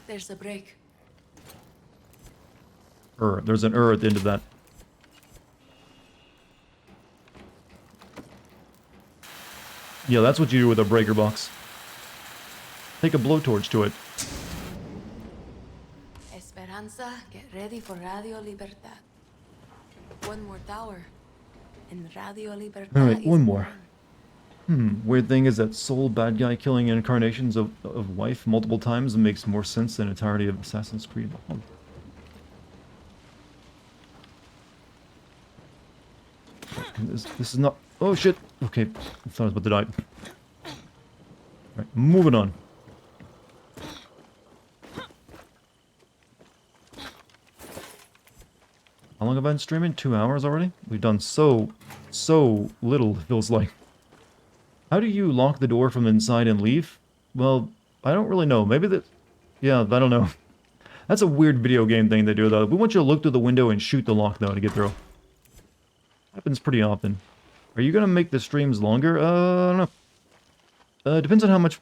There's a break. There's an at the end of that. Yeah, that's what you do with a breaker box. Take a blowtorch to it. Esperanza, get ready for Radio Libertad. One more tower, and Radio Libertad. Alright, is one more. mine. Weird thing is that soul bad guy killing incarnations of wife multiple times makes more sense than entirety of Assassin's Creed. Oh. This is not... Oh shit! Okay, I thought I was about to die. Alright, moving on. How long have I been streaming? 2 hours already? We've done so little, it feels like. How do you lock the door from inside and leave? Well, I don't really know. Maybe that... Yeah, I don't know. That's a weird video game thing they do, though. We want you to look through the window and shoot the lock, though, to get through. Happens pretty often. Are you gonna make the streams longer? I don't know. Depends on how much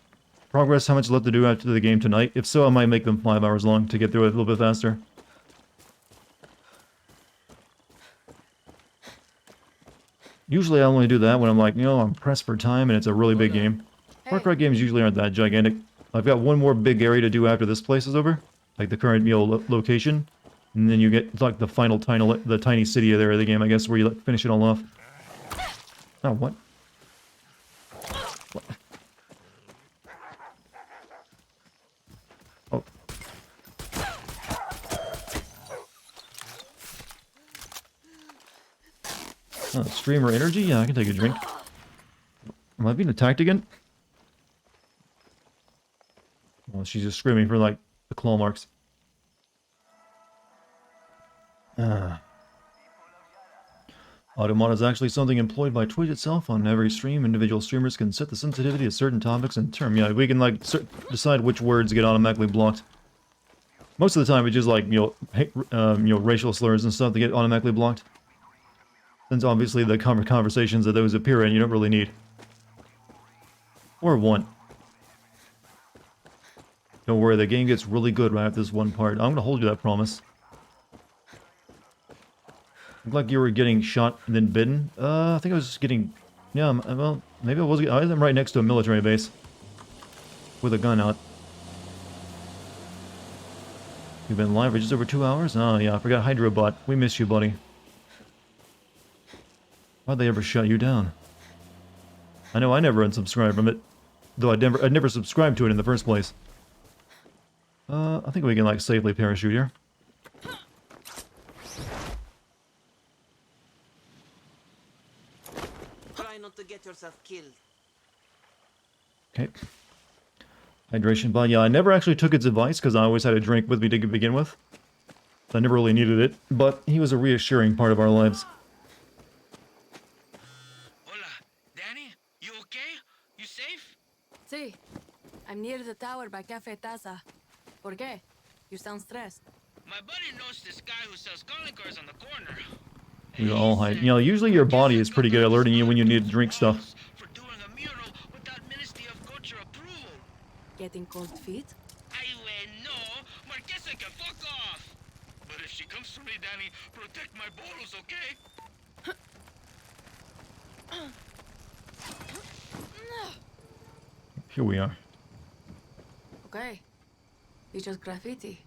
progress, how much left to do after the game tonight. If so, I might make them 5 hours long to get through it a little bit faster. Usually I only do that when I'm like, you know, I'm pressed for time and it's a really big game. Far Cry games usually aren't that gigantic. I've got one more big area to do after this place is over. Like the current location. And then you get like the final the tiny city there of the game, I guess, where you finish it all off. Oh, what? What? Oh. Oh, streamer energy? Yeah, I can take a drink. Am I being attacked again? Well, she's just screaming for, like, the claw marks. Automod is actually something employed by Twitch itself. On every stream, individual streamers can set the sensitivity of certain topics and term. Yeah, we can, like, decide which words get automatically blocked. Most of the time, it's just, like, you know, racial slurs and stuff that get automatically blocked. Since obviously the conversations that those appear in, you don't really need. Or want. Don't worry, the game gets really good right after this one part. I'm gonna hold you that promise. Looked like you were getting shot and then bitten. I think I was just getting... Yeah, well, maybe I was... I'm right next to a military base. With a gun out. You've been live for just over 2 hours? Oh yeah, I forgot Hydrobot. We miss you, buddy. Why'd they ever shut you down? I know I never unsubscribed from it. Though I'd never subscribed to it in the first place. I think we can, like, safely parachute here. Try not to get yourself killed. Okay. Hydration, but yeah, I never actually took its advice because I always had a drink with me to begin with. I never really needed it, but he was a reassuring part of our lives. Hola, Danny? You okay? You safe? Sí. I'm near the tower by Cafe Taza. ¿Por qué? You sound stressed. My buddy knows this guy who sells calling cards on the corner. We all hide. You know, usually your body is pretty good at alerting you when you need to drink stuff. For doing a mural without Ministry of Culture approval. Getting cold feet? No, Marquesa can fuck off. But if she comes for me, Danny, protect my bottles, okay? Here we are. Okay. It's just graffiti.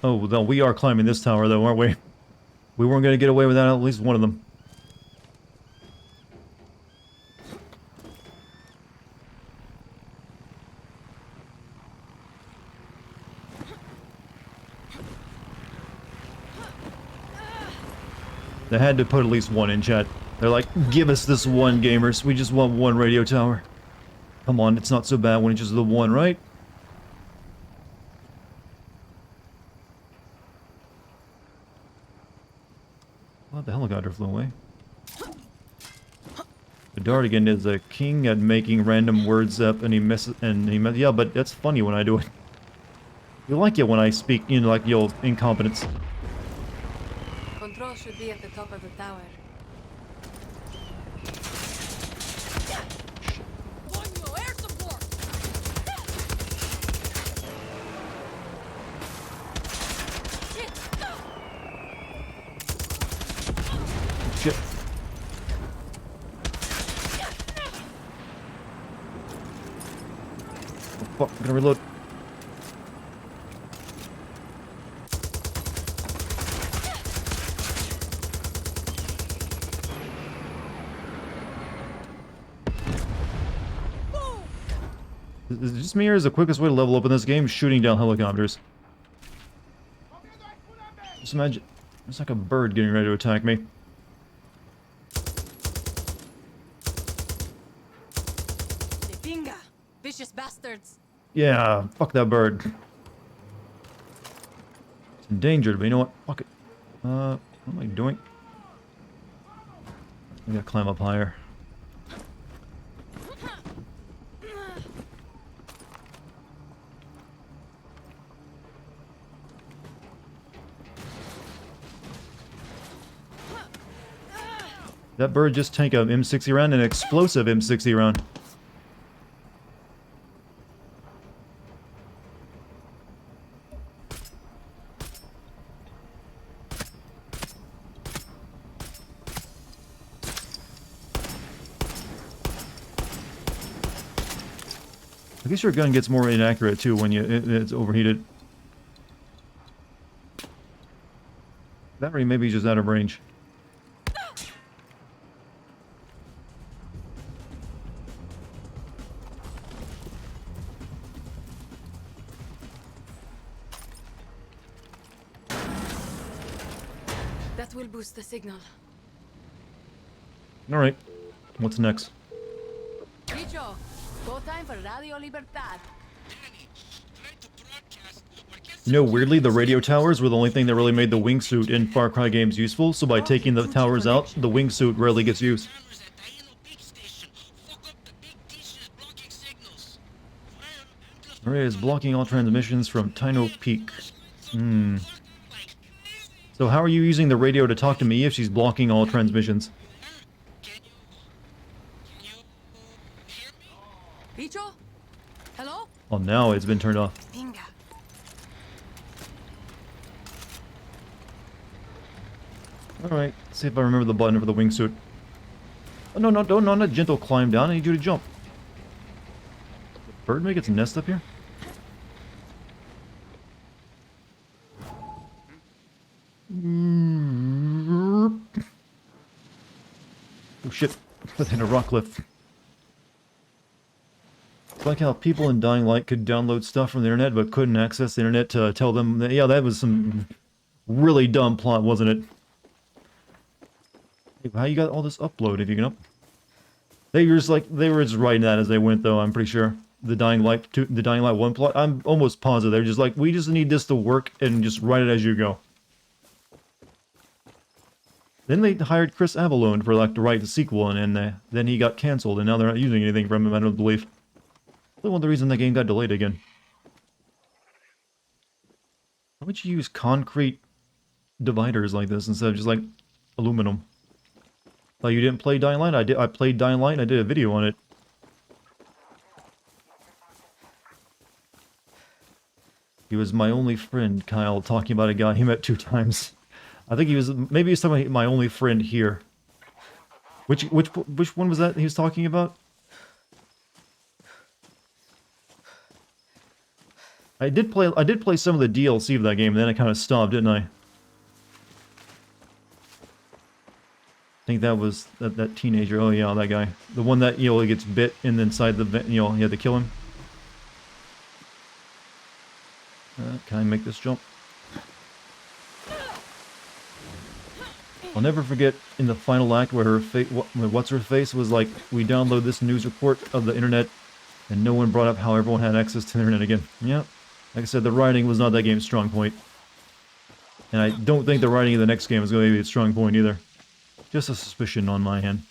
Oh, no, we are climbing this tower, though, aren't we? We weren't going to get away without at least one of them. They had to put at least one in chat. They're like, give us this one, gamers. We just want one radio tower. Come on, it's not so bad when it's just the one, right? Well, the helicopter flew away. The Dartigan is a king at making random words up, and he messes. Yeah, but that's funny when I do it. You like it when I speak, you know, like the old incompetence. Control should be at the top of the tower. Air support! Shit. Oh, fuck, I'm gonna reload. Is it just me, or is the quickest way to level up in this game shooting down helicopters? Just imagine, it's like a bird getting ready to attack me. Pinga! Vicious bastards! Yeah, fuck that bird. It's endangered, but you know what? Fuck it. What am I doing? I gotta climb up higher. That bird just take a M60 round, an explosive M60 round. I guess your gun gets more inaccurate too when it's overheated. That or maybe just out of range. That will boost the signal. Alright, what's next? Bicho, go time for Radio Libertad. You know, weirdly, the radio towers were the only thing that really made the wingsuit in Far Cry games useful, so by taking the towers out, the wingsuit rarely gets used. Maria is blocking all transmissions from Tino Peak. So how are you using the radio to talk to me if she's blocking all transmissions? Bicho? Hello? Oh, now it's been turned off. Pinga. Alright, see if I remember the button for the wingsuit. Oh, no, no, don't, not a gentle climb down. I need you to jump. Bird make its nest up here? Oh shit, that hit a rock cliff. It's like how people in Dying Light could download stuff from the internet but couldn't access the internet to tell them that, yeah, that was some really dumb plot, wasn't it? Hey, how you got all this upload if you can up? They were just writing that as they went though, I'm pretty sure. The Dying Light 2, the Dying Light 1 plot, I'm almost positive. They're just like, we just need this to work and just write it as you go. Then they hired Chris Avellone for like to write the sequel, and then he got cancelled, and now they're not using anything from him, I don't believe. Probably one of the reasons the game got delayed again. Why would you use concrete dividers like this instead of just like aluminum? Like you didn't play Dying Light? I played Dying Light and I did a video on it. He was my only friend, Kyle, talking about a guy he met 2 times. I think maybe he was talking about my only friend here. Which one was that he was talking about? I did play some of the DLC of that game, and then I kind of stopped, didn't I? I think that was that teenager. Oh yeah, that guy. The one that, he gets bit and inside the vent, you had to kill him. Can I make this jump? I'll never forget in the final act where what's-her-face was like, we download this news report of the internet, and no one brought up how everyone had access to the internet again. Yeah, like I said, the writing was not that game's strong point. And I don't think the writing of the next game is going to be its strong point either. Just a suspicion on my end.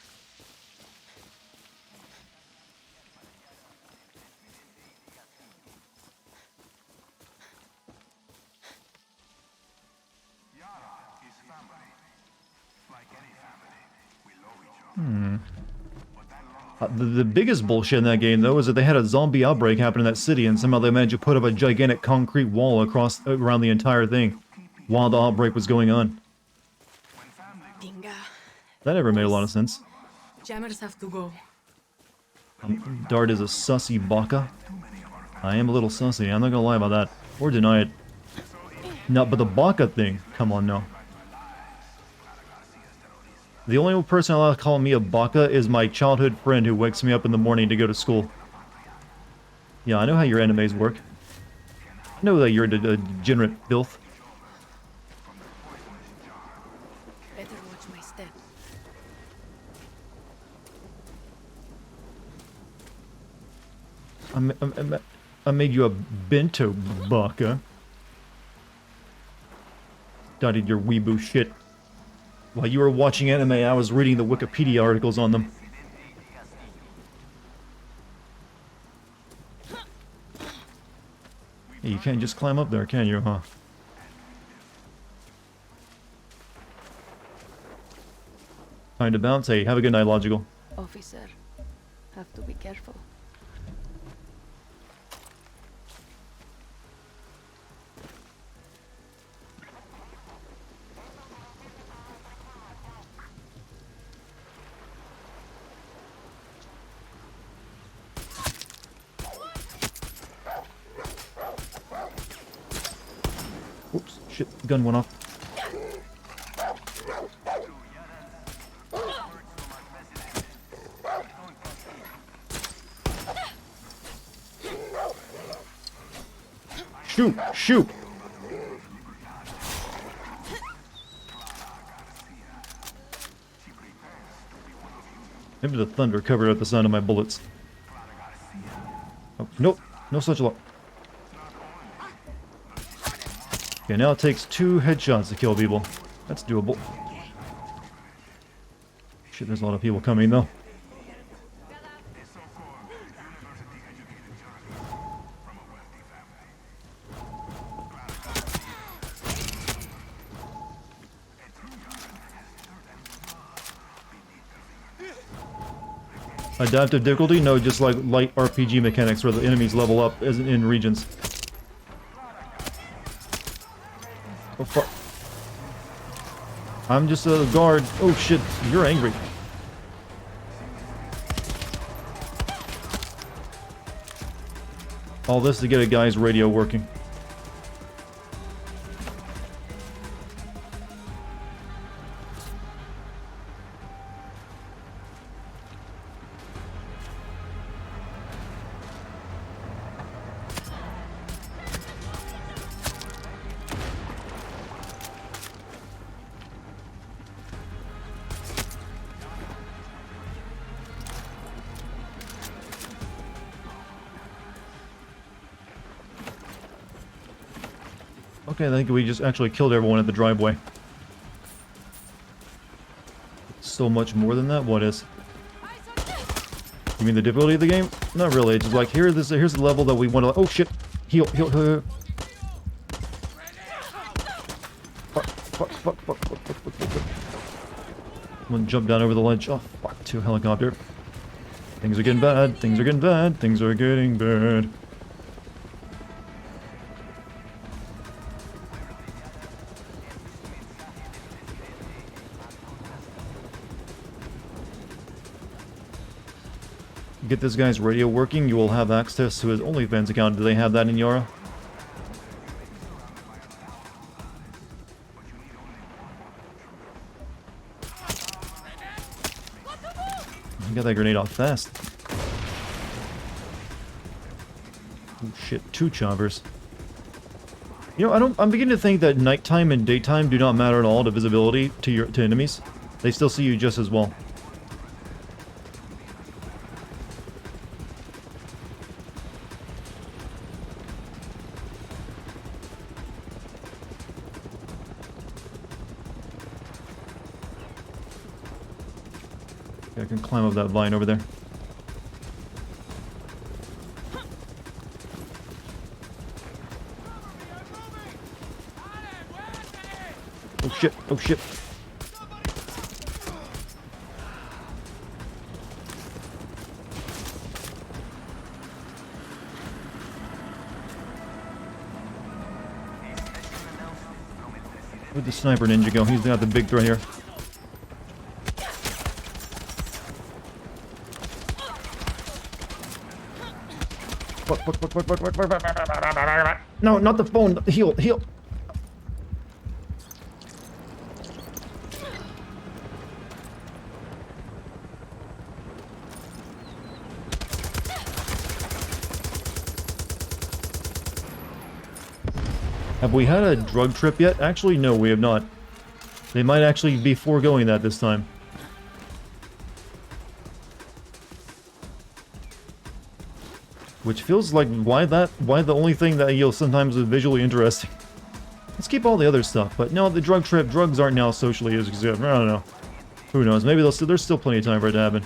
The biggest bullshit in that game, though, is that they had a zombie outbreak happen in that city, and somehow they managed to put up a gigantic concrete wall around the entire thing while the outbreak was going on. Dinga. That never made a lot of sense. Jammers have to go. Dart is a sussy baka. I am a little sussy, I'm not gonna lie about that. Or deny it. No, but the baka thing, come on now. The only person allowed to call me a baka is my childhood friend who wakes me up in the morning to go to school. Yeah, I know how your animes work. I know that you're a degenerate filth. Better watch my step. I made you a bento baka. Dotted your weeboo shit. While you were watching anime, I was reading the Wikipedia articles on them. Hey, you can't just climb up there, can you, huh? Time to bounce. Hey, have a good night, Logical. Officer, have to be careful. Oops, shit, gun went off. Shoot, shoot! Maybe the thunder covered up the sound of my bullets. Oh, nope, no such luck. Okay, now it takes 2 headshots to kill people. That's doable. Shit, there's a lot of people coming, though. Adaptive difficulty? No, just like light RPG mechanics where the enemies level up as in regions. Oh fuck. I'm just a guard. Oh shit, you're angry. All this to get a guy's radio working. Okay, I think we just actually killed everyone at the driveway. So much more than that? What is? You mean the difficulty of the game? Not really, it's just like, here's the level that we want to... Oh shit! Heal, heal, heal. Fuck, fuck, fuck, fuck, fuck, fuck, fuck, fuck. I'm gonna jump down over the ledge. Oh fuck, to a helicopter. Things are getting bad, things are getting bad, things are getting bad. Get this guy's radio working, you will have access to his OnlyFans account. Do they have that in Yara? I got that grenade off fast. Oh shit, 2 choppers. You know, I'm beginning to think that nighttime and daytime do not matter at all to visibility to enemies. They still see you just as well. I can climb up that vine over there. Oh shit, oh shit. Where'd the sniper ninja go? He's got the big threat here. No, not the phone. Heal, heal. Have we had a drug trip yet? Actually, no, we have not. They might actually be foregoing that this time. Which feels like, why the only thing that you'll sometimes is visually interesting? Let's keep all the other stuff, but no, the drug trip, drugs aren't now socially as good. I don't know. Who knows, maybe there's still plenty of time for it to happen.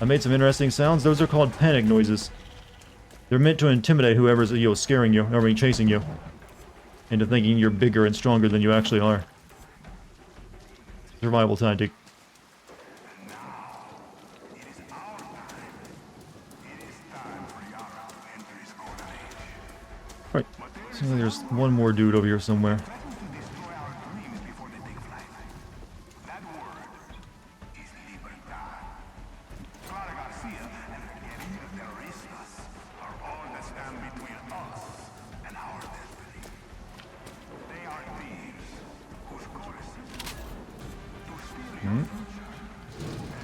I made some interesting sounds. Those are called panic noises. They're meant to intimidate whoever's, scaring you, or chasing you, into thinking you're bigger and stronger than you actually are. Survival tactic. Right. Seems like there's one more dude over here somewhere.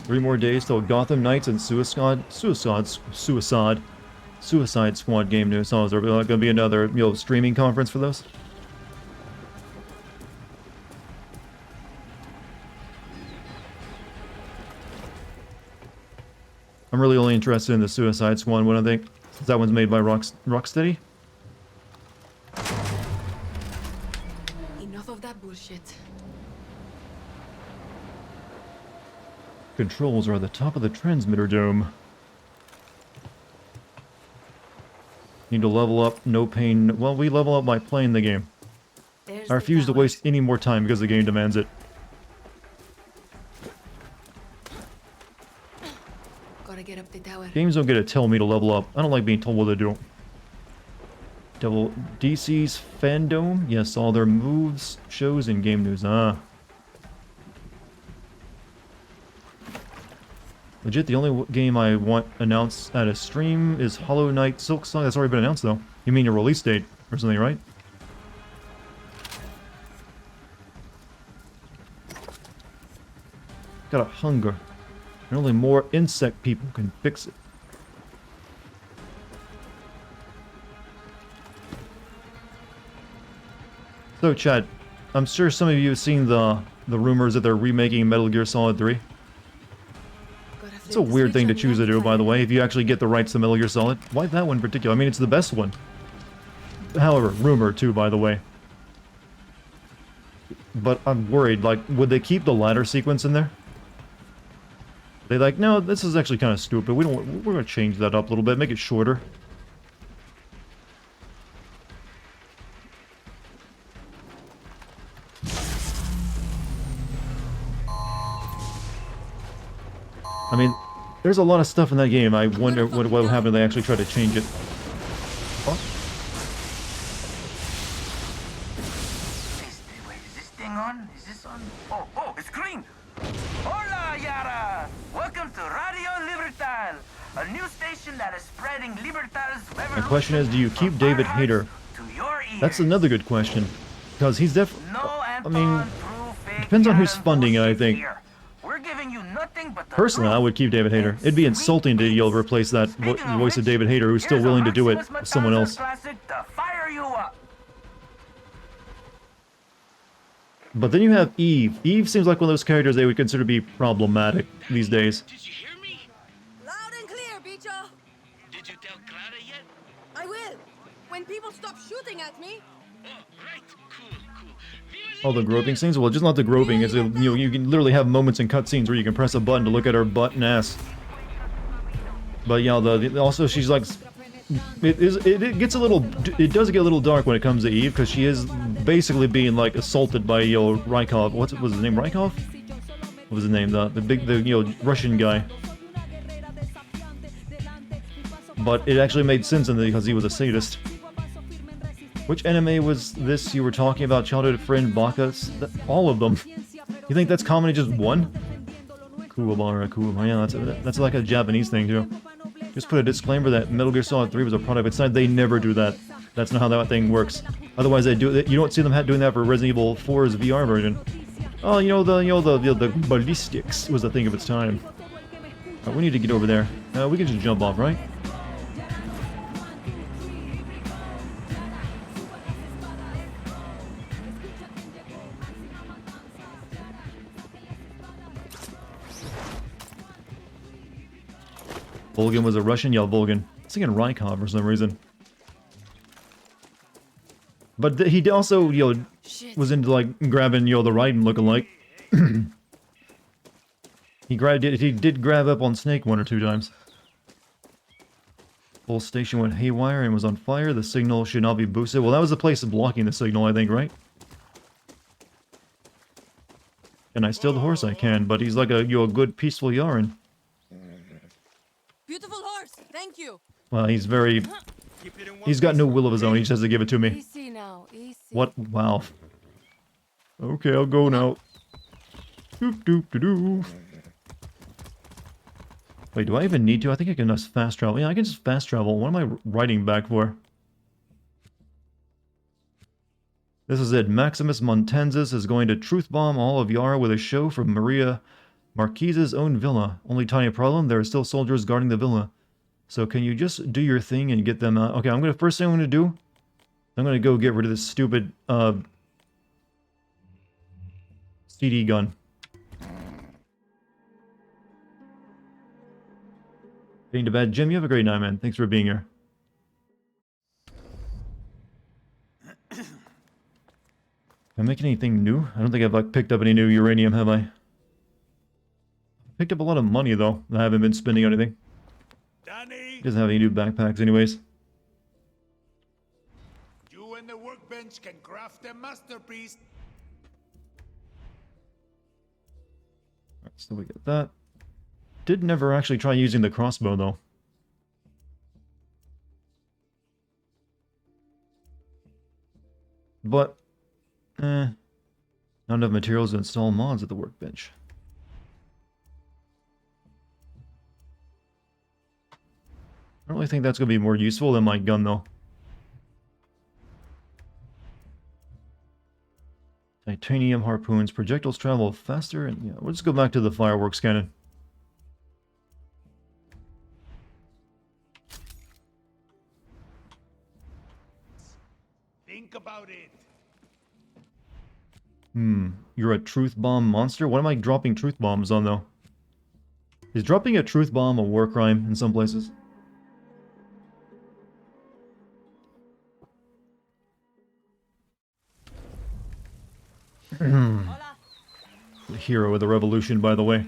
Three more days till Gotham Knights and Suicide Squad game news. So is there going to be another, streaming conference for those? I'm really only interested in the Suicide Squad one, I think. Since that one's made by Rocksteady. Enough of that bullshit. Controls are at the top of the transmitter dome. Need to level up, no pain. Well, we level up by playing the game. I refuse to waste any more time because the game demands it. Gotta get up the tower. Games don't get to tell me to level up. I don't like being told what to do. DC's fandom? Yes, all their moves, shows, and game news. Legit, the only game I want announced at a stream is Hollow Knight Silksong. That's already been announced, though. You mean your release date or something, right? Got a hunger. And only more insect people can fix it. So, Chad, I'm sure some of you have seen the rumors that they're remaking Metal Gear Solid 3. It's a weird thing to choose to do, by the way, if you actually get the rights to Metal Gear Solid. Why that one in particular? I mean, it's the best one. However, rumor too, by the way. But I'm worried, like, would they keep the ladder sequence in there? They like, no, this is actually kind of stupid. We're gonna change that up a little bit, make it shorter. I mean, there's a lot of stuff in that game. I wonder what will happen if they actually try to change it. Oh. Wait, is this thing on? Is this on? Oh, it's green! Hola, Yara! Welcome to Radio Libertad, a new station that is spreading Libertad's revolution. My question is, do you keep David Hayter? That's another good question. Because he's definitely... I mean, depends on who's funding it, I think. We're giving you nothing nothing but the Personally, I truth. would keep David Hayter. It'd be insulting to replace that voice of David Hayter who's still Here's a willing to do it Maximus with someone Matanza else. classic to fire you up. But then you have Eve. Eve seems like one of those characters they would consider to be problematic these days. Did you hear me? Loud and clear, bicho. Did you tell Clara yet? I will. When people stop shooting at me. Oh, right. Cool, cool. Viva All the Libertad! groping scenes? Well, just not the groping. It's you can literally have moments in cutscenes where you can press a button to look at her butt and ass. But yeah, also she's like, it gets a little, it does get a little dark when it comes to Eve because she is basically being like assaulted by Rykov. What was his name? Rykov? What was his name? The Russian guy. But it actually made sense in because he was a sadist. Which anime was this you were talking about? Childhood friend Bacchus? All of them. You think that's common to just one? Kuwabara, yeah, that's like a Japanese thing too. Just put a disclaimer that Metal Gear Solid 3 was a product of its time. They never do that. That's not how that thing works. Otherwise, they do. You don't see them doing that for Resident Evil 4's VR version. Oh, the ballistics was a thing of its time. Right, we need to get over there. We can just jump off, right? Volgan was a Russian? Yeah, Volgan. I was thinking Rykov for some reason. But he also, was into, like, grabbing, the Raiden lookalike. He did grab up on Snake one or two times. Full station went haywire and was on fire. The signal should not be boosted. Well, that was the place blocking the signal, I think, right? Can I steal the horse? I can, but he's like a good peaceful yarn. Beautiful horse. Thank you. Well, he's got no will of his own. He just has to give it to me. Easy now, easy. What? Wow. Okay, I'll go now. Doop doop doo doo. Wait, do I even need to? I think I can just fast travel. Yeah, I can just fast travel. What am I riding back for? This is it. Maximus Montanzas is going to truth bomb all of Yara with a show from Maria Marquise's own villa. Only tiny problem, there are still soldiers guarding the villa. So can you just do your thing and get them out? Okay, first thing I'm gonna do, I'm gonna go get rid of this stupid, CD gun. Getting to bed. Jim, you have a great night, man. Thanks for being here. Am I making anything new? I don't think I've, picked up any new uranium, have I? Picked up a lot of money, though. I haven't been spending anything. Danny, Doesn't have any new backpacks anyways. you and the workbench can craft a masterpiece. Alright, so we get that. Did never actually try using the crossbow, though. But, not enough materials to install mods at the workbench. I don't really think that's going to be more useful than my gun, though. Titanium harpoons. Projectiles travel faster, and yeah, we'll just go back to the fireworks cannon. Think about it. You're a truth bomb monster? What am I dropping truth bombs on, though? Is dropping a truth bomb a war crime in some places? The hero of the revolution, by the way.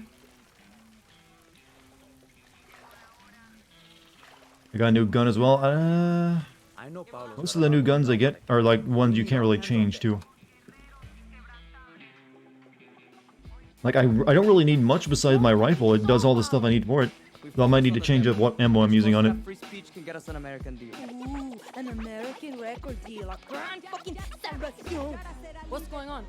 I got a new gun as well. Most of the new guns I get are like ones you can't really change to. Like, I don't really need much besides my rifle. It does all the stuff I need for it. Though I might need to change up what ammo I'm using on it. Free speech can get us an American deal. Ooh, an American record deal. A grand fucking celebration. What's going on?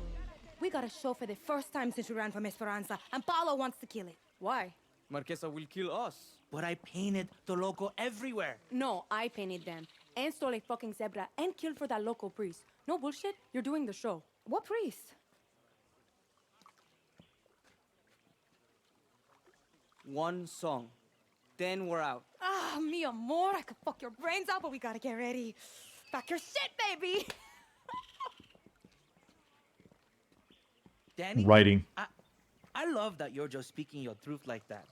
We got a show for the first time since we ran from Esperanza, and Paulo wants to kill it. Why? Marquesa will kill us. But I painted the logo everywhere. No, I painted them. And stole a fucking zebra and killed for that local priest. No bullshit, you're doing the show. What priest? One song. Then we're out. Ah, mi amor, I could fuck your brains out, but we gotta get ready. Pack your shit, baby! Danny? Writing. I love that you're just speaking your truth like that.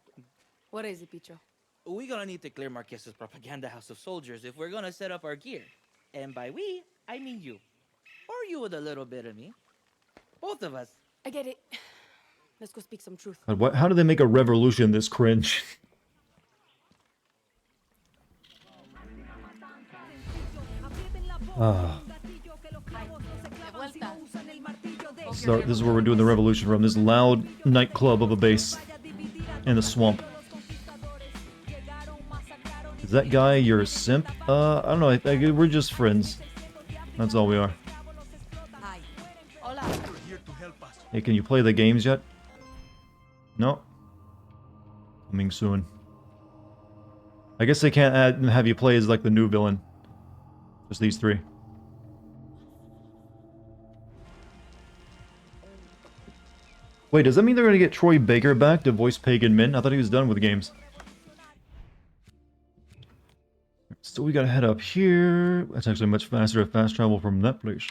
What is it, Picho? We're gonna need to clear Marques's propaganda house of soldiers if we're gonna set up our gear. And by we, I mean you. Or you with a little bit of me. Both of us. I get it. Let's go speak some truth. But what, how do they make a revolution this cringe? So this is where we're doing the revolution from. This loud nightclub of a base in the swamp. Is that guy your simp? I don't know. We're just friends. That's all we are. Hey, can you play the games yet? No. Coming soon. I guess they can't have you play as like the new villain. Just these three. Wait, does that mean they're gonna get Troy Baker back to voice Pagan Min? I thought he was done with the games. So we gotta head up here. That's actually much faster to fast travel from that place.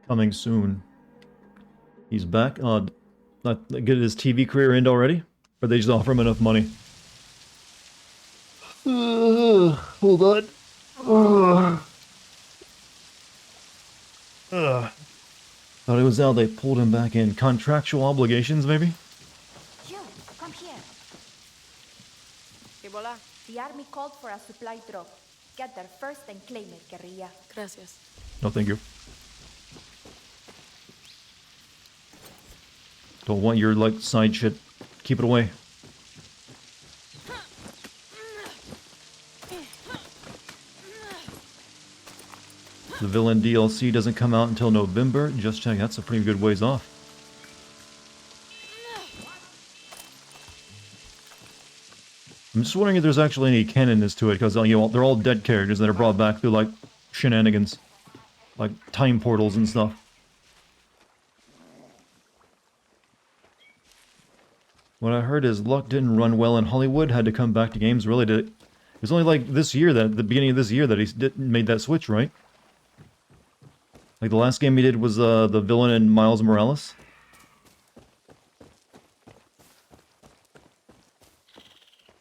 Coming soon. He's back. Not get his TV career end already? Or they just offer him enough money? Hold on. Thought it was out, they pulled him back in. Contractual obligations, maybe? You, come here. Ebola, the army called for a supply drop. Get there first and claim it, guerrilla. Gracias. No, thank you. Don't want your, like, side shit. Keep it away. The villain DLC doesn't come out until November. Just check, that's a pretty good ways off. I'm just wondering if there's actually any canonness to it, because you know, they're all dead characters that are brought back through, like, shenanigans. Like, time portals and stuff. What I heard is luck didn't run well in Hollywood, had to come back to games, really did. It was only like this year, that the beginning of this year, that he made that switch, right? Like the last game he did was the villain in Miles Morales.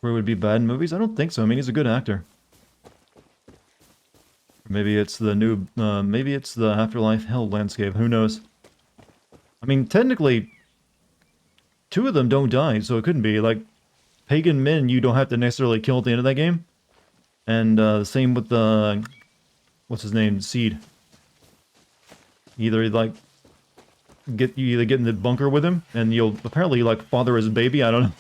Where it would be bad in movies? I don't think so. I mean, he's a good actor. Maybe it's the new, maybe it's the Afterlife Hell landscape. Who knows? I mean, technically, two of them don't die, so it couldn't be. Like, Pagan Min, you don't have to necessarily kill at the end of that game. And same with the, what's his name, Seed. Either like you either get in the bunker with him, and you'll apparently like father his baby. I don't know.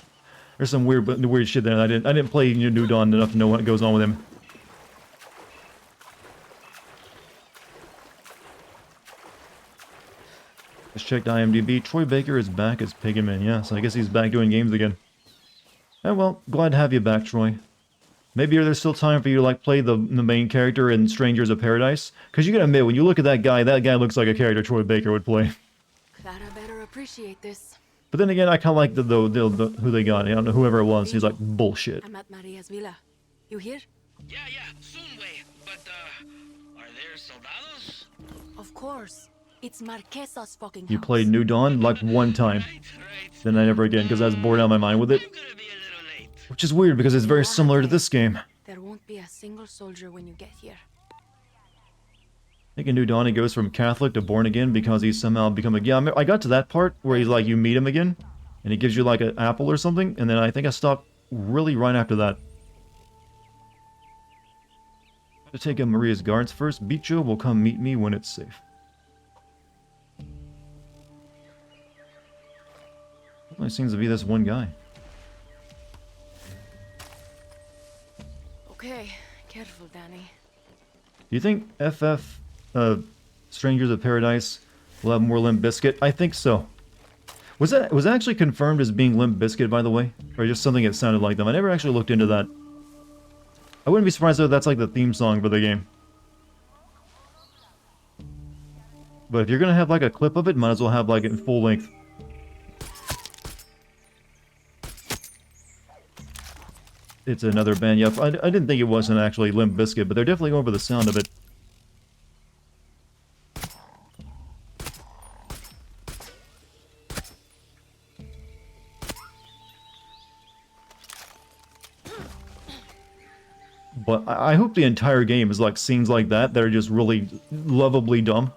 There's some weird shit there. I didn't play New Dawn enough to know what goes on with him. Just checked IMDb. Troy Baker is back as Pagan Min. Yeah, so I guess he's back doing games again. Oh well, glad to have you back, Troy. Maybe there's still time for you to like play the main character in Strangers of Paradise. Because you gotta admit, when you look at that guy looks like a character Troy Baker would play. Clara better appreciate this. But then again, I kind of like the who they got. I don't know, whoever it was. He's like, bullshit. I'm at Maria's villa. You here? Yeah, soon way. But, are there soldados? Of course. It's Marquesa's fucking You house. played New Dawn like one time. Right. Then I never again, because I was bored out of my mind with it. I'm gonna be a little late. Which is weird, because it's very similar to this game. There won't be a single soldier when you get here. I think in New Dawn he goes from Catholic to born again because he's somehow become a... Yeah, I got to that part where he's like, you meet him again, and he gives you like an apple or something, and then I think I stopped really right after that. To take out Maria's guards first, Bicho will come meet me when it's safe. Only seems to be this one guy. Okay, careful, Danny. Do you think FF Strangers of Paradise will have more Limp Bizkit? I think so. Was that actually confirmed as being Limp Bizkit, by the way? Or just something that sounded like them? I never actually looked into that. I wouldn't be surprised if that's like the theme song for the game. But if you're gonna have like a clip of it, might as well have like it in full length. it's another band. Yeah, I didn't think it wasn't actually Limp Bizkit, but they're definitely going for the sound of it. But I hope the entire game is like scenes like that are just really lovably dumb.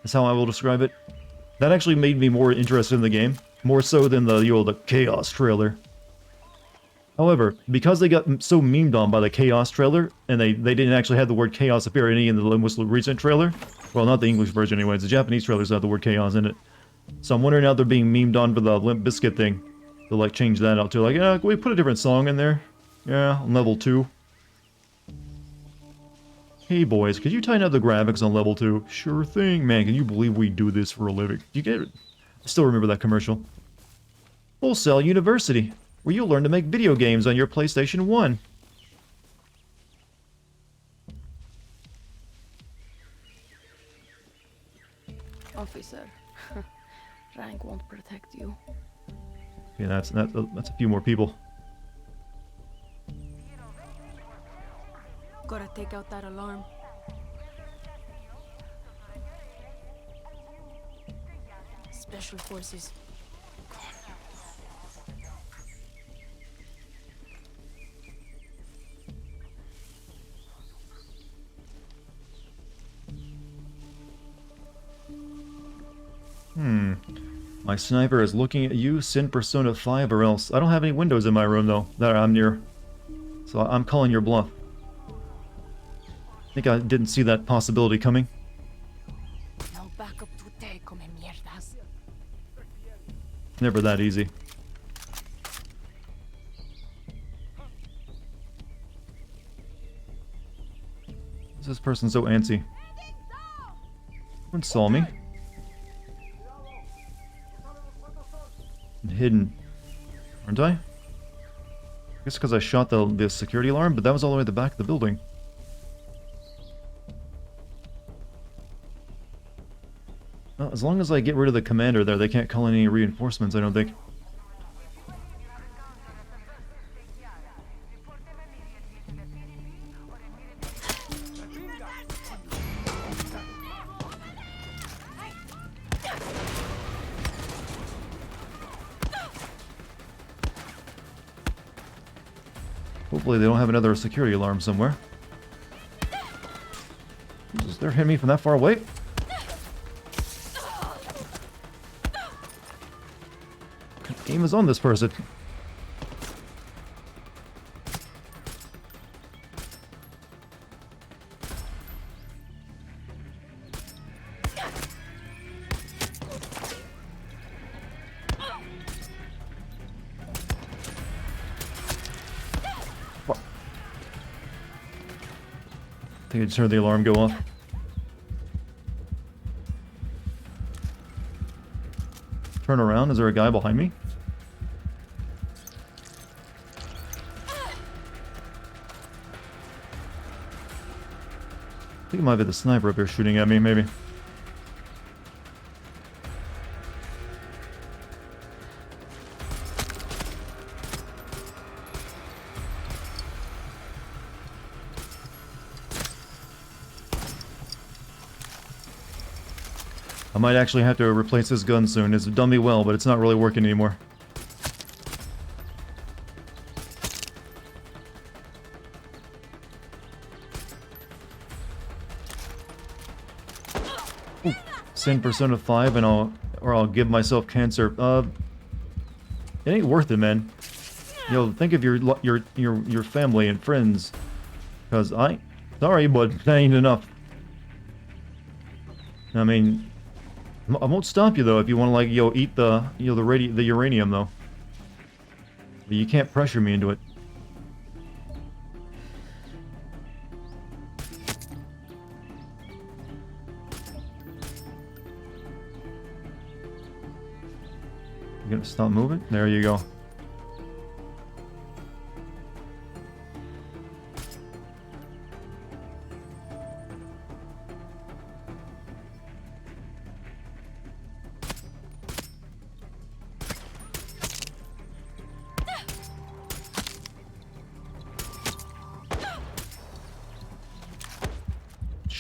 That's how I will describe it. That actually made me more interested in the game, more so than the Chaos trailer. However, because they got so memed on by the Chaos trailer, and they didn't actually have the word Chaos appear any in the most recent trailer, well, not the English version anyways, the Japanese trailers have the word Chaos in it. So I'm wondering how they're being memed on for the Limp Bizkit thing. They'll like change that out to like, yeah, can we put a different song in there? Yeah, on level 2. Hey boys, could you tighten up the graphics on level 2? Sure thing. Man, can you believe we do this for a living? Do you get it? I still remember that commercial. Full Sail University, where you'll learn to make video games on your PlayStation 1. Officer, rank won't protect you. Okay, that's a few more people. Gotta take out that alarm. Special forces. My sniper is looking at you, send Persona 5 or else. I don't have any windows in my room though, that I'm near. So I'm calling your bluff. I think I didn't see that possibility coming. No backup today, come mierdas. Never that easy. Why's this person so antsy? No one saw me. I'm hidden. Aren't I? I guess because I shot the security alarm, but that was all the way at the back of the building. Well, as long as I get rid of the commander there, they can't call in any reinforcements, I don't think. Hopefully they don't have another security alarm somewhere. Jesus, they're hitting me from that far away? What aim is on this person? I think I just heard the alarm go off. Turn around, is there a guy behind me? I think it might be the sniper up here shooting at me, maybe. I might actually have to replace this gun soon. It's done me well, but it's not really working anymore. Ooh, send Persona 5 and I'll give myself cancer. It ain't worth it, man. Think of your family and friends. Cause sorry, but that ain't enough. I mean, I won't stop you though if you want to like eat the the uranium though. But you can't pressure me into it. You gonna stop moving? There you go.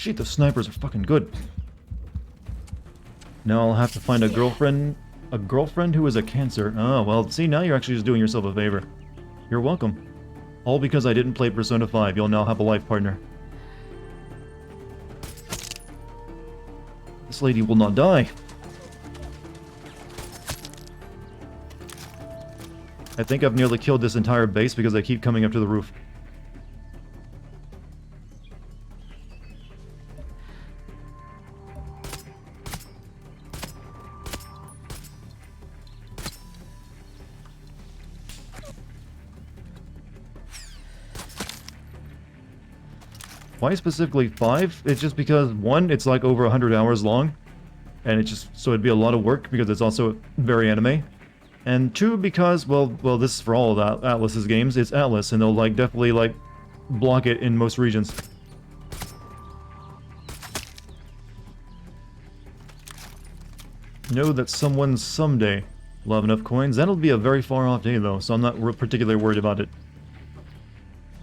shit, the snipers are fucking good. Now I'll have to find a girlfriend who is a Cancer. Oh, well, see, now you're actually just doing yourself a favor. You're welcome. All because I didn't play Persona 5. You'll now have a life partner. This lady will not die. I think I've nearly killed this entire base because I keep coming up to the roof. Why specifically 5? It's just because, 1, it's like over 100 hours long, and it just, so it'd be a lot of work because it's also very anime. And 2, because, well, this is for all of Atlus's games, it's Atlus, and they'll, like, definitely, like, block it in most regions. Know that someone someday will have enough coins. That'll be a very far off day, though, so I'm not particularly worried about it.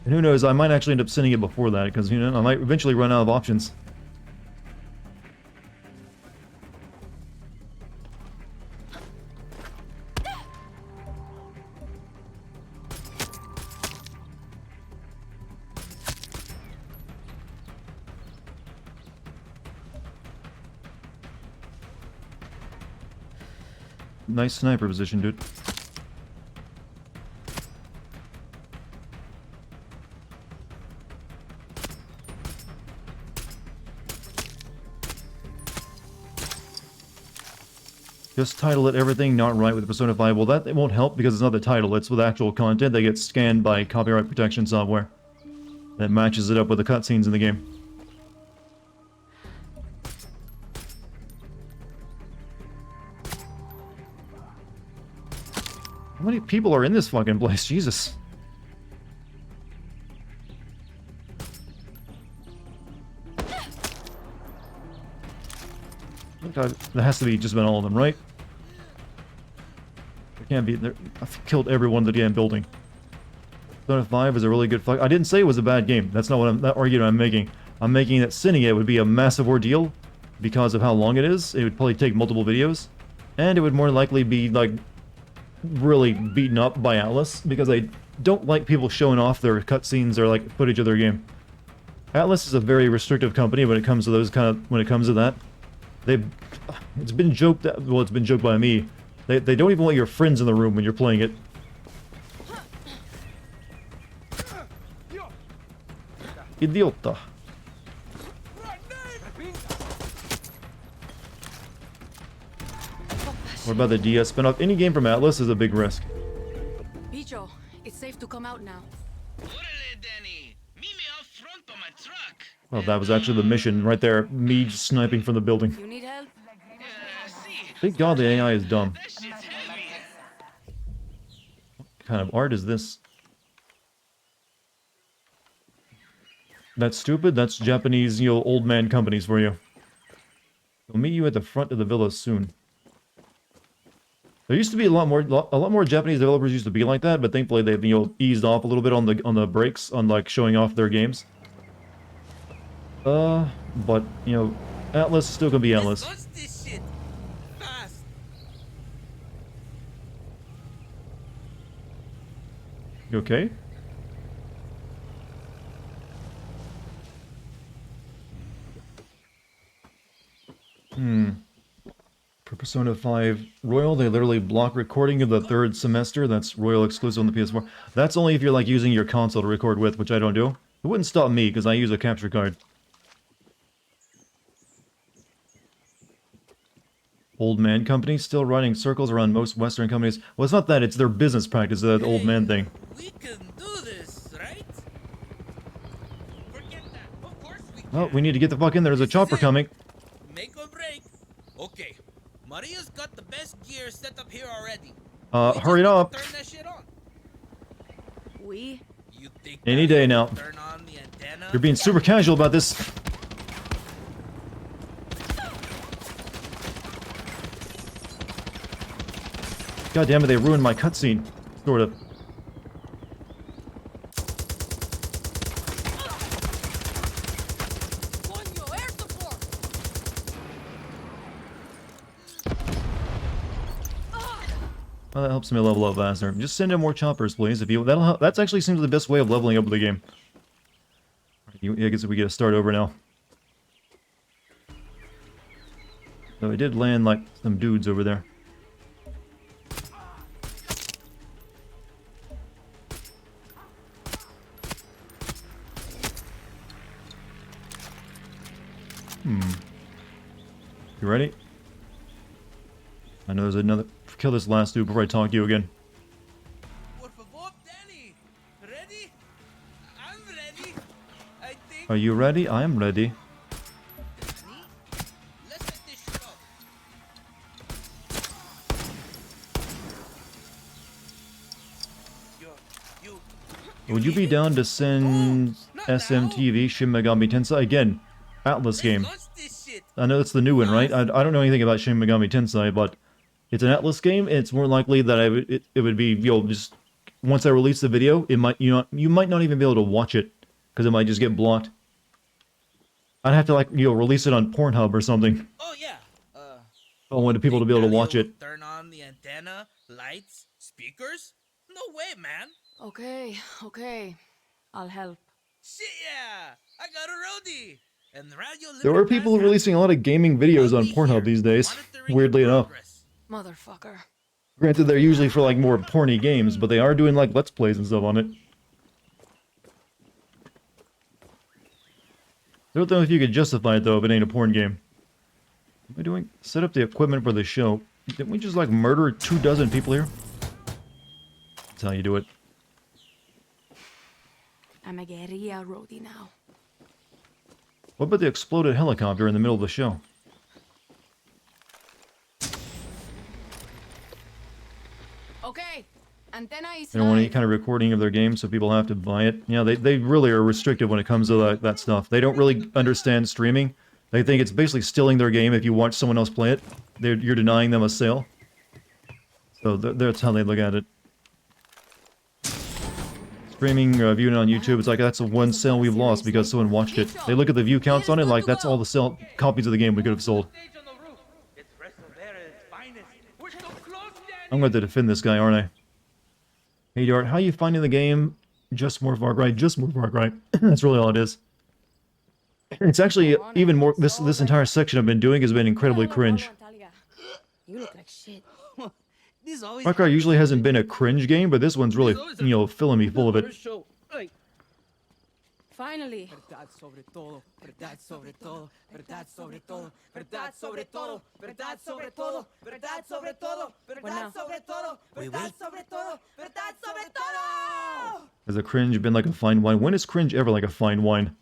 And who knows, I might actually end up sending it before that, because, you know, I might eventually run out of options. Nice sniper position, dude. Just title it Everything Not Right with Persona 5. Well, that won't help because it's not the title, it's with actual content that gets scanned by copyright protection software. That matches it up with the cutscenes in the game. How many people are in this fucking place? Jesus. That has to be just about all of them, right? There can't be. I've killed everyone in the damn building. Persona 5 is a really good fuck. I didn't say it was a bad game. That's not what that argument I'm making. I'm making that sinning it would be a massive ordeal because of how long it is. It would probably take multiple videos, and it would more likely be like really beaten up by Atlus because I don't like people showing off their cutscenes or like footage of their game. Atlus is a very restrictive company when it comes to those that. It's been joked at, well, it's been joked by me. They don't even want your friends in the room when you're playing it. Idiota. What about the DS spinoff? Any game from Atlus is a big risk. Bicho, it's safe to come out now. Well, that was actually the mission right there. Me sniping from the building. You need help? Thank God the AI is dumb. What kind of art is this? That's stupid. That's Japanese, you know, old man companies for you. We'll meet you at the front of the villa soon. There used to be a lot more Japanese developers used to be like that, but thankfully they've, you know, eased off a little bit on the breaks on like showing off their games. But you know, Atlus is still gonna be Atlus. You okay? For Persona 5 Royal, they literally block recording of the 3rd semester. That's Royal exclusive on the PS4. That's only if you're like using your console to record with, which I don't do. It wouldn't stop me because I use a capture card. Old man companies still running circles around most Western companies. Well, it's not that, it's their business practice, that old man thing. We can do this, right? Forget that. Of course we can. Well, we need to get the fuck in there. There's a chopper coming. Make or break. Okay. Maria's got the best gear set up here already. Hurry up. Turn that shit on. We? You think Any day now. turn on the antenna? You're being super casual about this. God damn it, they ruined my cutscene. Sort of. That helps me level up faster. Just send in more choppers, please. If you that'll help. That's actually seems the best way of leveling up the game. I guess we get to start over now. So I did land like some dudes over there. You ready? I know there's another. Kill this last dude before I talk to you again. Por favor, Danny. Ready? I'm ready. I think. Are you ready? I am ready. Danny, let's set this shit up. Would you be down to send SMTV Shin Megami Tensei again? Atlas game. I know it's the new one, right? I don't know anything about Shin Megami Tensei, but it's an Atlas game. It's more likely that it would be, you know, just once I release the video, it might you might not even be able to watch it because it might just get blocked. I'd have to, like, you know, release it on Pornhub or something. Oh yeah. I wanted people to be able to watch it. Turn on the antenna, lights, speakers. No way, man. Okay, okay. I'll help. Shit, yeah. I got a roadie. And Radio There are people releasing a lot of gaming videos on Pornhub these days, weirdly enough. Motherfucker. Granted, they're usually for, like, more porny games, but they are doing, like, Let's Plays and stuff on it. I don't know if you could justify it, though, if it ain't a porn game. What am I doing? Set up the equipment for the show. Didn't we just, like, murder 24 people here? That's how you do it. I'm a guerrilla roadie now. What about the exploded helicopter in the middle of the show? Okay, antenna is They don't want any live. kind of recording of their game, so people have to buy it. Yeah, they really are restricted when it comes to that stuff. They don't really understand streaming. They think it's basically stealing their game if you watch someone else play it. You're denying them a sale. So that's how they look at it. Streaming, viewing it on YouTube, it's like, that's the one sale we've lost because someone watched it. They look at the view counts on it like that's all the copies of the game we could have sold. I'm going to defend this guy, aren't I? Hey Dart, how you finding the game? Just more Far Cry, just more Far Cry. That's really all it is. It's actually even more, this entire section I've been doing has been incredibly cringe. You look like shit. Far Cry usually hasn't been a cringe game, but this one's really, you know, filling me full of it. Finally. Verdad sobre todo, verdad sobre todo, verdad sobre todo, verdad sobre todo, verdad sobre todo, verdad sobre todo, verdad sobre todo, verdad sobre todo, verdad sobre todo. Has a cringe been like a fine wine? When is cringe ever like a fine wine?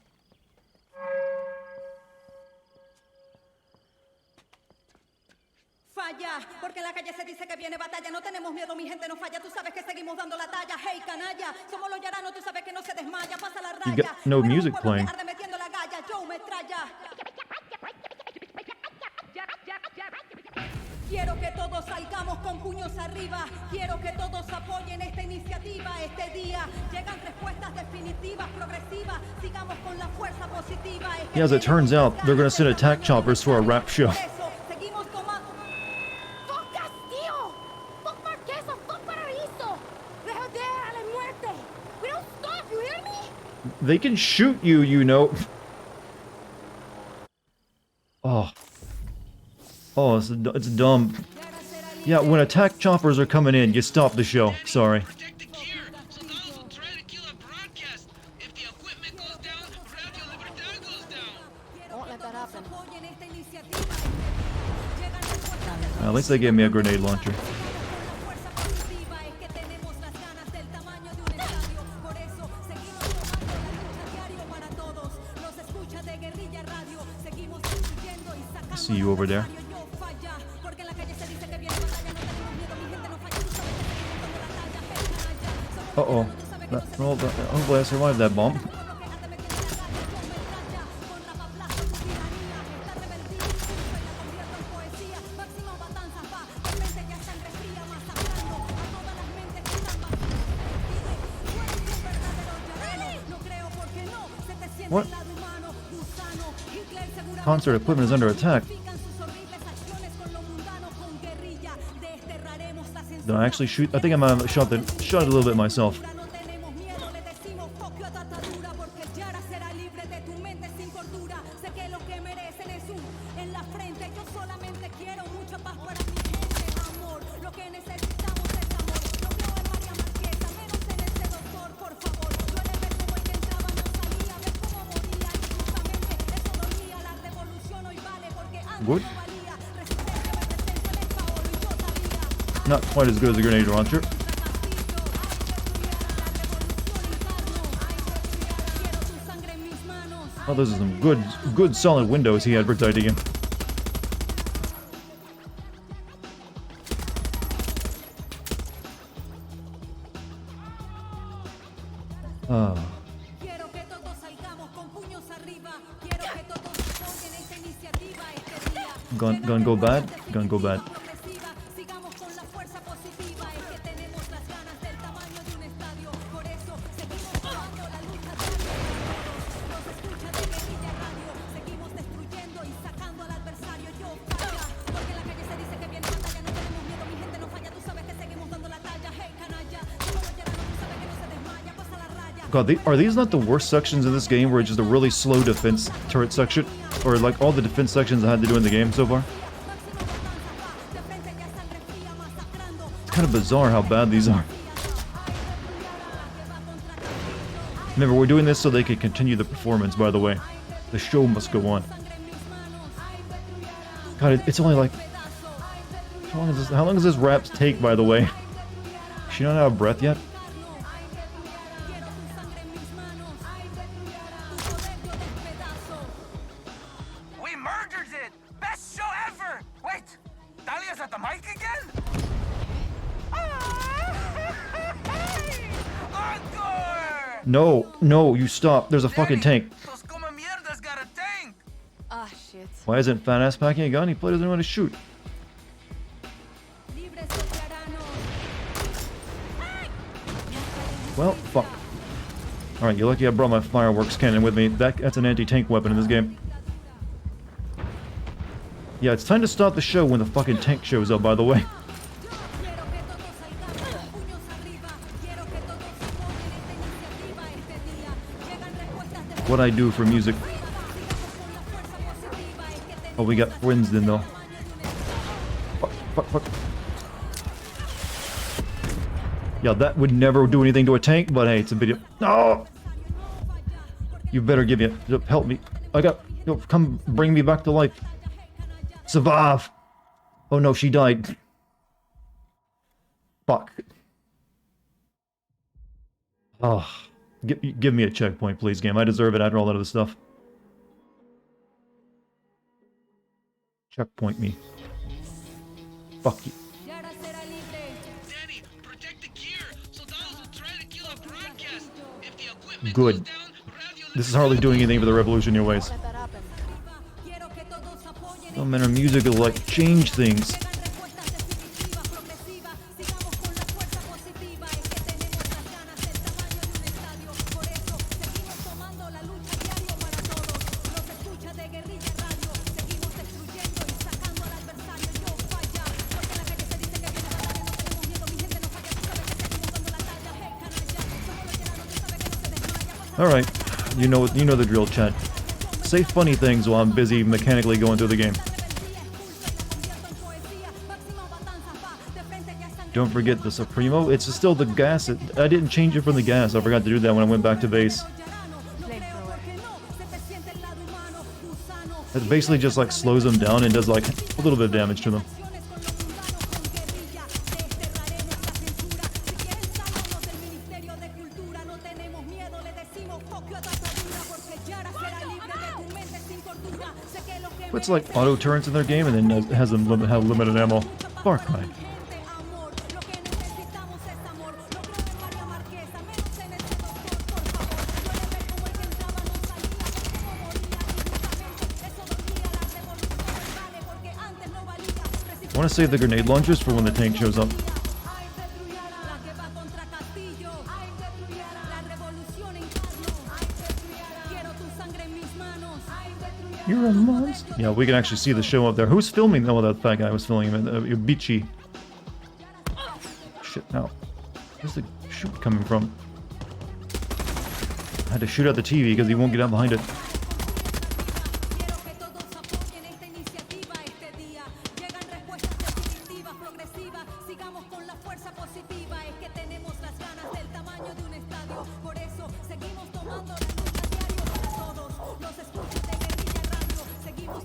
Falla, porque en la calle se dice que viene batalla. No tenemos miedo, mi gente no falla. Tú sabes que seguimos dando la talla. Hey, canalla, somos los yaranos, tú sabes que no se desmaya. Pasa la You raya. got no music playing. Arde metiendo la galla, Joe metralla. Quiero que todos salgamos con puños arriba. Quiero que todos apoyen esta iniciativa. Este día llegan respuestas definitivas, progresivas. Sigamos con la fuerza positiva. Yeah, as it turns out, they're gonna send attack choppers to our rap show. Seguimos tomando. ¡Fuck Castillo! ¡Fuck Marquesa! ¡Fuck Paraíso! ¡De joder a la muerte! We don't stop, you hear me? They can shoot you, you know. Oh. Oh, it's dumb. Yeah, when attack choppers are coming in, you stop the show. Sorry. Won't let that happen. At least they gave me a grenade launcher. I see you over there. Uh-oh. Hopefully I survived that bomb. What? Concert equipment is under attack. Did I actually shoot? I think I might have shot it a little bit myself. Good. Not quite as good as a grenade launcher. Oh, those are some good solid windows he had for Dartigan. Gun go bad? Gun go bad. God, are these not the worst sections in this game where it's just a really slow defense turret section? Or like all the defense sections I had to do in the game so far? It's kind of bizarre how bad these are. Remember, we're doing this so they can continue the performance, by the way. The show must go on. God, it's only like... How long does this rap take, by the way? Is she not out of breath yet? We murdered it! Best show ever! Wait! Dahlia's at the mic again? Encore! No, you stop. There's a fucking tank. Those come mierdas got a tank! Ah, shit. Why isn't Fat Ass packing a gun? He probably doesn't want to shoot. Well, fuck. Alright, you're lucky I brought my fireworks cannon with me. That's an anti-tank weapon in this game. Yeah, it's time to stop the show when the fucking tank shows up, by the way. What I do for music. Oh, we got friends then, though. Fuck. Yeah, that would never do anything to a tank, but hey, it's a video. No! You better give me a... Help me. Come bring me back to life. Survive! Oh no, she died. Fuck. Oh. Give me a checkpoint, please, game. I deserve it after all that other stuff. Checkpoint me. Fuck you. Danny, protect the gear so those will try to kill our broadcast. If the equipment Good. goes down, radio This is hardly doing anything for the revolution, your ways. Oh man, our music will like change things. Alright, you know the drill, chat. Say funny things while I'm busy mechanically going through the game. Don't forget the Supremo. It's still the gas. I didn't change it from the gas. I forgot to do that when I went back to base. It basically just like slows them down and does like a little bit of damage to them. Puts like auto turrets in their game and then has them have limited ammo. Far Cry. I want to save the grenade launchers for when the tank shows up. You're a monster. Yeah, we can actually see the show up there. Who's filming? Oh, that fat guy was filming him. Bichi. Now, where's the shoot coming from? I had to shoot out the TV because he won't get out behind it.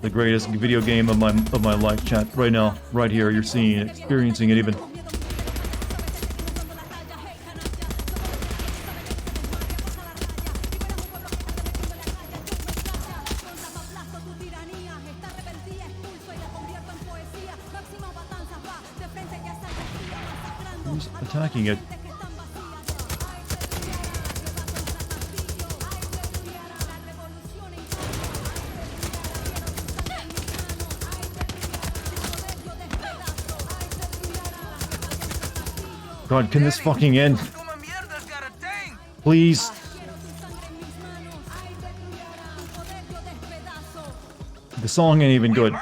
The greatest video game of my life, chat. Right now, right here, you're seeing it, experiencing it even. Who's attacking it? God, can this fucking end? Please. The song ain't even good.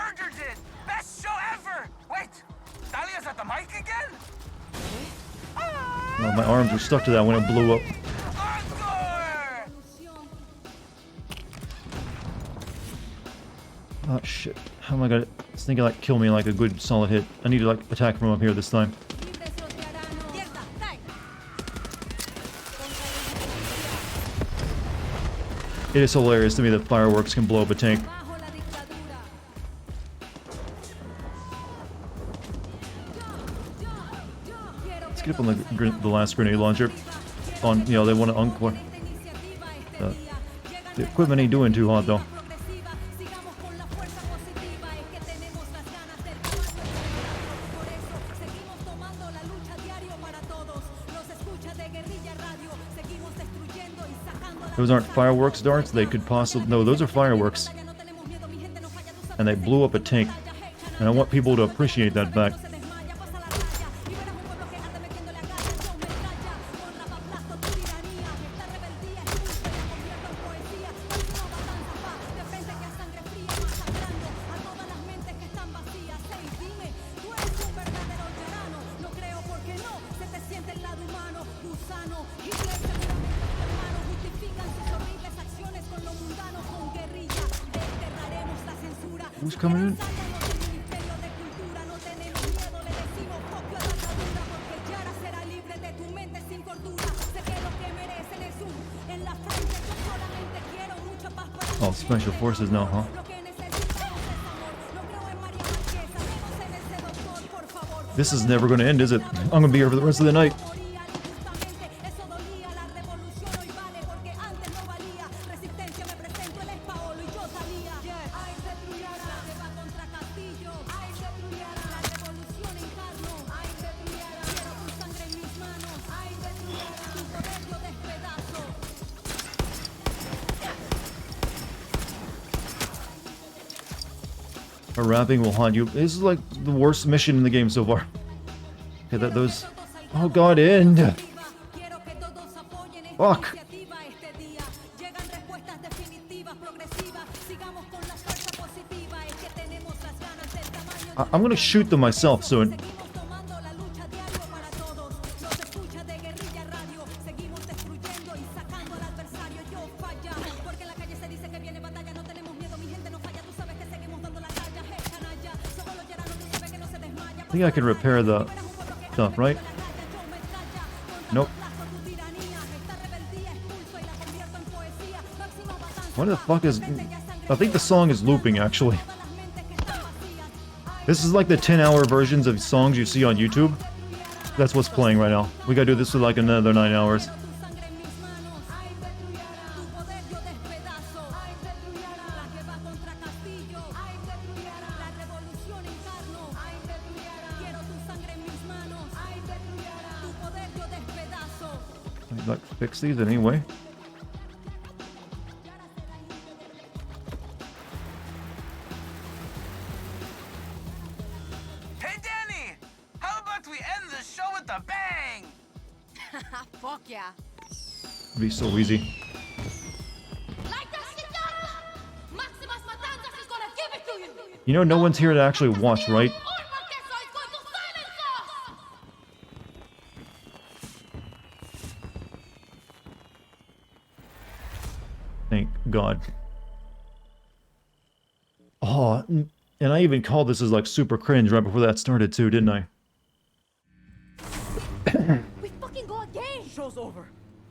Best show ever! Wait, Dahlia's at the mic again? Oh, my arms were stuck to that when it blew up. Oh shit. How am I gonna... This thing can like kill me like a good solid hit. I need to like attack from up here this time. It is hilarious to me that fireworks can blow up a tank. Let's get up on the last grenade launcher. On, you know, they want to encore. The equipment ain't doing too hot though. Those aren't fireworks darts, they could possibly... No, those are fireworks. And they blew up a tank. And I want people to appreciate that fact. Who's coming in? Oh, special forces now, huh? This is never going to end, is it? I'm going to be here for the rest of the night. A rapping will haunt you. This is like the worst mission in the game so far. Okay, those... Oh god, end! Fuck! I'm gonna shoot them myself soon. I think I can repair the stuff, right? Nope. What the fuck is... I think the song is looping, actually. This is like the 10-hour versions of songs you see on YouTube. That's what's playing right now. We gotta do this for like another 9 hours. Like, fix these in any way? Hey Danny! How about we end the show with a bang? Fuck yeah. It'd be so easy. You know, no one's here to actually watch, right? Thank God. Oh, and I even called this as like super cringe right before that started too, didn't I? We fucking go again! Show's over.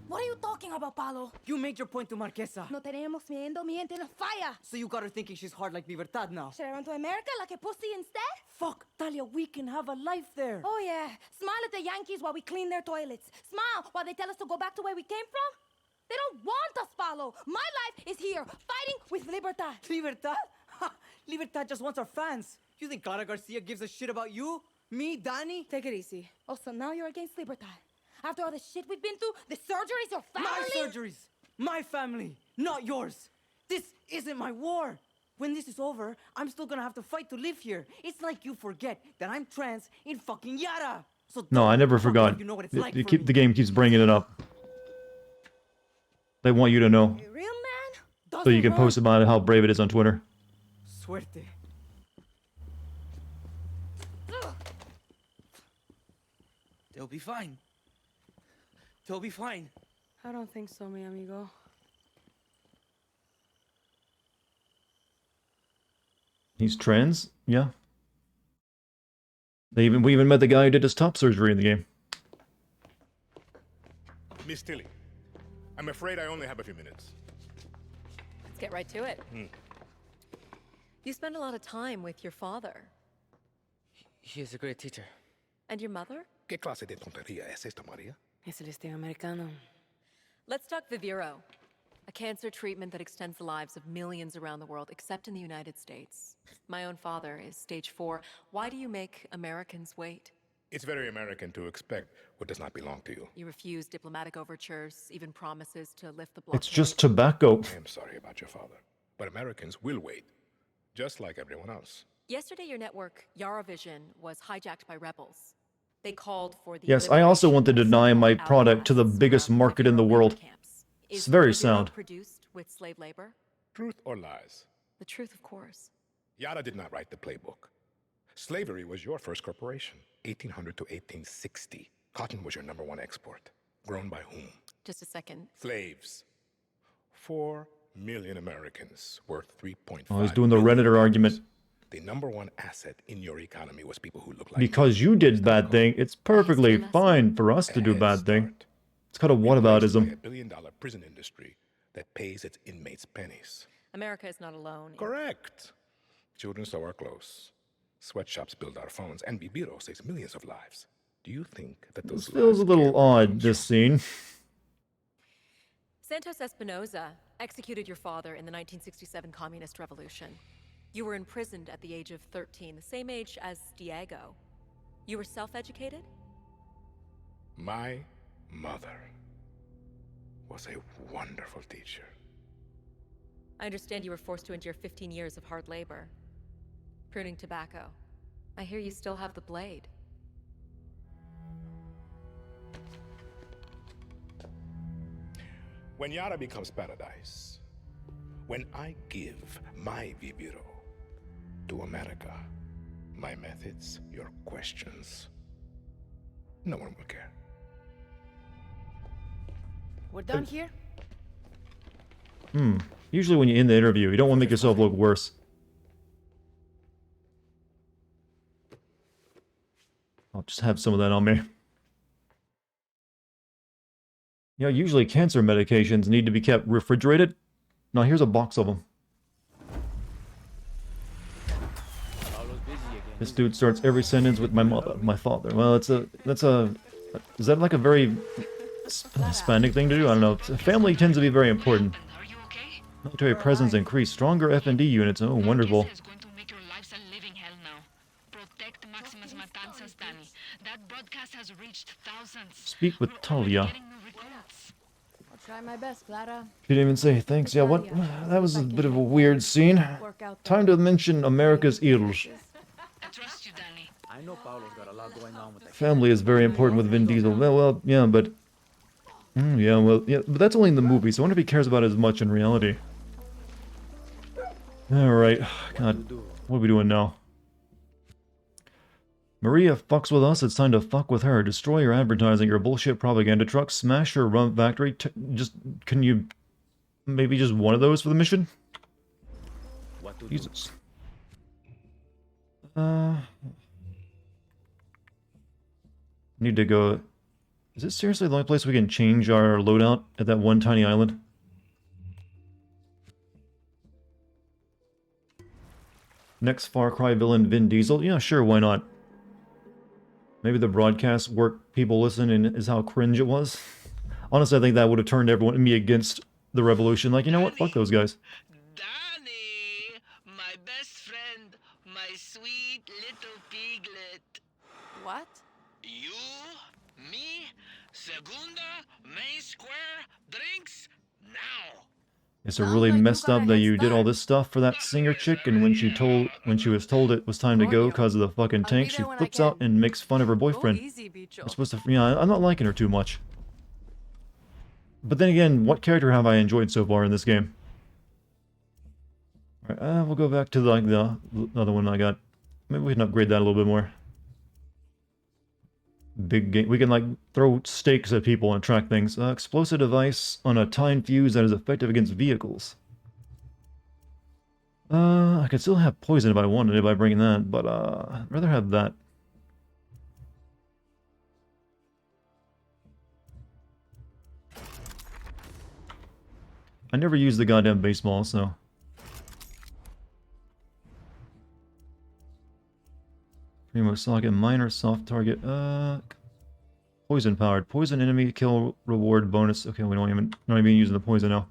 What are you talking about, Paulo? You made your point to Marquesa. No tenemos miedo, miente no falla. So you got her thinking she's hard like Libertad now. Should I run to America like a pussy instead? Fuck, Talia, we can have a life there. Oh yeah, smile at the Yankees while we clean their toilets. Smile while they tell us to go back to where we came from. They don't want us, Paulo. My life is here, fighting with Libertad. Libertad? Ha! Libertad just wants our fans. You think Clara Garcia gives a shit about you? Me, Danny? Take it easy. Oh, so now you're against Libertad. After all the shit we've been through, the surgeries, your family... My surgeries! My family, not yours. This isn't my war. When this is over, I'm still gonna have to fight to live here. It's like you forget that I'm trans in fucking Yara. So No, I never don't forgot. like you know what it's like for me. The game keeps bringing it up. They want you to know. A real man So you can doesn't post about how brave it is on Twitter. Suerte. They'll be fine. They'll be fine. I don't think so, mi amigo. He's trans? Yeah. We even met the guy who did his top surgery in the game. Miss Tilly, I'm afraid I only have a few minutes. Let's get right to it. You spend a lot of time with your father. He is a great teacher. And your mother? ¿Qué clase de tontería es esta, María? Es el estilo americano. Let's talk Viviro, a cancer treatment that extends the lives of millions around the world, except in the United States. My own father is stage 4. Why do you make Americans wait? It's very American to expect what does not belong to you. You refuse diplomatic overtures, even promises to lift the blockade. It's just tobacco. I am sorry about your father, but Americans will wait, just like everyone else. Yesterday, your network, Yaravision, was hijacked by rebels. They called for the Yes, I also want to deny my liberation of product to the outcasts biggest from market in the Viviro world. camps. It's Is very Viviro sound. produced with slave labor? Truth or lies? The truth, of course. Yara did not write the playbook. Slavery was your first corporation, 1800 to 1860. Cotton was your #1 export. Grown by whom? Just a second. Slaves. 4 million Americans, worth 3.5 Oh, he's doing the billion Redditor argument. dollars. The #1 asset in your economy was people who look like Because you did bad thing, it's perfectly fine for us to do bad thing. It's called a whataboutism. a billion-dollar prison industry that pays its inmates pennies. America is not alone. Correct. Children sew our clothes. Sweatshops build our phones, and Viviro saves millions of lives. Do you think that those This feels a lives little care where it odd, comes this from? scene. Santos Espinosa executed your father in the 1967 Communist Revolution. You were imprisoned at the age of 13, the same age as Diego. You were self-educated? My mother was a wonderful teacher. I understand you were forced to endure 15 years of hard labor. Pruning tobacco. I hear you still have the blade. When Yara becomes paradise, when I give my Viviro to America, my methods, your questions, no one will care. We're done here? Usually when you end the interview, you don't want to make yourself look worse. I'll just have some of that on me. You know, usually cancer medications need to be kept refrigerated. Now here's a box of them. This dude starts every sentence with my mother, my father. Well, is that like a very Hispanic thing to do? I don't know. Family tends to be very important. Military presence increased. Stronger F&D units. Oh, wonderful. Speak with Talia. I'll try my best, Clara. She didn't even say thanks. Yeah, what? That was a bit of a weird scene. Time to mention America's ills. I know Paulo's got a lot going on with that. Family is very important with Vin Diesel. Well, yeah, but... yeah, but that's only in the movie, so I wonder if he cares about it as much in reality. Alright. God, what are we doing now? Maria fucks with us, it's time to fuck with her. Destroy your advertising, your bullshit propaganda truck, smash your rump factory. Just, can you maybe just one of those for the mission. What to Jesus. Need to go... Is it seriously the only place we can change our loadout at that one tiny island? Next Far Cry villain, Vin Diesel? Yeah, sure, why not? Maybe the broadcast work people listen and is how cringe it was. Honestly, I think that would have turned everyone me against the revolution. Like, you know what? Fuck those guys. Danny, my best friend, my sweet little piglet. What? You, me, Segunda, Main Square, drinks, now. It's a really messed up that you did all this stuff for that singer chick, and when she was told it was time to go because of the fucking tank, she flips out and makes fun of her boyfriend. We're supposed to, yeah, I'm not liking her too much. But then again, what character have I enjoyed so far in this game? Alright, we'll go back to like the other one I got. Maybe we can upgrade that a little bit more. Big game. We can like throw stakes at people and track things. Explosive device on a time fuse that is effective against vehicles. I could still have poison if I wanted it by bringing that, but I'd rather have that. I never used the goddamn baseball, so... Primo socket, minor, soft target, poison powered. Poison enemy kill reward bonus. Okay, we don't even using the poison now.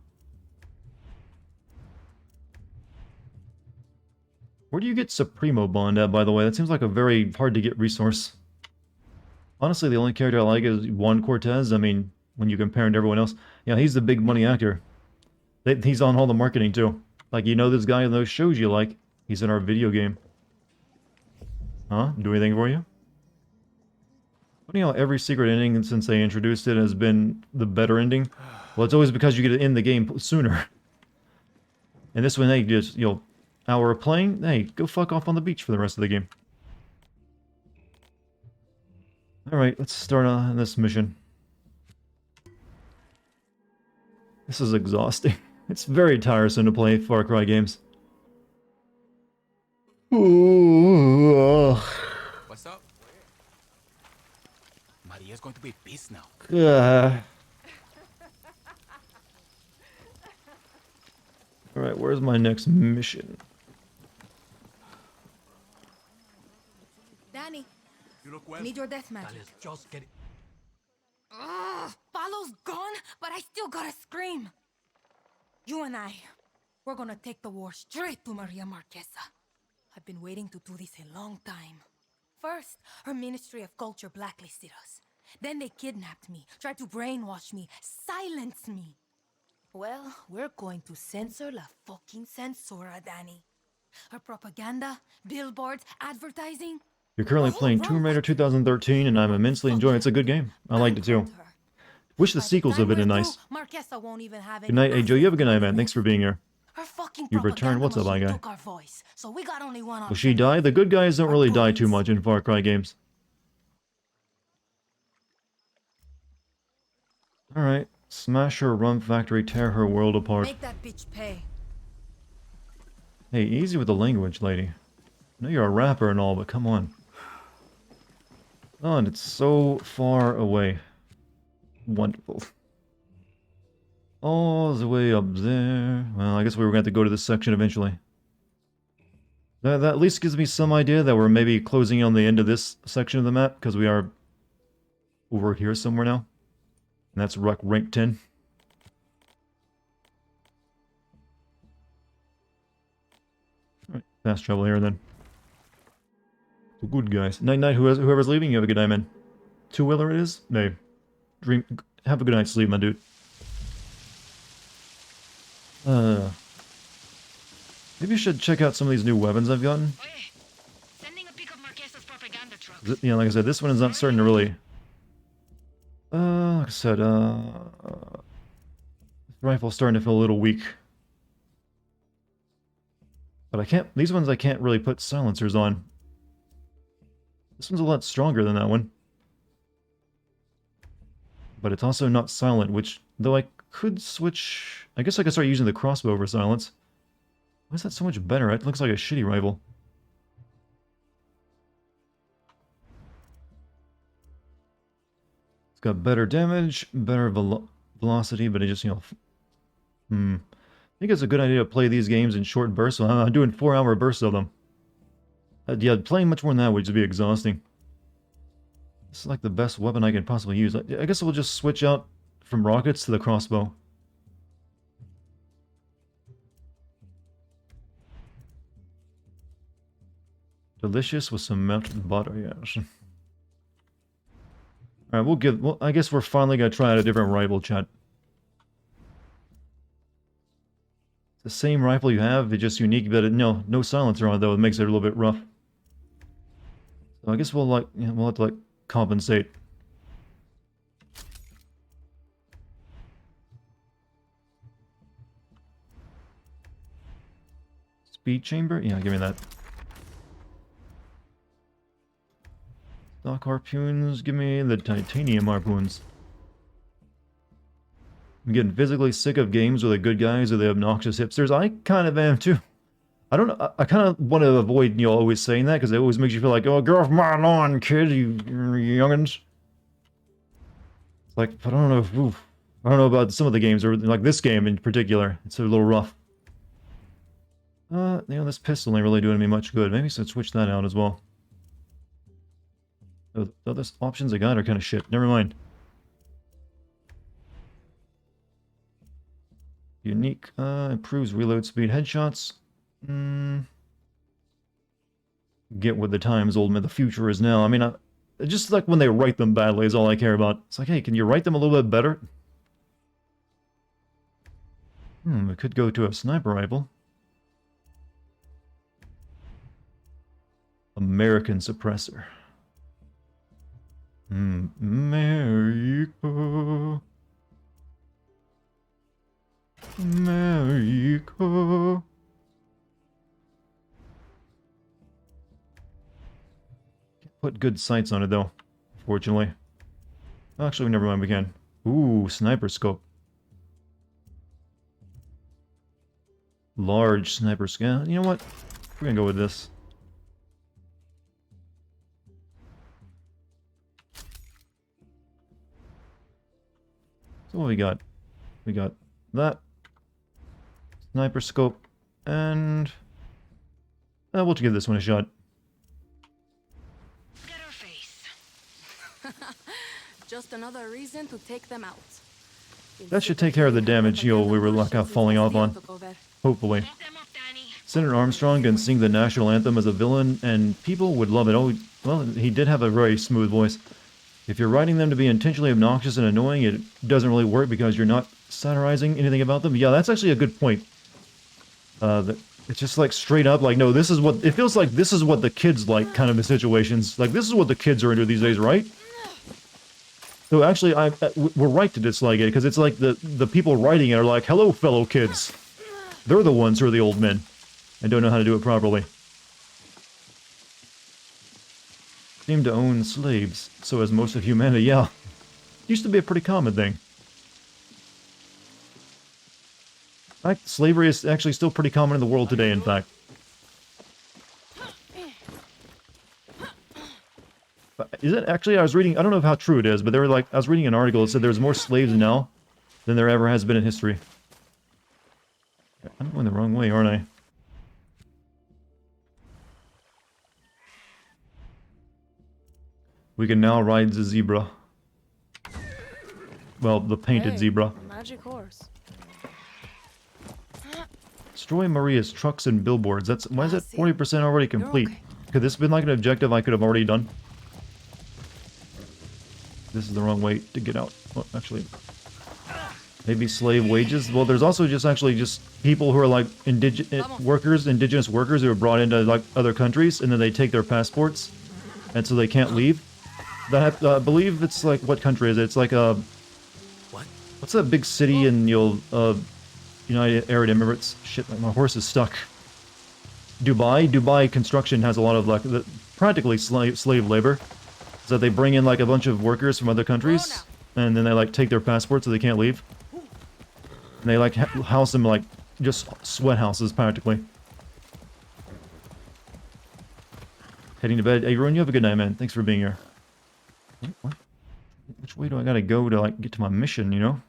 Where do you get Supremo Bond at, by the way? That seems like a very hard to get resource. Honestly, the only character I like is Juan Cortez. I mean, when you compare him to everyone else. Yeah, he's the big money actor. He's on all the marketing, too. Like, you know this guy in those shows you like. He's in our video game. Huh? Do anything for you? Funny how every secret ending since they introduced it has been the better ending. Well, it's always because you get to end the game sooner. And this one, hey, just, you know, hour of playing, hey, go fuck off on the beach for the rest of the game. Alright, let's start on this mission. This is exhausting. It's very tiresome to play Far Cry games. Ooh. What's up? Maria's going to be pissed now. Alright, where's my next mission? Danny, You look well. need your death magic. Let's just get it. Ugh, Paulo's gone, but I still gotta scream. You and I, we're gonna take the war straight to Maria Marquesa. I've been waiting to do this a long time. First, her Ministry of Culture blacklisted us. Then they kidnapped me, tried to brainwash me, silence me. Well, we're going to censor la fucking censora, Danny. Her propaganda, billboards, advertising. You're currently playing Tomb Raider 2013, and I'm immensely enjoying it. It's a good game. I liked it too. Wish the sequels would have been nice. Marquesa won't even have Good night, hey Joe. You have a good night, man. Thanks for being here. Her fucking You've returned. What's up, my guy? took our voice, so we got only one Will she die? The good guys don't really die too much in Far Cry games. Alright. Smash her rum factory, tear her world apart. Make that bitch pay. Hey, easy with the language, lady. I know you're a rapper and all, but come on. Oh, and it's so far away. Wonderful. All the way up there. Well, I guess we were going to have to go to this section eventually. That at least gives me some idea that we're maybe closing on the end of this section of the map, because we are over here somewhere now. And that's rank 10. Alright, fast travel here then. So good guys. Night night, whoever's leaving, you have a good night, man. Two-wheeler it is? Hey, have a good night's sleep, my dude. Maybe you should check out some of these new weapons I've gotten. Sending a pick of Marquesa's propaganda truck. Yeah, like I said, this one is not starting to really... like I said, rifle's starting to feel a little weak. But I can't... These ones I can't really put silencers on. This one's a lot stronger than that one. But it's also not silent, which... Though could switch... I guess I could start using the crossbow for silence. Why is that so much better? It looks like a shitty rifle. It's got better damage, better velocity, but it just, you know... I think it's a good idea to play these games in short bursts. So I'm doing 4-hour bursts of them. Yeah, playing much more than that would just be exhausting. This is like the best weapon I can possibly use. I guess we'll just switch out from rockets to the crossbow. Delicious with some melted butter, yes. Alright, well, I guess we're finally gonna try out a different rifle, chat. The same rifle you have, it's just unique, but no silencer on it though. It makes it a little bit rough. So I guess we'll we'll have to compensate. Speed chamber? Yeah, give me that. Stock harpoons, give me the titanium harpoons. I'm getting physically sick of games where the good guys are the obnoxious hipsters. I kind of am too. I don't know. I kind of want to avoid always saying that because it always makes you feel like, oh, get off my lawn, kid, you youngins. It's like, I don't know. I don't know about some of the games, or like this game in particular. It's a little rough. This pistol ain't really doing me much good. Maybe I should switch that out as well. The other options I got are kind of shit. Never mind. Unique, improves reload speed headshots. Get with the times, old man. The future is now. I mean, just like when they write them badly is all I care about. It's like, hey, can you write them a little bit better? We could go to a sniper rifle. American suppressor. America. America. Can't put good sights on it though, fortunately. Actually, never mind, we can. Ooh, sniper scope. Large sniper scope. You know what? We're gonna go with this. So what we got? We got that. Sniper scope. And... we'll give this one a shot. Just another reason to take them out. That should take care of the damage we were falling off on. Hopefully. Senator Armstrong can sing the national anthem as a villain, and people would love it. Oh, well, he did have a very smooth voice. If you're writing them to be intentionally obnoxious and annoying, it doesn't really work because you're not satirizing anything about them. Yeah, that's actually a good point. It's just like straight up, like, no, this is what... It feels like this is what the kids like, kind of situations. Like, this is what the kids are into these days, right? So actually, we're right to dislike it, because it's like the people writing it are like, hello, fellow kids. They're the ones who are the old men and don't know how to do it properly. Seem to own slaves, so as most of humanity. Yeah, used to be a pretty common thing. In fact, slavery is actually still pretty common in the world today, in fact. Is it actually, I was reading, I don't know how true it is, but they were like, I was reading an article that said there's more slaves now than there ever has been in history. I'm going the wrong way, aren't I? We can now ride the zebra. Well, the painted zebra. Magic horse. Destroy Maria's trucks and billboards. That's, why is it 40% already complete? Could this have been like an objective I could have already done? This is the wrong way to get out. Well, actually, maybe slave wages. Well, there's also just people who are like indigenous workers who are brought into like other countries, and then they take their passports, and so they can't leave. That I believe it's like, what country is it? It's like what's that big city in United Arab Emirates? Shit, my horse is stuck. Dubai construction has a lot of like practically slave labor. So they bring in like a bunch of workers from other countries, and then they like take their passports so they can't leave. And they like house them like just sweat houses practically. Heading to bed. Hey, Ron, you have a good night, man. Thanks for being here. What? Which way do I gotta go to like get to my mission, you know?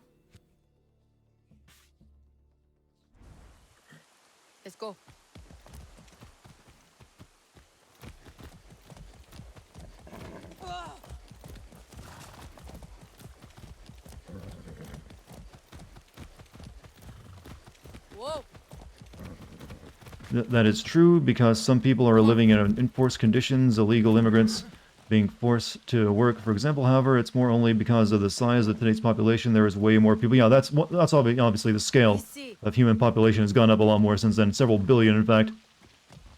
Let's go. Whoa. That is true because some people are living in enforced conditions, illegal immigrants being forced to work. For example, however, it's more only because of the size of today's population. There is way more people. Yeah, that's obviously the scale of human population has gone up a lot more since then. Several billion, in fact.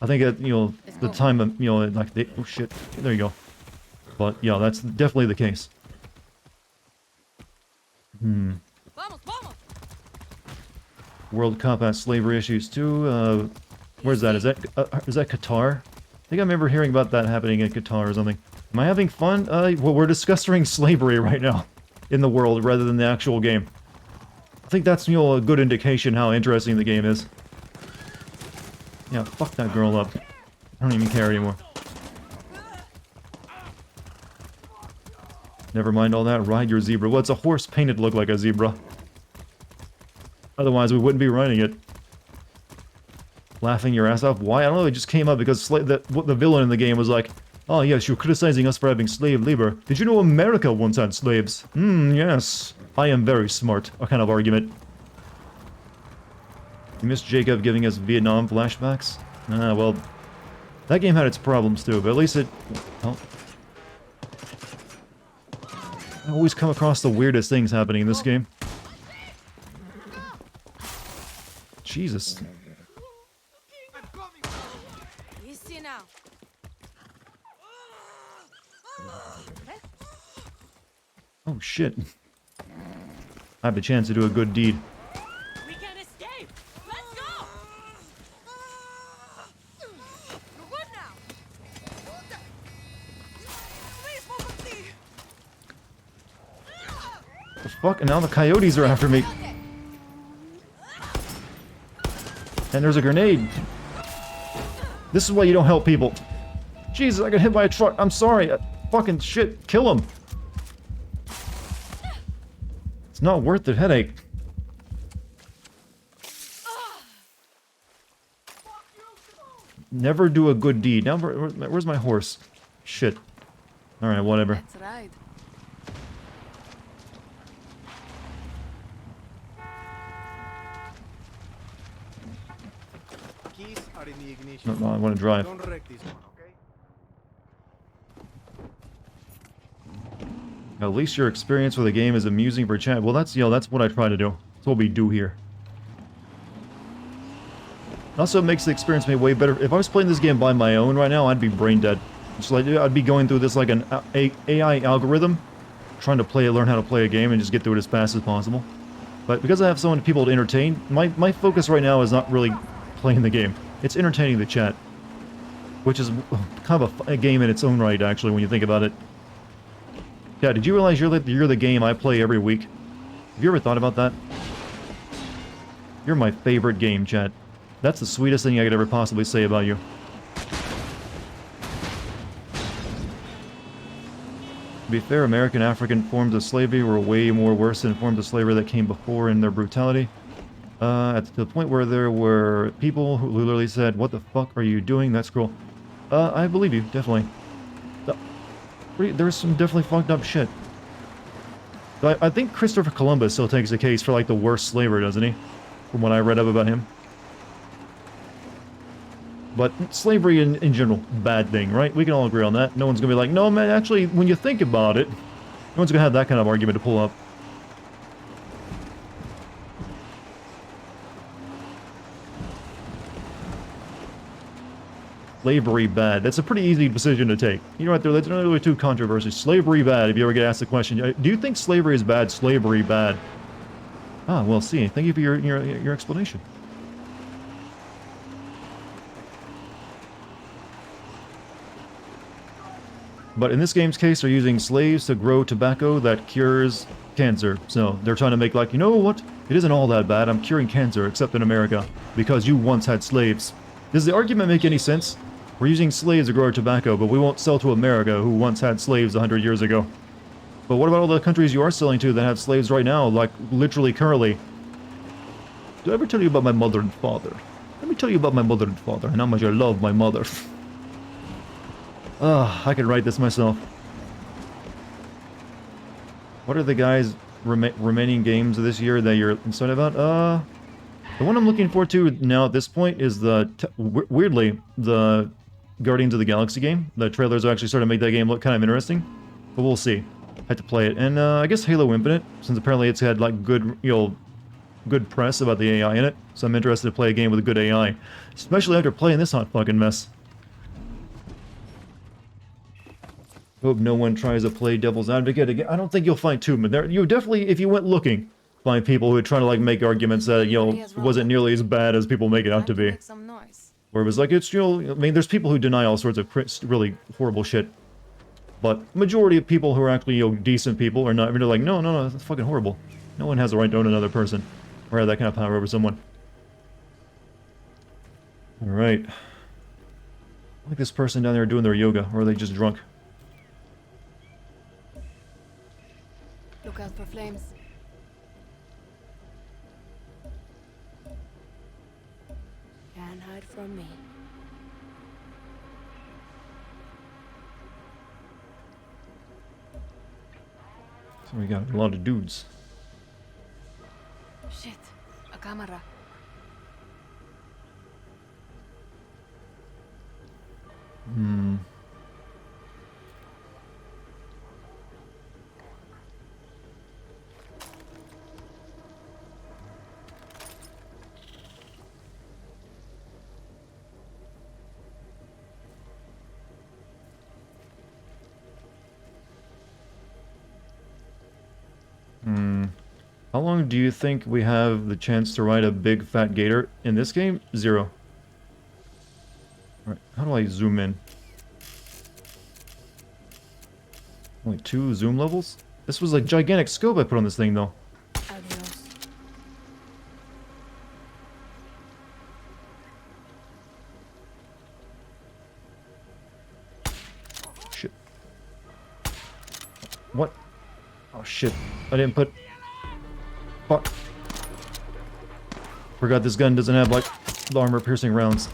I think at, you know, the time of, you know, like the, oh shit, there you go. But yeah, that's definitely the case. World Cup has slavery issues too. Where's that? Is that Qatar? I think I remember hearing about that happening in Qatar or something. Am I having fun? Well, we're discussing slavery right now in the world rather than the actual game. I think that's, you know, a good indication how interesting the game is. Yeah, fuck that girl up. I don't even care anymore. Never mind all that. Ride your zebra. Well, it's a horse painted to look like a zebra. Otherwise, we wouldn't be riding it. Laughing your ass off. Why? I don't know. It just came up because the villain in the game was like, oh yes, you're criticizing us for having slave labor. Did you know America once had slaves? Yes. I am very smart. A kind of argument. You missed Jacob giving us Vietnam flashbacks? Ah, well, that game had its problems too, but at least it... Well, I always come across the weirdest things happening in this game. Jesus. Easy now. Oh shit. I have the chance to do a good deed. We can escape. Let's go. You're good now. The fuck? And now the coyotes are after me. And there's a grenade. This is why you don't help people. Jesus, I got hit by a truck. I'm sorry. Fucking shit. Kill him. It's not worth the headache. Never do a good deed. Now, where's my horse? Shit. Alright, whatever. Let's ride. Keys are in the ignition. No, I want to drive. Don't wreck this one, okay? At least your experience with the game is amusing for chat. Well, that's, you know, that's what I try to do. That's what we do here. It also makes the experience way better. If I was playing this game by my own right now, I'd be brain dead. It's like I'd be going through this like an AI algorithm, trying to learn how to play a game and just get through it as fast as possible. But because I have so many people to entertain, my focus right now is not really playing the game. It's entertaining the chat, which is kind of a game in its own right, actually, when you think about it. Yeah, did you realize you're the game I play every week? Have you ever thought about that? You're my favorite game, chat. That's the sweetest thing I could ever possibly say about you. To be fair, American African forms of slavery were way more worse than forms of slavery that came before in their brutality. To the point where there were people who literally said, "What the fuck are you doing? That's cruel." I believe you, definitely. There's some definitely fucked up shit. But I think Christopher Columbus still takes the case for like the worst slaver, doesn't he? From what I read up about him. But slavery in general, bad thing, right? We can all agree on that. No one's gonna be like, no man, actually, when you think about it, no one's gonna have that kind of argument to pull up. Slavery bad. That's a pretty easy decision to take. You know what, there's not really too controversial. Slavery bad, if you ever get asked the question. Do you think slavery is bad? Slavery bad. Ah, well, see. Thank you for your explanation. But in this game's case, they're using slaves to grow tobacco that cures cancer. So they're trying to make like, you know what? It isn't all that bad. I'm curing cancer, except in America, because you once had slaves. Does the argument make any sense? We're using slaves to grow our tobacco, but we won't sell to America, who once had slaves 100 years ago. But what about all the countries you are selling to that have slaves right now, like literally currently? Did I ever tell you about my mother and father? Let me tell you about my mother and father, and how much I love my mother. I could write this myself. What are the guys' remaining games of this year that you're excited about? The one I'm looking forward to now at this point is the, weirdly, the Guardians of the Galaxy game. The trailers are actually starting to make that game look kind of interesting. But we'll see. I have to play it. And I guess Halo Infinite, since apparently it's had like good, good press about the AI in it. So I'm interested to play a game with a good AI. Especially after playing this hot fucking mess. Hope no one tries to play devil's advocate again. I don't think you'll find too many. You definitely, if you went looking, find people who would try to like make arguments that, wasn't nearly as bad as people make it out to be. Where it was like, it's, I mean, there's people who deny all sorts of really horrible shit. But majority of people who are actually, decent people are not, they're like, no, that's fucking horrible. No one has the right to own another person. Or have that kind of power over someone. Alright. I like this person down there doing their yoga, or are they just drunk? Look out for flames. Can't hide from me. So we got a lot of dudes. Shit, a camera. How long do you think we have the chance to ride a big fat gator in this game? 0. Alright, how do I zoom in? Only 2 zoom levels? This was a gigantic scope I put on this thing though. Adios. Shit. What? Oh shit. I didn't put... Fuck. Forgot this gun doesn't have, like, the armor-piercing rounds.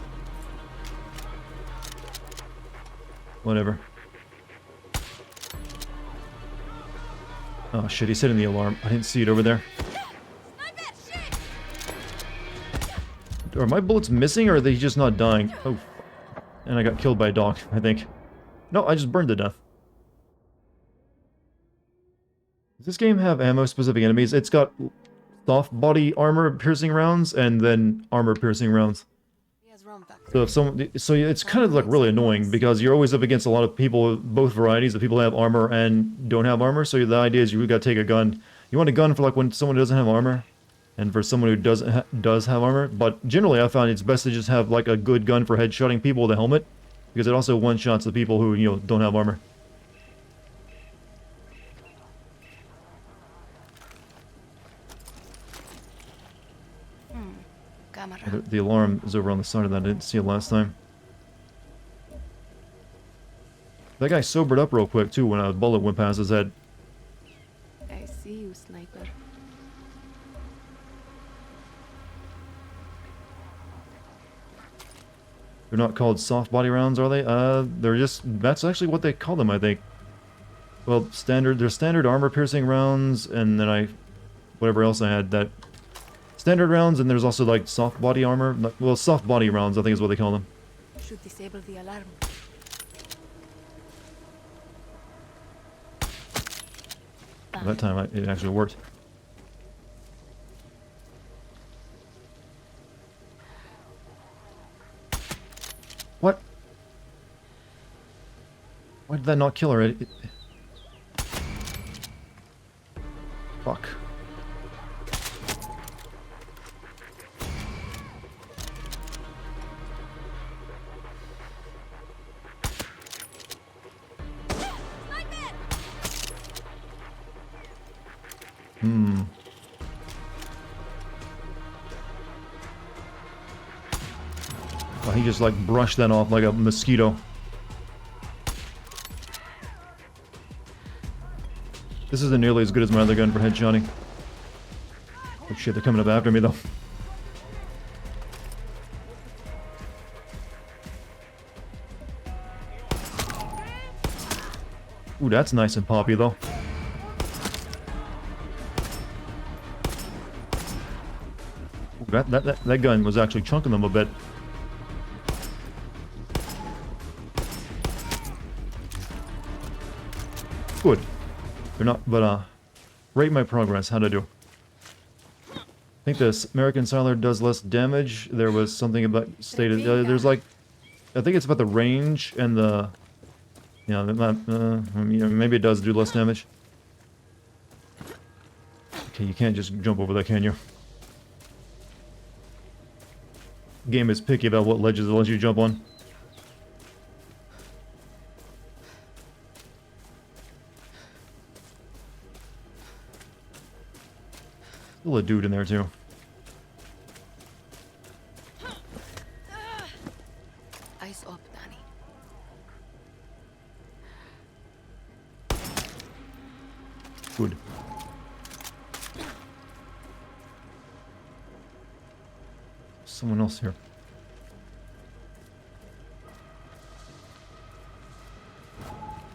Whatever. Oh shit, he's hitting the alarm. I didn't see it over there. Are my bullets missing, or are they just not dying? Oh. And I got killed by a dog, I think. No, I just burned to death. Does this game have ammo-specific enemies? It's got soft body armor piercing rounds and then armor piercing rounds. So if someone, so it's kind of like really annoying because you're always up against a lot of people, both varieties of people who have armor and don't have armor. So the idea is you got to take a gun. You want a gun for like when someone doesn't have armor, and for someone who does have armor. But generally, I found it's best to just have like a good gun for headshotting people with a helmet, because it also one-shots the people who don't have armor. The alarm is over on the side of that. I didn't see it last time. That guy sobered up real quick, too, when a bullet went past his head. I see you, sniper. They're not called soft body rounds, are they? They're just... That's actually what they call them, I think. Well, there's standard armor-piercing rounds, and then whatever else I had, that... Standard rounds, and there's also, like, soft body armor. Well, soft body rounds, I think is what they call them. Should disable the alarm. That time, it actually worked. What? Why did that not kill her? Fuck. Hmm. Oh, he just like brushed that off like a mosquito. This isn't nearly as good as my other gun for headshotting. Oh shit, they're coming up after me though. Ooh, that's nice and poppy though. Ooh, that gun was actually chunking them a bit. Good. They're not, but rate my progress. How'd I do? I think this American Siler does less damage. There was something about stated. There's like, I think it's about the range and the. Yeah, maybe it does do less damage. Okay, you can't just jump over that, can you? Game is picky about what ledges it lets you jump on. Still a dude in there too. Eyes up, Danny. Good. Someone else here.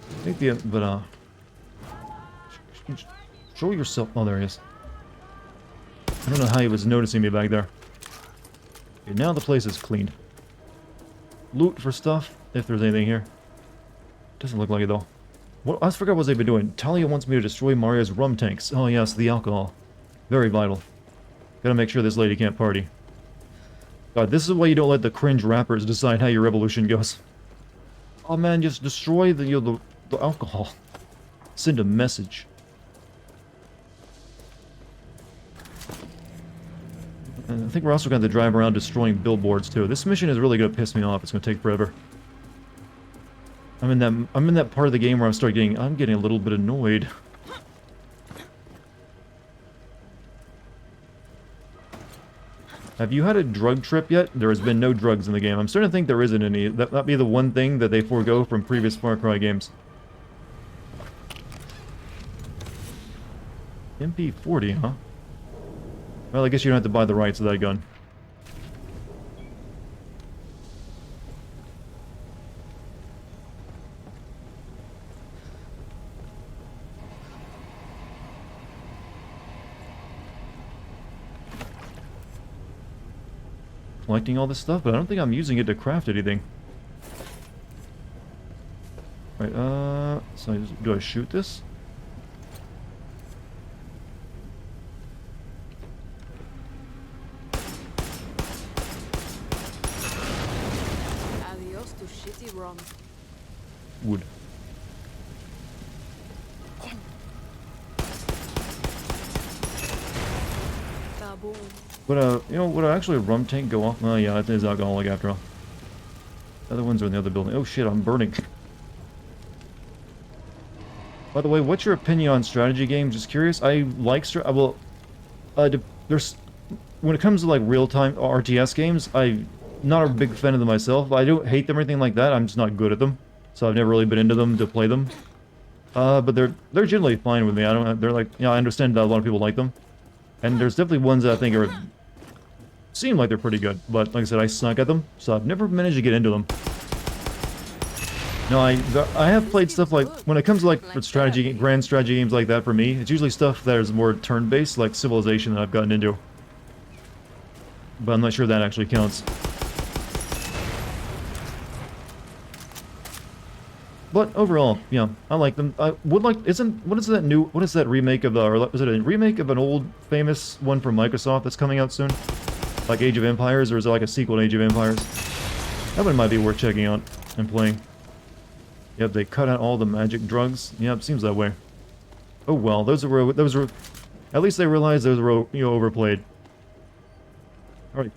I think show yourself. Oh, there he is. I don't know how he was noticing me back there. Okay, now the place is cleaned. Loot for stuff, if there's anything here. Doesn't look like it though. What I forgot what they've been doing. Talia wants me to destroy Maria's rum tanks. Oh yes, the alcohol. Very vital. Gotta make sure this lady can't party. God, this is why you don't let the cringe rappers decide how your revolution goes. Oh man, just destroy the alcohol. Send a message. And I think we're also going to drive around destroying billboards too. This mission is really going to piss me off. It's going to take forever. I'm in that part of the game where I'm getting a little bit annoyed. Have you had a drug trip yet? There has been no drugs in the game. I'm starting to think there isn't any. That'd be the one thing that they forego from previous Far Cry games. MP40, huh? Well, I guess you don't have to buy the rights of that gun. Collecting all this stuff, but I don't think I'm using it to craft anything. Right, so do I shoot this? Adios to shitty rum. Wood. Baboon. Would would actually a rum tank go off? Oh yeah, it is alcoholic after all. The other ones are in the other building. Oh shit, I'm burning. By the way, what's your opinion on strategy games? Just curious. I like there's when it comes to like real-time RTS games, I'm not a big fan of them myself. I don't hate them or anything like that. I'm just not good at them, so I've never really been into them to play them. But they're generally fine with me. They're like, I understand that a lot of people like them, and there's definitely ones that I think seem like they're pretty good. But like I said, I suck at them, so I've never managed to get into them. No, I have played stuff like, when it comes to like grand strategy games like that for me, it's usually stuff that is more turn-based, like Civilization that I've gotten into. But I'm not sure that actually counts. But overall, yeah, I like them. I would like, what is that remake of, or is it a remake of an old famous one from Microsoft that's coming out soon? Like Age of Empires, or is it like a sequel to Age of Empires? That one might be worth checking out and playing. Yep, they cut out all the magic drugs. Yep, seems that way. Oh well, those were at least they realized those were overplayed. All right,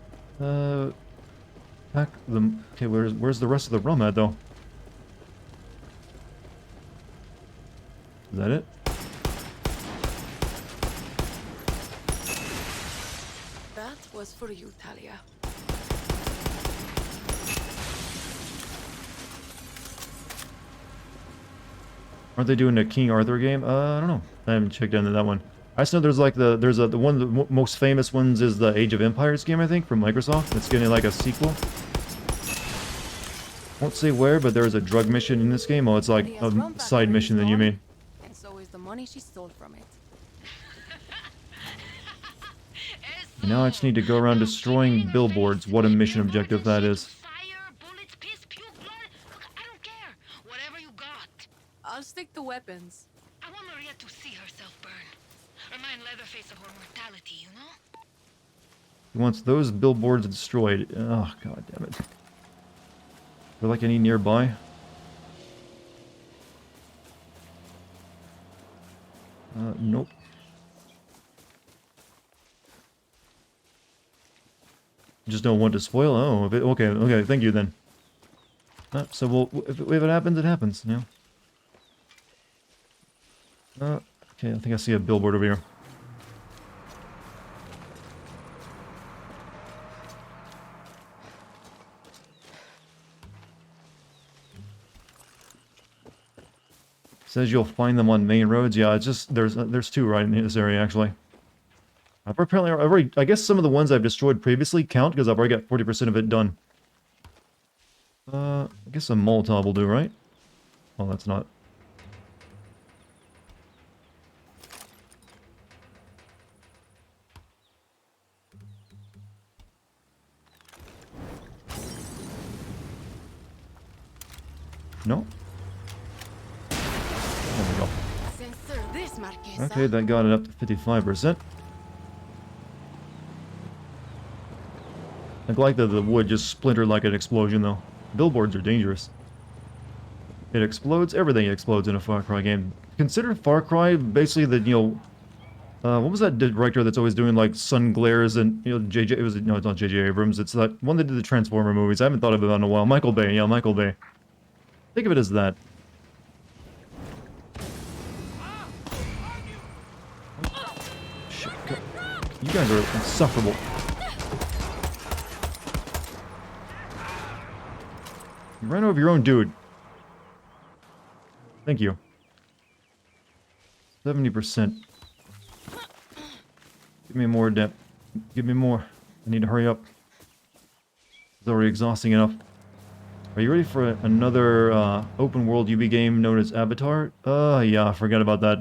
pack them. Okay, where's the rest of the rum at though? Is that it? That was for you, Talia. Aren't they doing a King Arthur game? I don't know. I haven't checked into that one. I just know there's like the one of the most famous ones is the Age of Empires game, I think, from Microsoft. It's getting like a sequel. Won't say where, but there's a drug mission in this game. Oh, it's like a side mission then you mean. And so is the money she stole from it. And now I just need to go around destroying billboards. What a mission objective that is. I'll stick to weapons. I want Maria to see herself burn. Remind Leatherface of her mortality, you know? He wants those billboards destroyed. Oh, god damn it. Are like any nearby? Nope. Just don't want to spoil? Oh, okay, thank you then. So we'll, if it happens, it happens, you know? Okay, I think I see a billboard over here. Says you'll find them on main roads. Yeah, it's just there's two right in this area actually. I guess some of the ones I've destroyed previously count because I've already got 40% of it done. I guess a Molotov will do, right? Oh, that's not. No. There we go. Censor this, Marquesa. Okay, that got it up to 55%. I like that the wood just splintered like an explosion, though. Billboards are dangerous. It explodes. Everything explodes in a Far Cry game. Consider Far Cry basically the, you know... what was that director that's always doing, like, sun glares and, you know, no, it's not J.J. Abrams. It's that one that did the Transformer movies. I haven't thought of it in a while. Michael Bay. Yeah, Michael Bay. Think of it as that. Shit, God. You guys are insufferable. You ran over your own dude. Thank you. 70%. Give me more, Dep. Give me more. I need to hurry up. It's already exhausting enough. Are you ready for another open world UB game known as Avatar? Yeah, I forgot about that.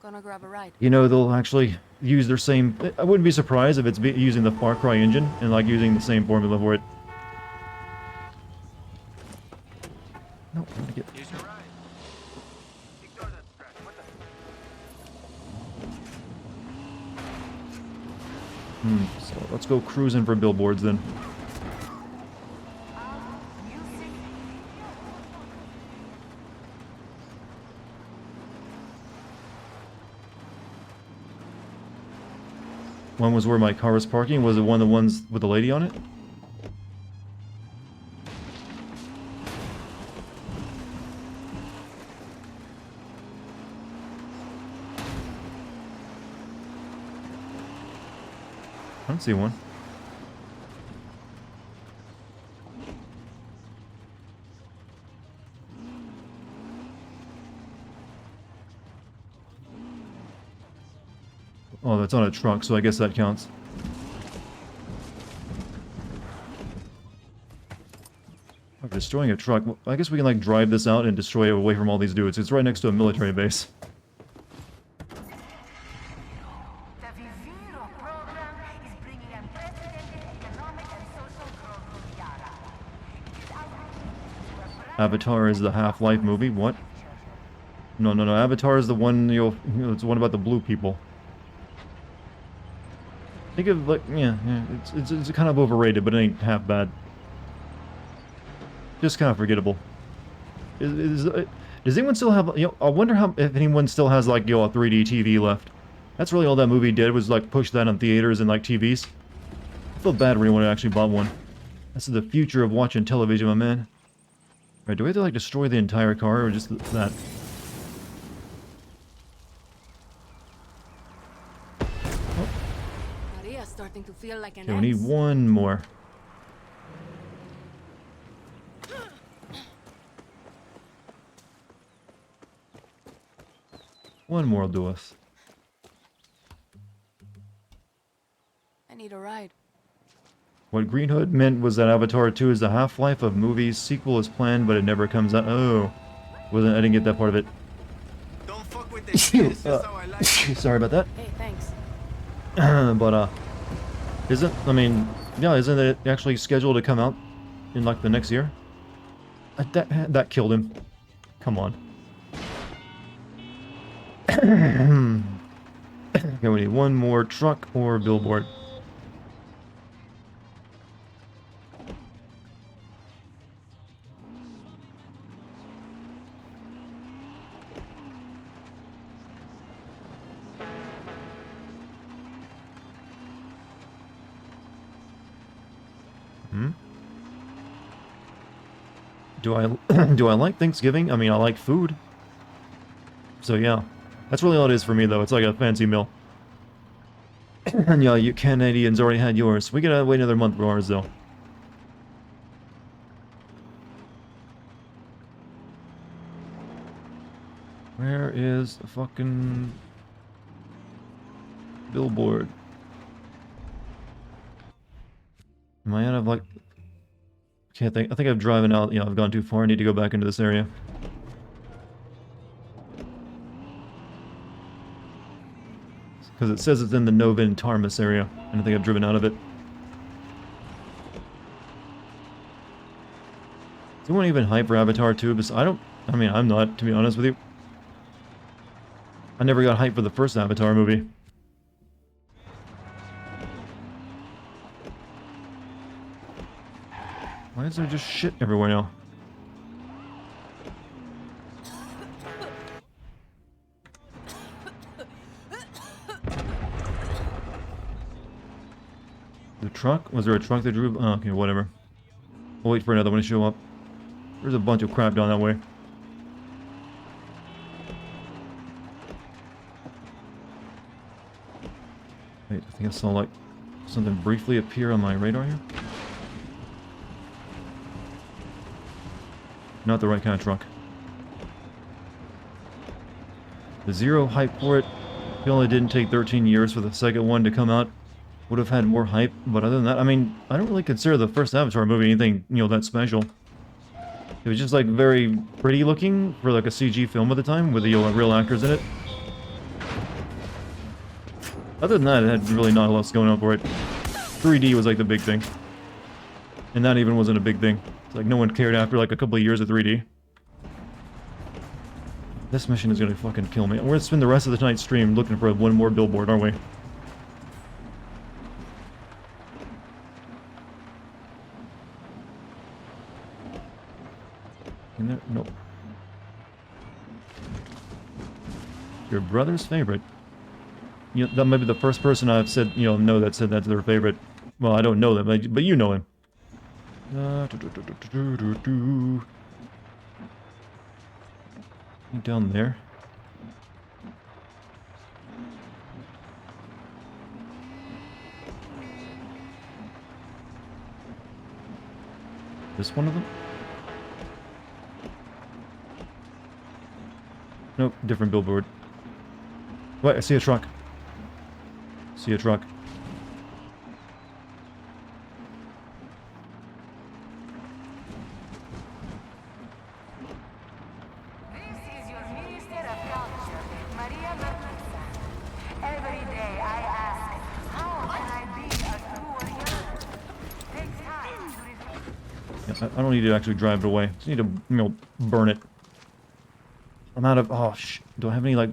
Gonna grab a ride. You know, they'll actually use their same... I wouldn't be surprised if it's using the Far Cry engine and like using the same formula for it. No, I want to get... So let's go cruising for billboards then. One was where my car was parking. Was it one of the ones with the lady on it? I don't see one. Oh, that's on a truck, so I guess that counts. Oh, destroying a truck. Well, I guess we can, like, drive this out and destroy it away from all these dudes. It's right next to a military base. Avatar is the Half-Life movie. What? No. Avatar is the one, it's the one about the blue people. Think of, like, yeah, it's kind of overrated, but it ain't half bad. Just kind of forgettable. Does anyone still have, I wonder if anyone still has, like, a 3D TV left. That's really all that movie did, was, like, push that on theaters and, like, TVs. I feel bad for anyone who actually bought one. This is the future of watching television, my man. Alright, do we have to, like, destroy the entire car, or just that? Maria, area's starting to feel like an Okay, we need X. one more. One more will do us. I need a ride. What Green Hood meant was that Avatar 2 is the half-life of movies. Sequel is planned, but it never comes out. Oh, I didn't get that part of it. Don't fuck with the shit. It's just how I like it. Sorry about that. Hey, thanks. But isn't it actually scheduled to come out in like the next year? That killed him. Come on. Okay, we need one more truck or billboard. Do I do I like Thanksgiving? I mean, I like food. So yeah, that's really all it is for me though. It's like a fancy meal. And yeah, you Canadians already had yours. We gotta wait another month for ours though. Where is the fucking billboard? Am I out of like? Can't think. I think I've driven out. I've gone too far. I need to go back into this area. Because it says it's in the Novin Tarmus area, and I think I've driven out of it. Is anyone even hype for Avatar 2? I mean, I'm not, to be honest with you. I never got hyped for the first Avatar movie. Why is there just shit everywhere now? The truck? Was there a truck that drew? Oh, okay, whatever. We'll wait for another one to show up. There's a bunch of crap down that way. Wait, I think I saw like something briefly appear on my radar here. Not the right kind of truck. The zero hype for it. It only didn't take 13 years for the second one to come out. Would have had more hype, but other than that, I mean, I don't really consider the first Avatar movie anything, that special. It was just like very pretty looking for like a CG film at the time with the real actors in it. Other than that, it had really not else going on for it. 3D was like the big thing. And that even wasn't a big thing. It's like no one cared after like a couple of years of 3D. This mission is gonna fucking kill me. We're gonna spend the rest of the night stream looking for one more billboard, aren't we? In there? Nope. Your brother's favorite. That might be the first person I've said, no, that said that's their favorite. Well, I don't know them, but you know him. Down there. This one of them? Nope, different billboard. Wait, I see a truck. See a truck. I don't need to actually drive it away. Just need to, burn it. I'm out of... Oh, do I have any, like... I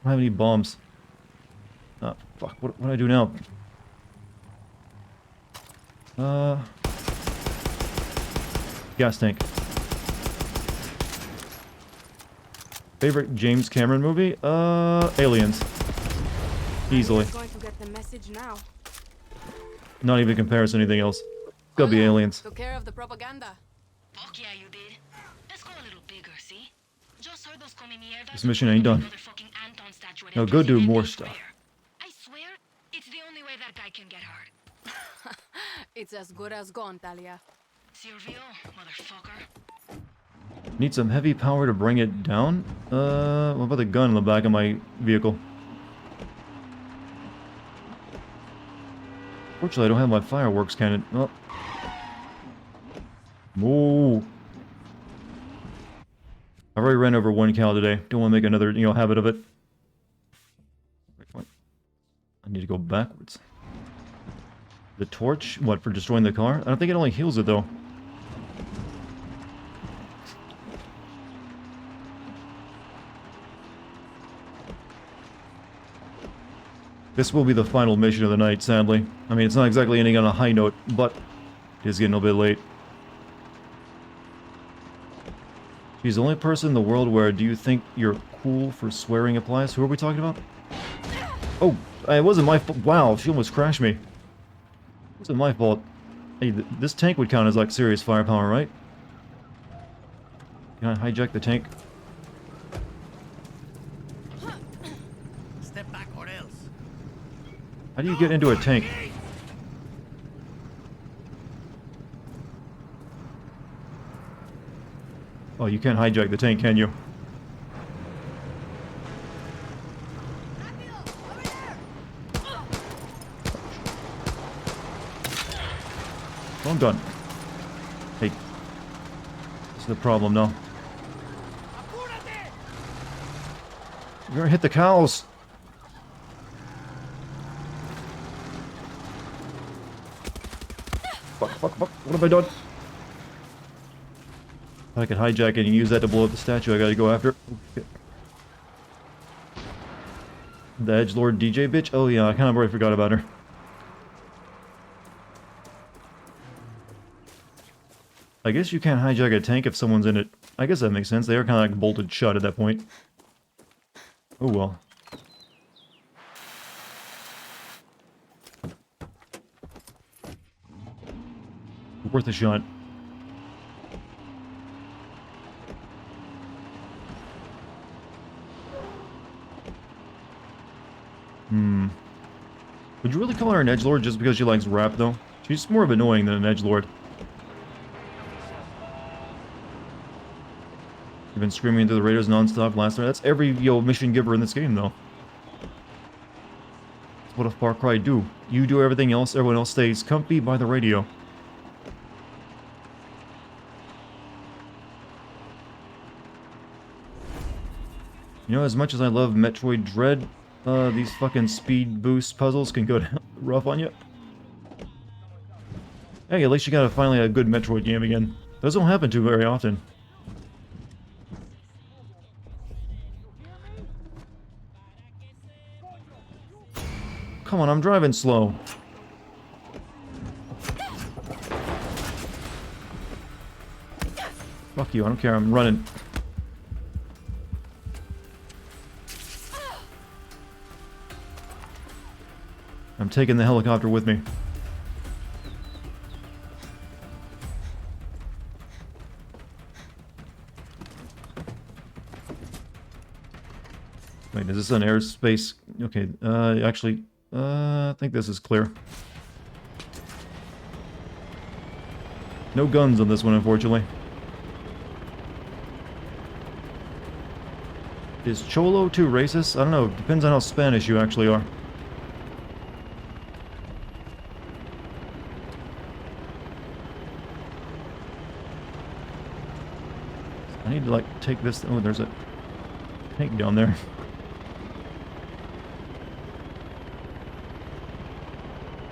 don't have any bombs. Oh, fuck. What do I do now? Gas tank. Favorite James Cameron movie? Aliens. Easily. Going to get the message now. Not even comparison to anything else. Gotta be Aliens. Took care of the propaganda. Fuck yeah, you did. Let's go a little bigger, see? Just heard those come This mission ain't done. Now go do more stuff. I swear, it's the only It's as good as gone, Talia. Silvio, motherfucker. Need some heavy power to bring it down? What about the gun in the back of my vehicle? Fortunately, I don't have my fireworks cannon. Oh. Whoa. I've already ran over 1 cow today. Don't want to make another, habit of it. I need to go backwards. The torch? What, for destroying the car? I don't think it only heals it, though. This will be the final mission of the night, sadly. I mean, it's not exactly ending on a high note, but it is getting a bit late. She's the only person in the world where do you think you're cool for swearing applies? Who are we talking about? Oh, it wasn't my fault. Wow, she almost crashed me. It wasn't my fault. Hey, this tank would count as, like, serious firepower, right? Can I hijack the tank? Step back or else. How do you get into a tank? Oh, you can't hijack the tank, can you? Oh, I'm done. Hey. This is the problem now. You're gonna hit the cows! Fuck, fuck, fuck. What have I done? I could hijack it and use that to blow up the statue I gotta go after. Okay. The edgelord DJ bitch? Oh yeah, I kind of already forgot about her. I guess you can't hijack a tank if someone's in it. I guess that makes sense. They are kind of like bolted shut at that point. Oh well. Worth a shot. Would you really call her an edgelord just because she likes rap, though? She's more of annoying than an edgelord. You've been screaming into the radios non-stop last night. That's every, mission giver in this game, though. That's what a Far Cry do. You do everything else, everyone else stays comfy by the radio. As much as I love Metroid Dread, these fucking speed boost puzzles can go down rough on you. Hey, at least you got finally a good Metroid game again. Those don't happen too very often. Come on, I'm driving slow. Fuck you, I don't care, I'm running. I'm taking the helicopter with me. Wait, is this an airspace? Okay, actually, I think this is clear. No guns on this one, unfortunately. Is Cholo too racist? I don't know, depends on how Spanish you actually are. I need to, like, take this... Oh, there's a tank down there.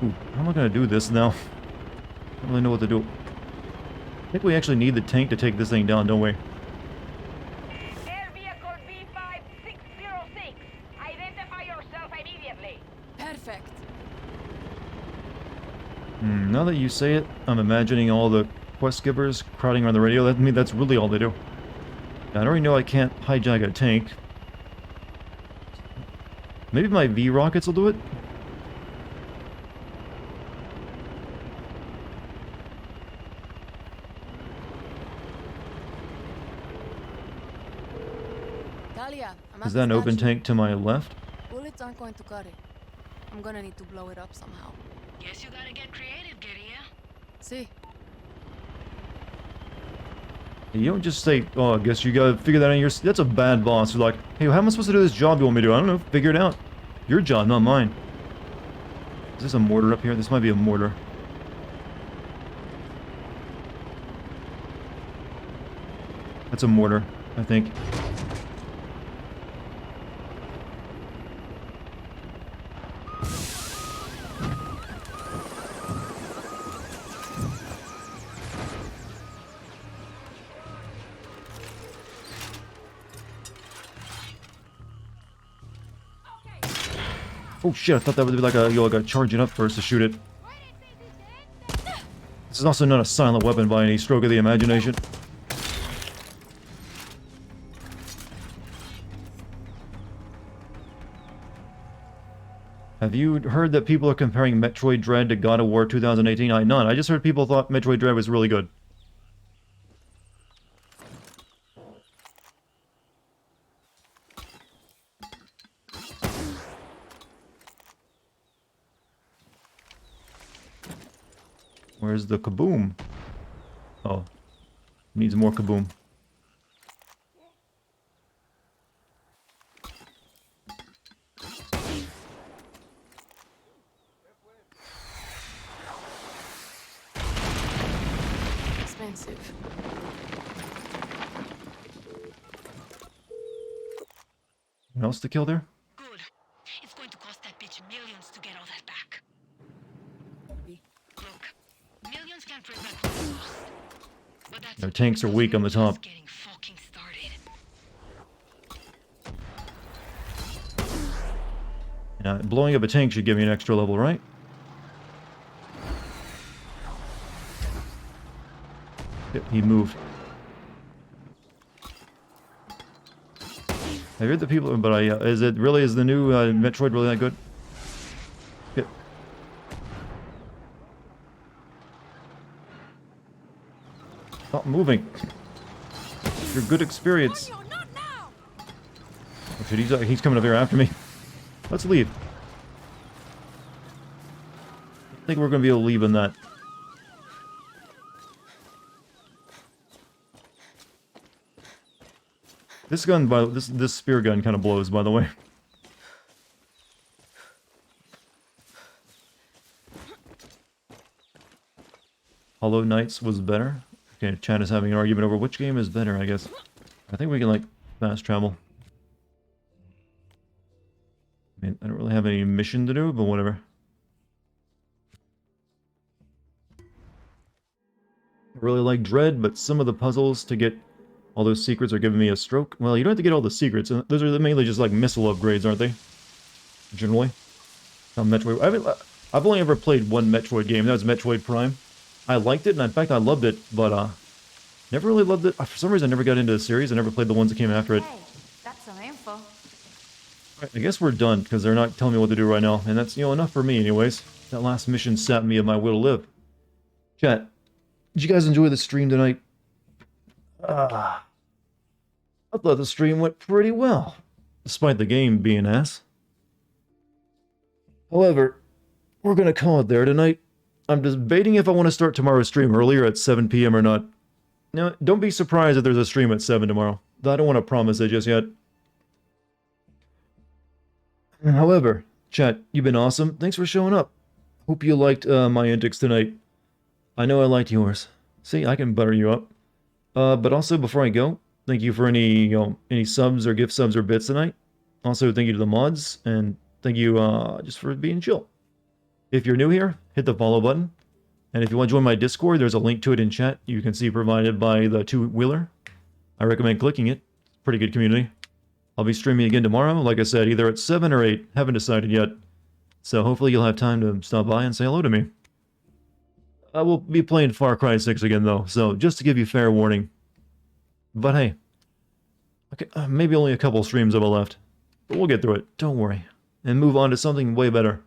Ooh, how am I gonna do this now? I don't really know what to do. I think we actually need the tank to take this thing down, don't we? Air vehicle B5606. Identify yourself immediately. Perfect. Now that you say it, I'm imagining all the quest givers crowding around the radio. That's really all they do. I already know I can't hijack a tank. Maybe my V-rockets will do it? Talia, I'm Is at that an the open statue. tank to my left? Bullets aren't going to cut it. I'm gonna need to blow it up somehow. Guess you gotta get creative, guerrilla. See. You don't just say, oh, I guess you gotta figure that out yourself. That's a bad boss. You're like, hey, how am I supposed to do this job you want me to do? I don't know. Figure it out. Your job, not mine. Is this a mortar up here? This might be a mortar. That's a mortar, I think. Oh shit, I thought that would be like a, you gotta charge it up first to shoot it. This is also not a silent weapon by any stroke of the imagination. Have you heard that people are comparing Metroid Dread to God of War 2018? None. I just heard people thought Metroid Dread was really good. Where's the kaboom? Oh. Needs more kaboom. Expensive. Anyone else to kill there? Good. It's going to cost that bitch millions to get all that back. Look, millions can't bring back what we lost. But that's Their tanks are weak on the top. getting fucking started. Blowing up a tank should give me an extra level, right? Yep, he moved. I heard the people, but is the new Metroid really that good? Yep. Stop moving. Your good experience. Oh shit, he's coming up here after me. Let's leave. I think we're gonna be able to leave in that. This gun, this spear gun kind of blows, by the way. Hollow Knights was better. Okay, chat is having an argument over which game is better, I guess. I think we can, like, fast travel. I mean, I don't really have any mission to do, but whatever. I really like Dread, but some of the puzzles to get all those secrets are giving me a stroke. Well, you don't have to get all the secrets. Those are mainly just like missile upgrades, aren't they? Generally. Metroid. I've only ever played one Metroid game. That was Metroid Prime. I liked it, and in fact, I loved it, but never really loved it. For some reason, I never got into the series. I never played the ones that came after it. Hey, that's some info. Right, I guess we're done, because they're not telling me what to do right now, and that's, enough for me anyways. That last mission sapped me of my will to live. Chat, did you guys enjoy the stream tonight? I thought the stream went pretty well, despite the game being ass. However, we're gonna call it there tonight. I'm debating if I want to start tomorrow's stream earlier at 7 p.m. or not. Now, don't be surprised if there's a stream at 7 tomorrow. I don't want to promise it just yet. However, chat, you've been awesome. Thanks for showing up. Hope you liked my antics tonight. I know I liked yours. See, I can butter you up. But also, before I go, thank you for any subs or gift subs or bits tonight. Also, thank you to the mods, and thank you just for being chill. If you're new here, hit the follow button. And if you want to join my Discord, there's a link to it in chat. You can see provided by the two-wheeler. I recommend clicking it. Pretty good community. I'll be streaming again tomorrow, like I said, either at 7 or 8. Haven't decided yet. So hopefully you'll have time to stop by and say hello to me. I will be playing Far Cry 6 again, though, so just to give you fair warning. But hey, okay, maybe only a couple streams of it left. But we'll get through it, don't worry. And move on to something way better.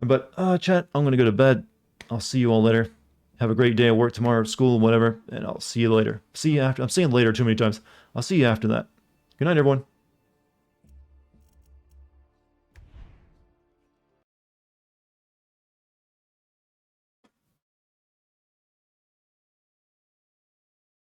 But, chat, I'm gonna go to bed. I'll see you all later. Have a great day at work tomorrow, school, whatever, and I'll see you later. See you after. I'm saying later too many times. I'll see you after that. Good night, everyone.